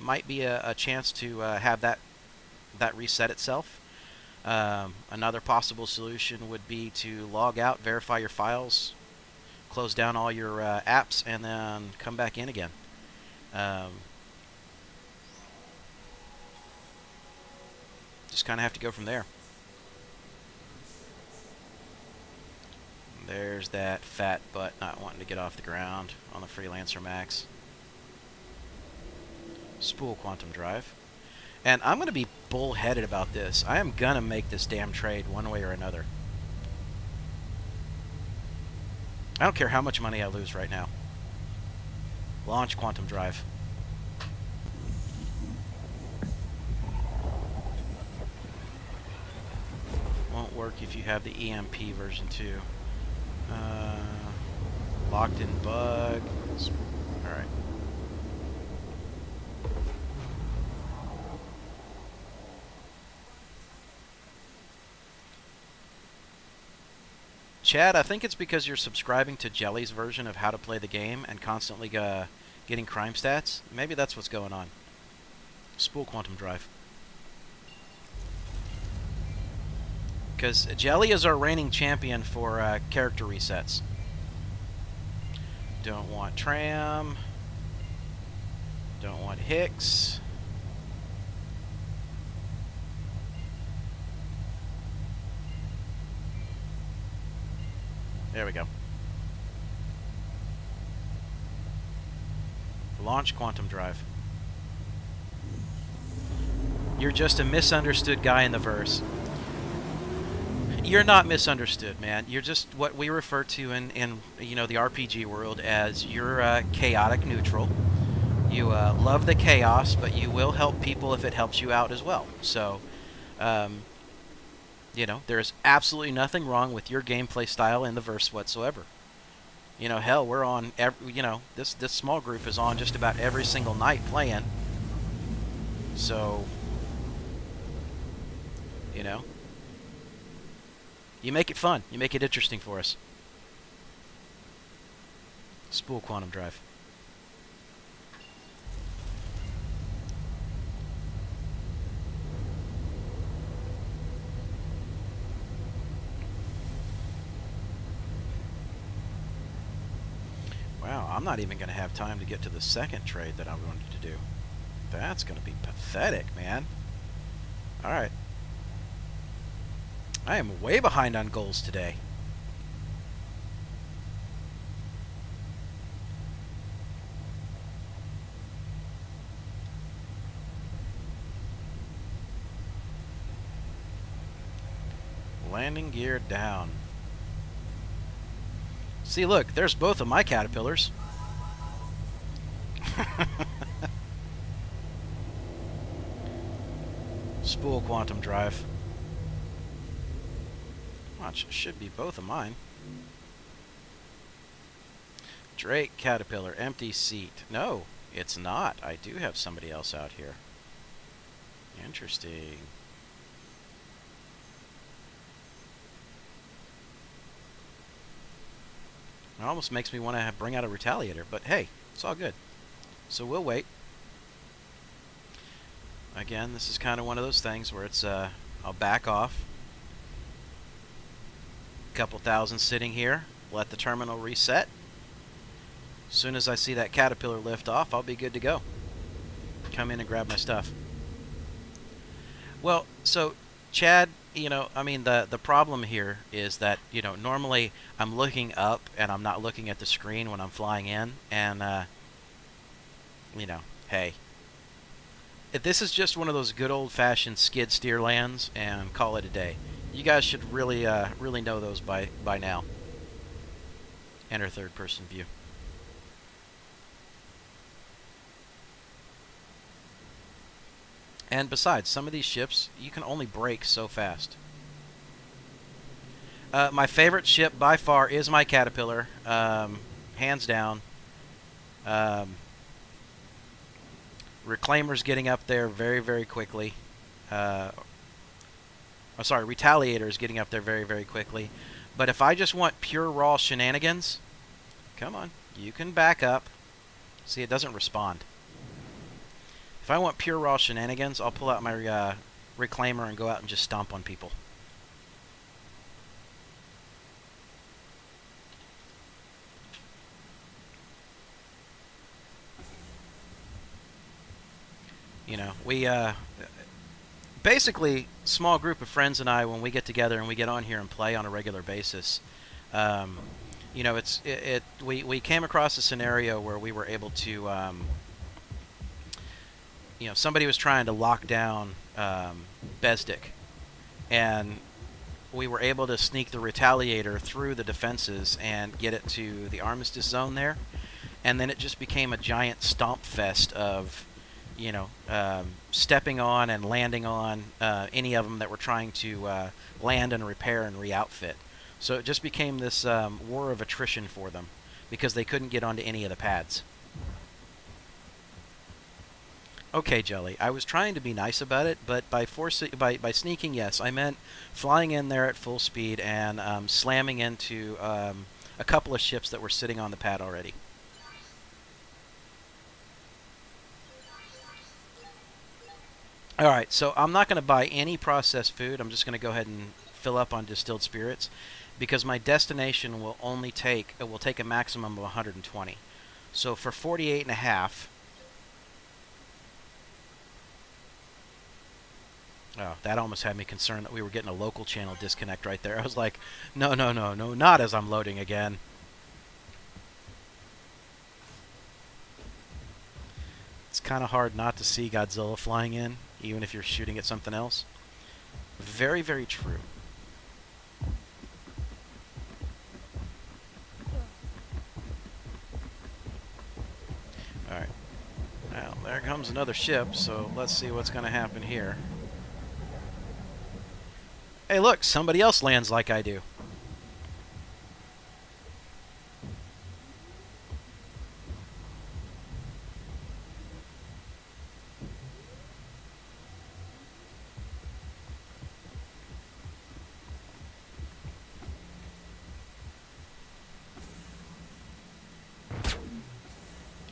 Might be a chance to have that reset itself. Another possible solution would be to log out, verify your files, close down all your apps, and then come back in again. Just kind of have to go from there. There's that fat butt not wanting to get off the ground on the Freelancer Max. Spool quantum drive. And I'm going to be bullheaded about this. I am going to make this damn trade one way or another. I don't care how much money I lose right now. Launch quantum drive. Won't work if you have the EMP version 2. Locked in bug. Alright. Chad, I think it's because you're subscribing to Jelly's version of how to play the game and constantly getting crime stats. Maybe that's what's going on. Spool Quantum Drive. Because Jelly is our reigning champion for character resets. Don't want Tram. Don't want Hicks. There we go. Launch Quantum Drive. You're just a misunderstood guy in the verse. You're not misunderstood, man. You're just what we refer to in you know, the RPG world as you're chaotic neutral. You love the chaos, but you will help people if it helps you out as well. So, you know, there's absolutely nothing wrong with your gameplay style in the verse whatsoever. You know, hell, we're on every, you know, this small group is on just about every single night playing. So, you know, you make it fun. You make it interesting for us. Spool Quantum Drive. Wow, I'm not even going to have time to get to the second trade that I wanted to do. That's going to be pathetic, man. Alright. I am way behind on goals today. Landing gear down. See, look, there's both of my caterpillars. Spool Quantum Drive. Watch, it should be both of mine. Drake Caterpillar, empty seat. No, it's not. I do have somebody else out here. Interesting. It almost makes me want to bring out a Retaliator, but hey, it's all good. So we'll wait. Again, this is kind of one of those things where it's, I'll back off. Couple thousand sitting here. Let the terminal reset. As soon as I see that Caterpillar lift off, I'll be good to go. Come in and grab my stuff. Well, so, Chad, you know, I mean, the problem here is that, you know, normally I'm looking up and I'm not looking at the screen when I'm flying in, and, you know, hey. This is just one of those good old-fashioned skid steer lands, and call it a day. You guys should really, really know those by now. Enter third-person view. And besides, some of these ships, you can only brake so fast. My favorite ship by far is my Caterpillar, hands down. Reclaimer's getting up there very, very quickly. Oh, sorry, Retaliator is getting up there very, very quickly. But if I just want pure raw shenanigans, come on, you can back up. See, it doesn't respond. If I want pure raw shenanigans, I'll pull out my Reclaimer and go out and just stomp on people. You know, we basically, small group of friends and I, when we get together and we get on here and play on a regular basis, you know, we came across a scenario where we were able to, you know, somebody was trying to lock down Bezdek, and we were able to sneak the Retaliator through the defenses and get it to the Armistice Zone there, and then it just became a giant stomp fest of, you know, stepping on and landing on any of them that were trying to land and repair and re-outfit. So it just became this war of attrition for them because they couldn't get onto any of the pads. Okay, Jelly. I was trying to be nice about it, but by sneaking, yes, I meant flying in there at full speed and slamming into a couple of ships that were sitting on the pad already. All right, so I'm not going to buy any processed food. I'm just going to go ahead and fill up on distilled spirits because my destination will only take it will take a maximum of 120. So for 48 and a half. Oh, that almost had me concerned that we were getting a local channel disconnect right there. I was like, no, no, no, no, not as I'm loading again. It's kind of hard not to see Godzilla flying in, even if you're shooting at something else. Very, very true. Alright. Well, there comes another ship, so let's see what's going to happen here. Hey, look, somebody else lands like I do.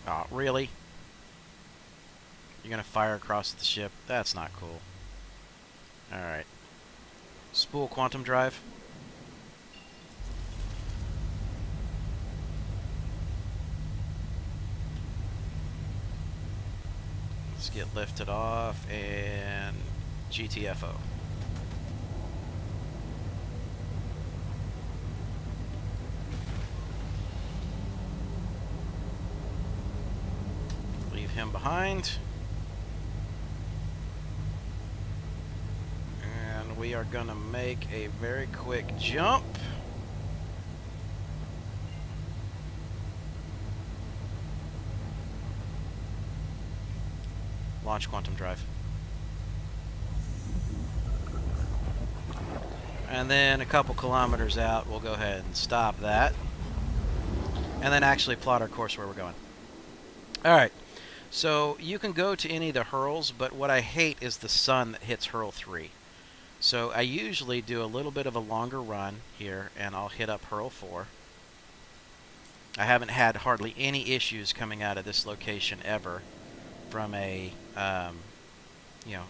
Oh, really? You're going to fire across the ship? That's not cool. Alright. Spool quantum drive. Let's get lifted off and GTFO. Leave him behind. And we are going to make a very quick jump. Launch quantum drive. And then a couple kilometers out, we'll go ahead and stop that. And then actually plot our course where we're going. Alright, so you can go to any of the hurls, but what I hate is the sun that hits hurl 3. So I usually do a little bit of a longer run here, and I'll hit up hurl 4. I haven't had hardly any issues coming out of this location ever from a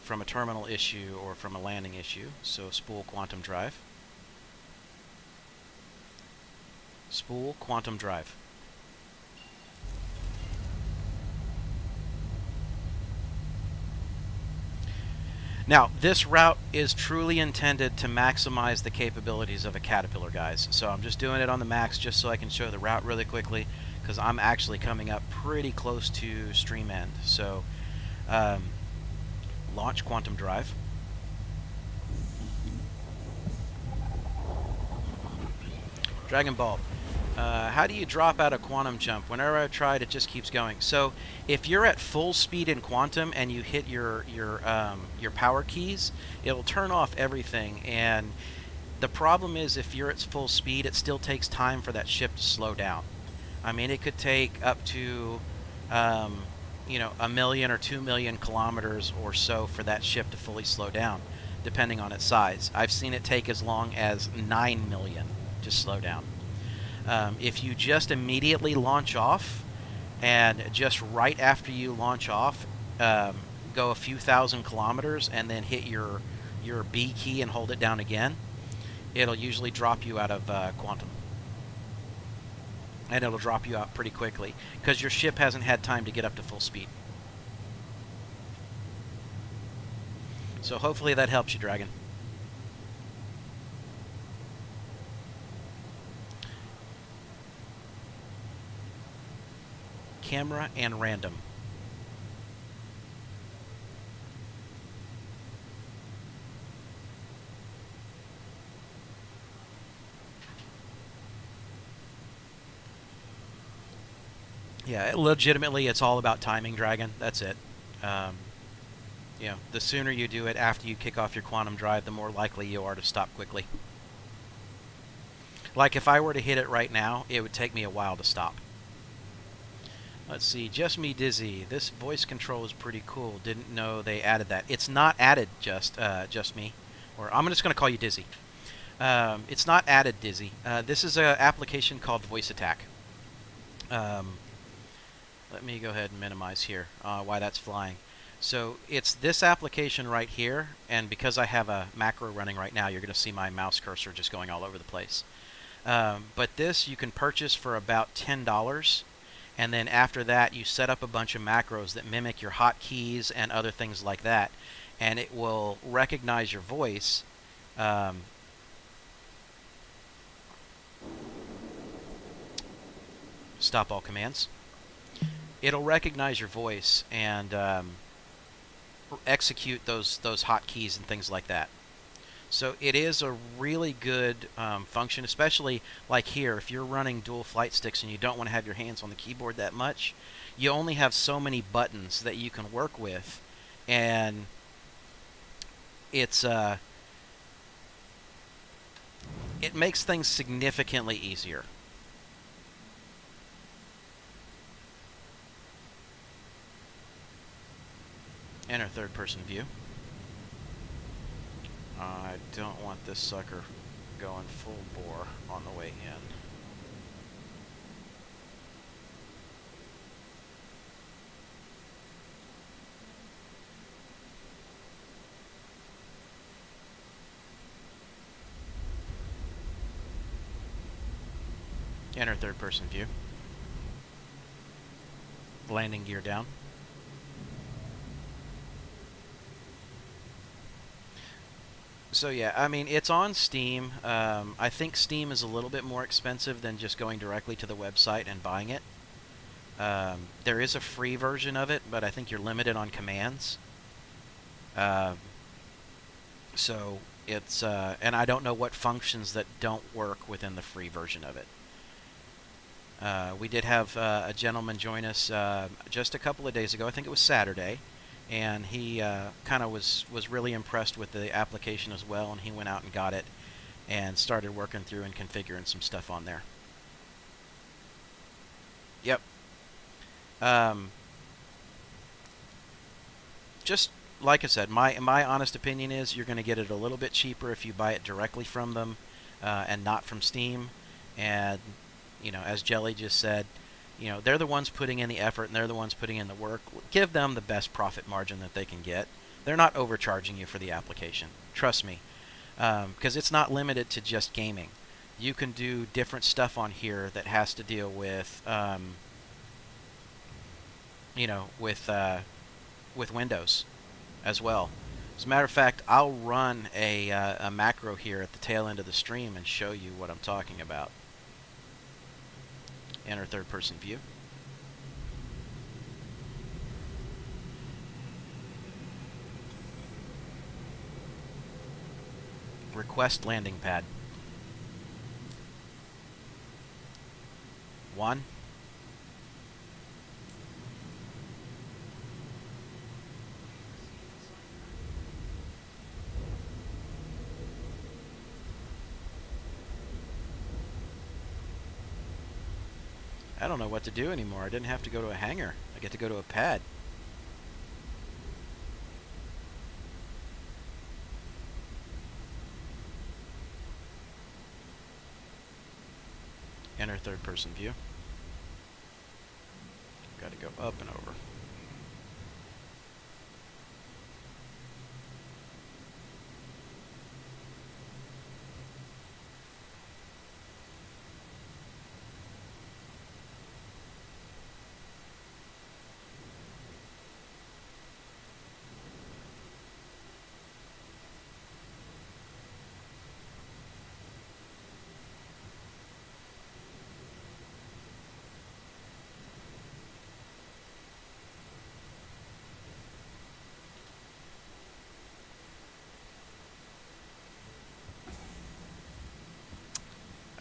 from a terminal issue or from a landing issue. So spool quantum drive. Spool quantum drive. Now, this route is truly intended to maximize the capabilities of a Caterpillar, guys. So I'm just doing it on the max just so I can show the route really quickly, because I'm actually coming up pretty close to stream end. So launch quantum drive. Dragon Ball. How do you drop out a quantum jump? Whenever I tried, it just keeps going. So if you're at full speed in quantum and you hit your power keys, it'll turn off everything. And the problem is, if you're at full speed, it still takes time for that ship to slow down. I mean, it could take up to 1 million or 2 million kilometers or so for that ship to fully slow down, depending on its size. I've seen it take as long as 9 million to slow down. If you just immediately launch off, and just right after you launch off, go a few thousand kilometers and then hit your B key and hold it down again, it'll usually drop you out of quantum. And it'll drop you out pretty quickly, because your ship hasn't had time to get up to full speed. So hopefully that helps you, Dragon. Camera and random. Yeah, legitimately, it's all about timing, Dragon. That's it. The sooner you do it after you kick off your quantum drive, the more likely you are to stop quickly. Like, if I were to hit it right now, it would take me a while to stop. Let's see, Just Me Dizzy. This voice control is pretty cool. Didn't know they added that. It's not added, Just Me. Or I'm just going to call you Dizzy. It's not added, Dizzy. This is an application called Voice Attack. Let me go ahead and minimize here why that's flying. So it's this application right here, and because I have a macro running right now, you're going to see my mouse cursor just going all over the place. But this you can purchase for about $10, and then after that you set up a bunch of macros that mimic your hotkeys and other things like that, and it will recognize your voice. Stop all commands. It'll recognize your voice and execute those hotkeys and things like that. So it is a really good function, especially like here, if you're running dual flight sticks and you don't want to have your hands on the keyboard that much, you only have so many buttons that you can work with, and it makes things significantly easier. Enter third person view. I don't want this sucker going full bore on the way in. Enter third person view. Landing gear down. So yeah, I mean, it's on Steam. I think Steam is a little bit more expensive than just going directly to the website and buying it. There is a free version of it, but I think you're limited on commands. So it's, and I don't know what functions that don't work within the free version of it. We did have a gentleman join us just a couple of days ago. I think it was Saturday. And he kind of was really impressed with the application as well, and he went out and got it and started working through and configuring some stuff on there. Yep. Just like I said, my honest opinion is you're going to get it a little bit cheaper if you buy it directly from them and not from Steam. And, you know, as Jelly just said, you know, they're the ones putting in the effort and they're the ones putting in the work. Give them the best profit margin that they can get. They're not overcharging you for the application. Trust me. Because it's not limited to just gaming. You can do different stuff on here that has to deal with, you know, with Windows as well. As a matter of fact, I'll run a macro here at the tail end of the stream and show you what I'm talking about. Enter third person view. Request landing pad. 1. I don't know what to do anymore. I didn't have to go to a hangar. I get to go to a pad. Enter third person view. Got to go up and over.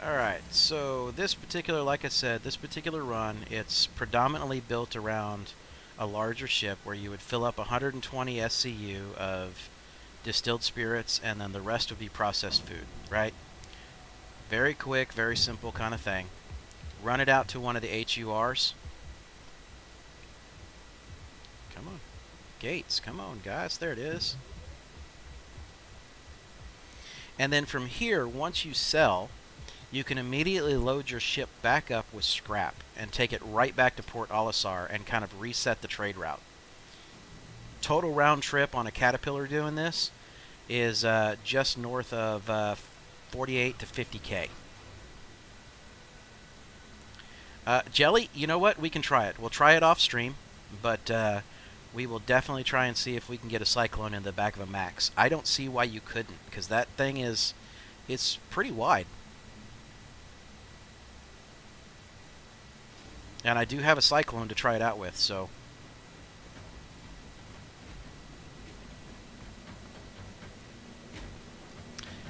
Alright, so this particular, like I said, this particular run, it's predominantly built around a larger ship where you would fill up 120 SCU of distilled spirits and then the rest would be processed food, right? Very quick, very simple kind of thing. Run it out to one of the HURs. Come on. Gates, come on, guys. There it is. And then from here, once you sell, you can immediately load your ship back up with scrap and take it right back to Port Olisar and kind of reset the trade route. Total round trip on a Caterpillar doing this is just north of 48 to 50K. Jelly, you know what? We can try it. We'll try it off stream, but we will definitely try and see if we can get a Cyclone in the back of a Max. I don't see why you couldn't, because that thing it's pretty wide. And I do have a Cyclone to try it out with, so.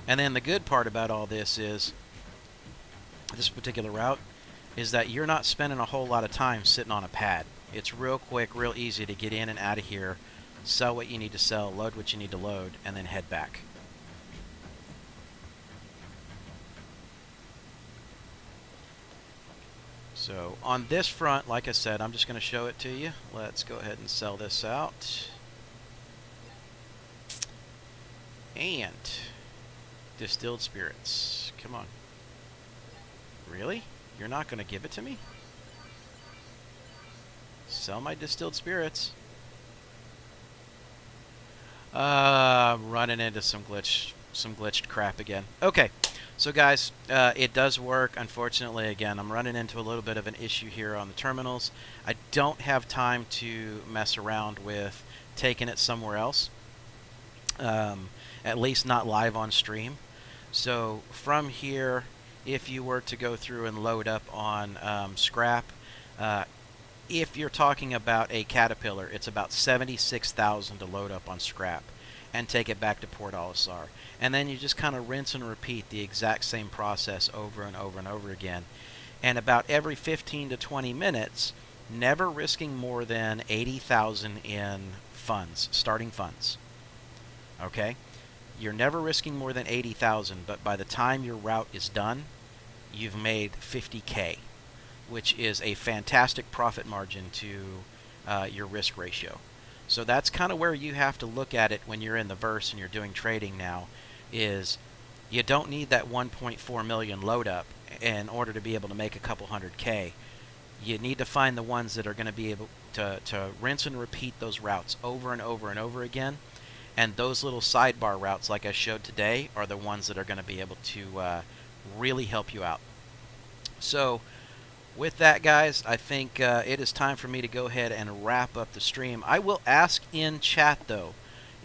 And then the good part about all this is, this particular route, is that you're not spending a whole lot of time sitting on a pad. It's real quick, real easy to get in and out of here, sell what you need to sell, load what you need to load, and then head back. So on this front, like I said, I'm just going to show it to you. Let's go ahead and sell this out. And distilled spirits. Come on. Really? You're not going to give it to me? Sell my distilled spirits. Running into some glitched crap again. Okay, so guys, it does work. Unfortunately, again, I'm running into a little bit of an issue here on the terminals. I don't have time to mess around with taking it somewhere else. At least not live on stream. So from here, if you were to go through and load up on scrap, if you're talking about a Caterpillar, it's about 76,000 to load up on scrap and take it back to Port Olisar. And then you just kind of rinse and repeat the exact same process over and over and over again. And about every 15 to 20 minutes, never risking more than 80,000 in funds, starting funds. Okay? You're never risking more than 80,000, but by the time your route is done, you've made 50K, which is a fantastic profit margin to your risk ratio. So that's kind of where you have to look at it when you're in the verse and you're doing trading now, is you don't need that 1.4 million load up in order to be able to make a couple 100K. You need to find the ones that are going to be able to rinse and repeat those routes over and over and over again. And those little sidebar routes like I showed today are the ones that are going to be able to really help you out. So with that, guys, I think it is time for me to go ahead and wrap up the stream. I will ask in chat, though,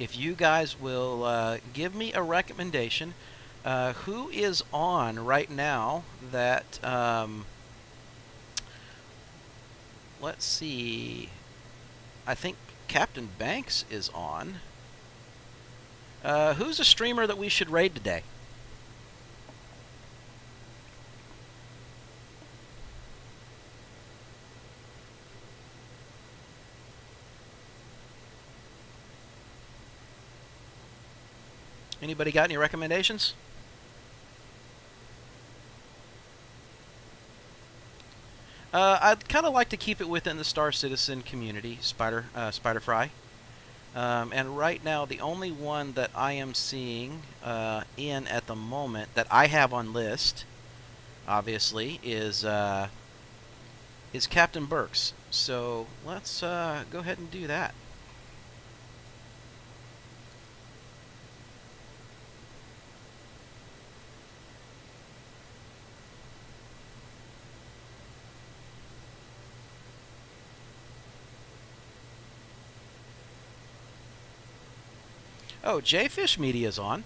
if you guys will give me a recommendation. Who is on right now that, let's see, I think Captain Banks is on. Who's a streamer that we should raid today? Anybody got any recommendations? I'd kind of like to keep it within the Star Citizen community, Spider Fry. And right now, the only one that I am seeing in at the moment that I have on list, obviously, is Captain Burks. So let's go ahead and do that. Oh, Jfish Media's on.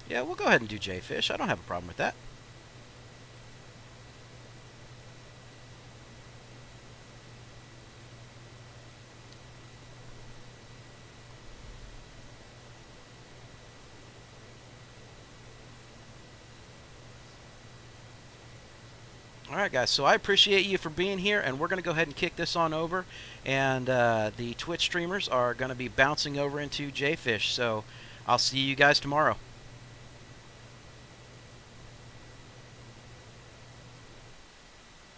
Yeah, we'll go ahead and do Jfish. I don't have a problem with that. Alright guys, so I appreciate you for being here, and we're going to go ahead and kick this on over, and the Twitch streamers are going to be bouncing over into Jfish, so I'll see you guys tomorrow.